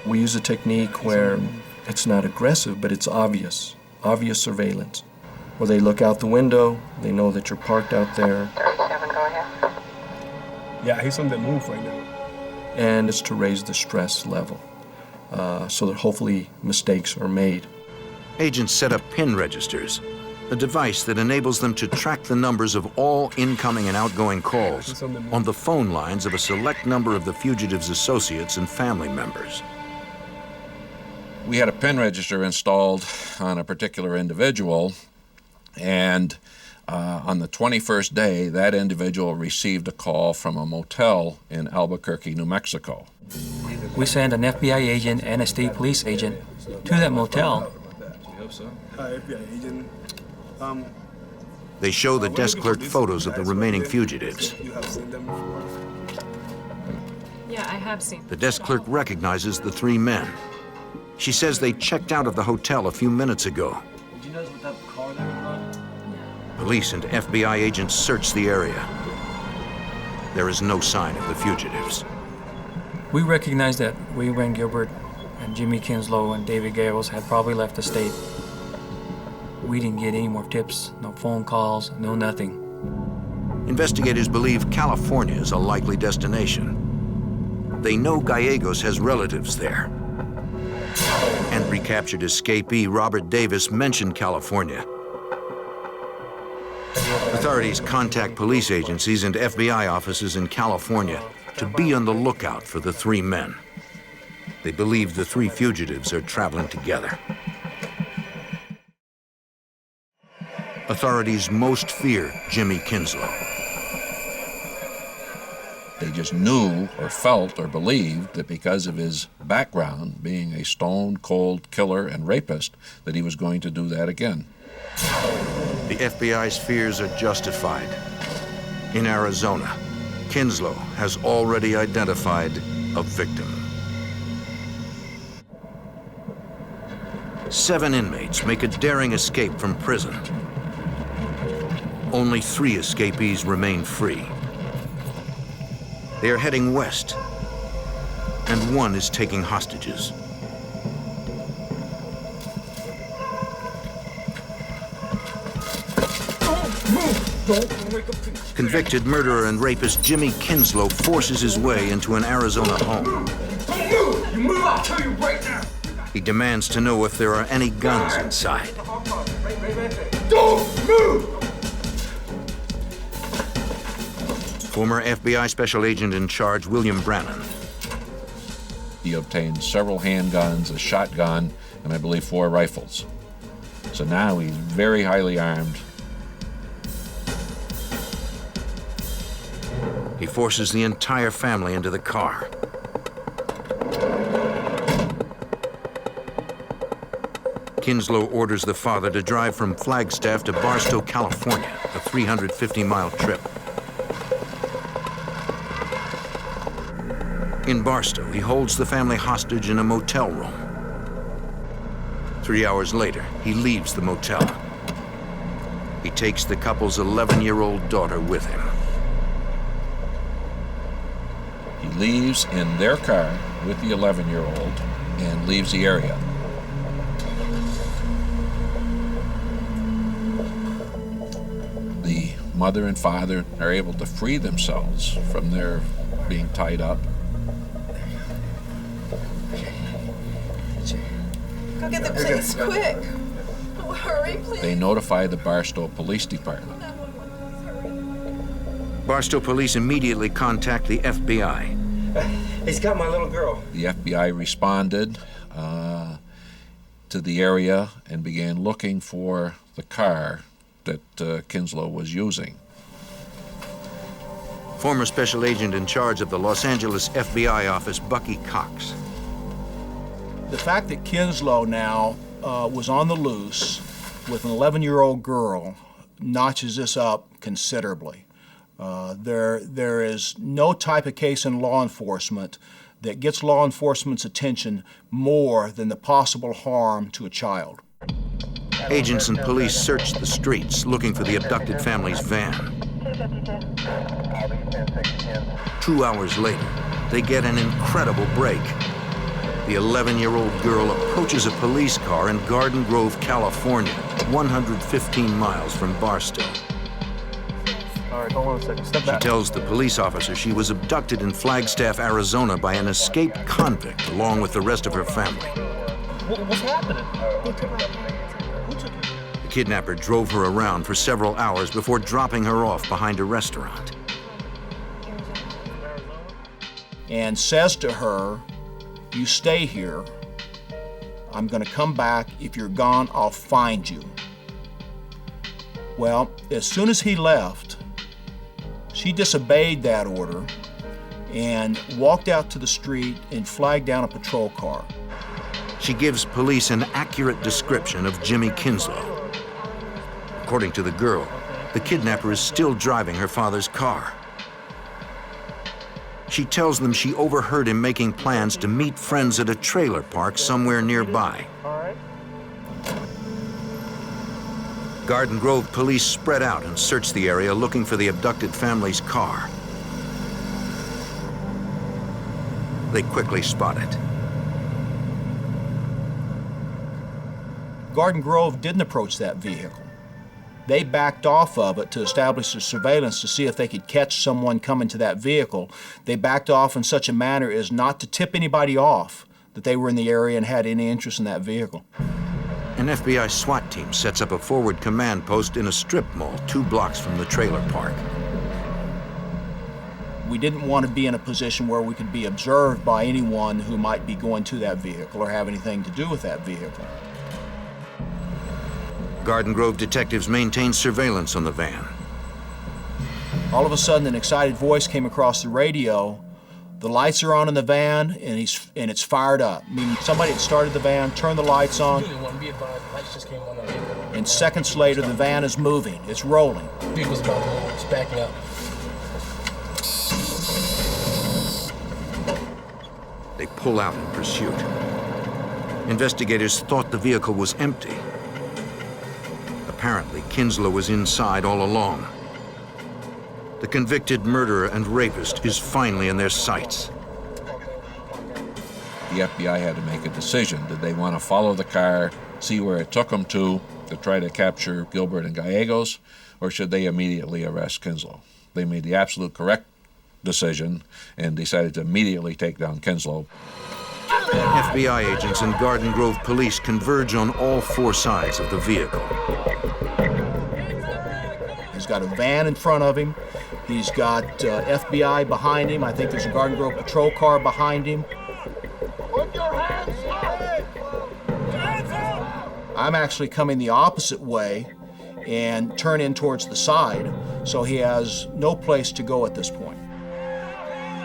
We use a technique where it's not aggressive, but it's obvious surveillance. Where they look out the window, they know that you're parked out there. Yeah, he's on the move right now. And it's to raise the stress level so that hopefully mistakes are made. Agents set up PIN registers, a device that enables them to track the numbers of all incoming and outgoing calls on the phone lines of a select number of the fugitives' associates and family members. We had a PIN register installed on a particular individual, and on the 21st day, that individual received a call from a motel in Albuquerque, New Mexico. We sent an FBI agent and a state police agent to that motel. FBI agent. They show the desk clerk photos of the remaining fugitives. You have seen them before? Yeah, I have seen. The desk clerk recognizes the three men. She says they checked out of the hotel a few minutes ago. Did you notice what type of car they were on? Police and FBI agents search the area. There is no sign of the fugitives. We recognized that Wayne Gilbert and Jimmy Kinslow and David Gales had probably left the state. We didn't get any more tips, no phone calls, no nothing. Investigators believe California is a likely destination. They know Gallegos has relatives there. And recaptured escapee Robert Davis mentioned California. Authorities contact police agencies and FBI offices in California to be on the lookout for the three men. They believe the three fugitives are traveling together. Authorities most fear Jimmy Kinslow. They just knew or felt or believed that because of his background, being a stone-cold killer and rapist, that he was going to do that again. The FBI's fears are justified. In Arizona, Kinslow has already identified a victim. 7 inmates make a daring escape from prison. Only 3 escapees remain free. They are heading west, and 1 is taking hostages. Convicted murderer and rapist Jimmy Kinslow forces his way into an Arizona home. Don't move! You move, I'll tell you right now! He demands to know if there are any guns inside. Don't move! Former FBI Special Agent in Charge, William Brannon. He obtained several handguns, a shotgun, and I believe 4 rifles. So now he's very highly armed. He forces the entire family into the car. Kinslow orders the father to drive from Flagstaff to Barstow, California, a 350-mile trip. In Barstow, he holds the family hostage in a motel room. 3 hours later, he leaves the motel. He takes the couple's 11-year-old daughter with him. He leaves in their car with the 11-year-old and leaves the area. The mother and father are able to free themselves from their being tied up. Go get the police, quick. Oh, hurry, please. They notify the Barstow Police Department. Barstow police immediately contact the FBI. He's got my little girl. The FBI responded to the area and began looking for the car that Kinslow was using. Former Special Agent in Charge of the Los Angeles FBI office, Bucky Cox. The fact that Kinslow now was on the loose with an 11-year-old girl notches this up considerably. There is no type of case in law enforcement that gets law enforcement's attention more than the possible harm to a child. Agents and police search the streets looking for the abducted family's van. 2 hours later, they get an incredible break. The 11-year-old girl approaches a police car in Garden Grove, California, 115 miles from Barstow. All right, hold on a second. Step She back. tells the police officer she was abducted in Flagstaff, Arizona by an escaped convict along with the rest of her family. What's happening? The kidnapper drove her around for several hours before dropping her off behind a restaurant. And says to her, "You stay here. I'm going to come back. If you're gone, I'll find you." Well, as soon as he left, she disobeyed that order and walked out to the street and flagged down a patrol car. She gives police an accurate description of Jimmy Kinslow. According to the girl, the kidnapper is still driving her father's car. She tells them she overheard him making plans to meet friends at a trailer park somewhere nearby. Garden Grove police spread out and search the area looking for the abducted family's car. They quickly spot it. Garden Grove didn't approach that vehicle. They backed off of it to establish a surveillance to see if they could catch someone coming to that vehicle. They backed off in such a manner as not to tip anybody off that they were in the area and had any interest in that vehicle. An FBI SWAT team sets up a forward command post in a strip mall 2 blocks from the trailer park. We didn't want to be in a position where we could be observed by anyone who might be going to that vehicle or have anything to do with that vehicle. Garden Grove detectives maintained surveillance on the van. All of a sudden, an excited voice came across the radio. The lights are on in the van, and it's fired up. Meaning somebody had started the van, turned the lights on, and seconds later, the van is moving. It's rolling. Vehicle's about to move. It's backing up. They pull out in pursuit. Investigators thought the vehicle was empty. Apparently, Kinslow was inside all along. The convicted murderer and rapist is finally in their sights. The FBI had to make a decision. Did they want to follow the car, see where it took them to try to capture Gilbert and Gallegos, or should they immediately arrest Kinslow? They made the absolute correct decision and decided to immediately take down Kinslow. FBI agents and Garden Grove police converge on all 4 sides of the vehicle. He's got a van in front of him. He's got FBI behind him. I think there's a Garden Grove patrol car behind him. I'm actually coming the opposite way and turn in towards the side, so he has no place to go at this point.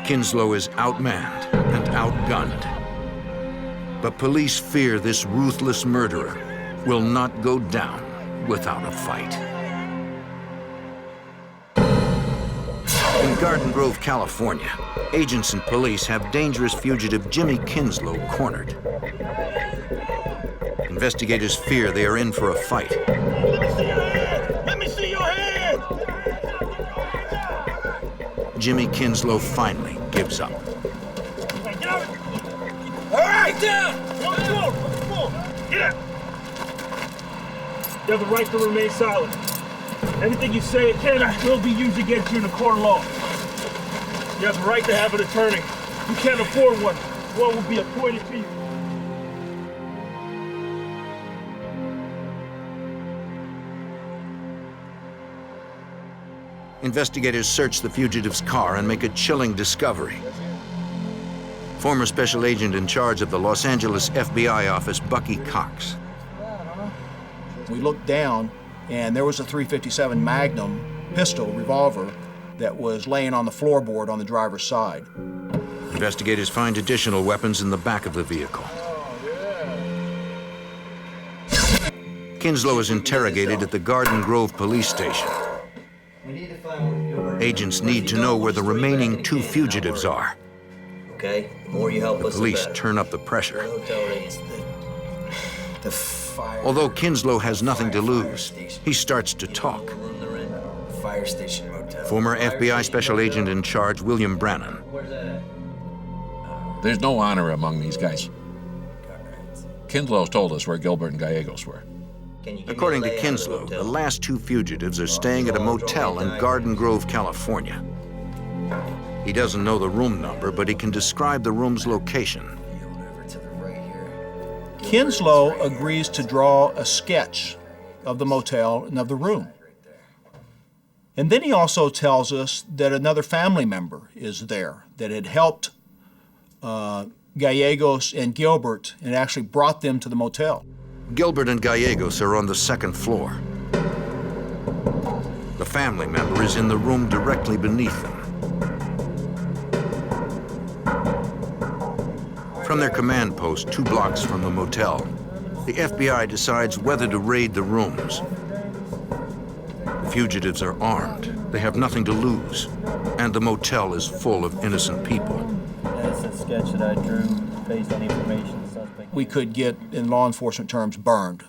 Kinslow is outmanned and outgunned. But police fear this ruthless murderer will not go down without a fight. In Garden Grove, California, agents and police have dangerous fugitive Jimmy Kinslow cornered. Investigators fear they are in for a fight. Let me see your hand! Let me see your hand! Jimmy Kinslow finally gives up. All right, down! Come on! Get up! You have the right to remain silent. Anything you say can and will be used against you in a court of law. You have the right to have an attorney. You can't afford one. One will be appointed to you. Investigators search the fugitive's car and make a chilling discovery. Former special agent in charge of the Los Angeles FBI office, Bucky Cox. We looked down, and there was a .357 Magnum pistol revolver that was laying on the floorboard on the driver's side. Investigators find additional weapons in the back of the vehicle. Kinslow is interrogated at the Garden Grove police station. Agents need to know where the remaining 2 fugitives are. Okay, the more you help us, Police the better. turn up the pressure. The Although Kinslow has nothing to lose, he starts to talk. Fire station motel. Former FBI Special Agent in charge, William Brannan. There's no honor among these guys. Kinslow's told us where Gilbert and Gallegos were. According to Kinslow, the last two fugitives are staying at a motel in Garden Grove, California. He doesn't know the room number, but he can describe the room's location. Kinslow agrees to draw a sketch of the motel and of the room. And then he also tells us that another family member is there that had helped Gallegos and Gilbert and actually brought them to the motel. Gilbert and Gallegos are on the second floor. The family member is in the room directly beneath them. From their command post 2 blocks from the motel, the FBI decides whether to raid the rooms. The fugitives are armed. They have nothing to lose, and the motel is full of innocent people. That's a sketch that I drew based on information the suspect. We could get, in law enforcement terms, burned.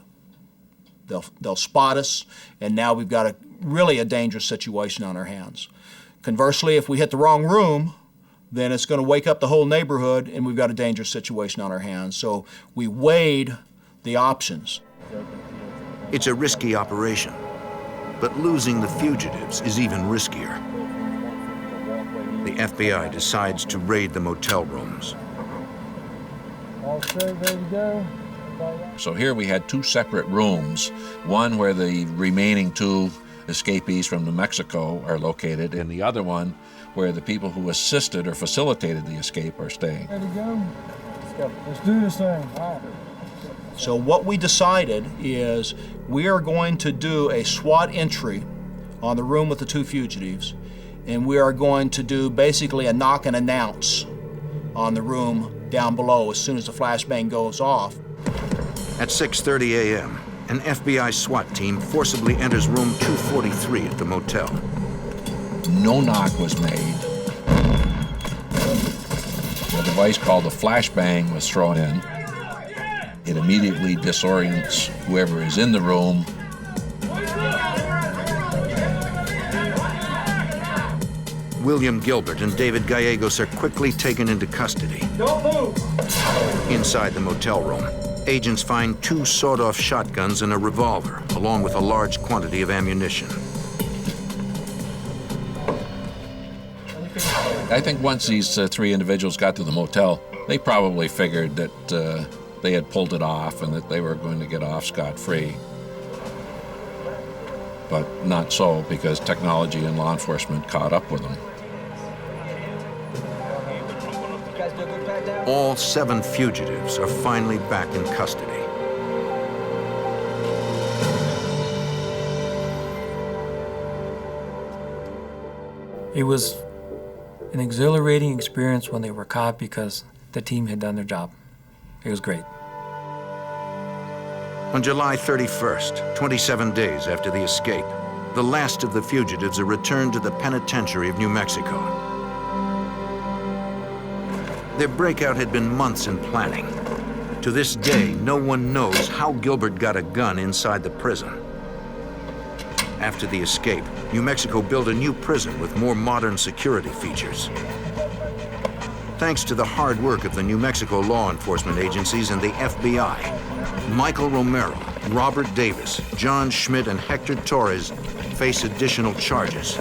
They'll spot us, and now we've got really a dangerous situation on our hands. Conversely, if we hit the wrong room, then it's going to wake up the whole neighborhood, and we've got a dangerous situation on our hands. So we weighed the options. It's a risky operation, but losing the fugitives is even riskier. The FBI decides to raid the motel rooms. All straight, ready to go. So here we had 2 separate rooms, one where the remaining 2 escapees from New Mexico are located, and the other one where the people who assisted or facilitated the escape are staying. Ready to go? Let's go. Let's do this thing. All right. So what we decided is we are going to do a SWAT entry on the room with the 2 fugitives, and we are going to do basically a knock and announce on the room down below as soon as the flashbang goes off. At 6:30 a.m., an FBI SWAT team forcibly enters room 243 at the motel. No knock was made. A device called a flashbang was thrown in. It immediately disorients whoever is in the room. William Gilbert and David Gallegos are quickly taken into custody. Don't move! Inside the motel room, agents find 2 sawed-off shotguns and a revolver, along with a large quantity of ammunition. I think once these 3 individuals got to the motel, they probably figured that they had pulled it off and that they were going to get off scot-free. But not so, because technology and law enforcement caught up with them. All 7 fugitives are finally back in custody. It was an exhilarating experience when they were caught because the team had done their job. It was great. On July 31st, 27 days after the escape, the last of the fugitives are returned to the penitentiary of New Mexico. Their breakout had been months in planning. To this day, no one knows how Gilbert got a gun inside the prison. After the escape, New Mexico built a new prison with more modern security features. Thanks to the hard work of the New Mexico law enforcement agencies and the FBI, Michael Romero, Robert Davis, John Schmidt, and Hector Torres face additional charges.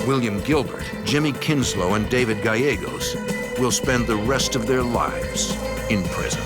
William Gilbert, Jimmy Kinslow, and David Gallegos will spend the rest of their lives in prison.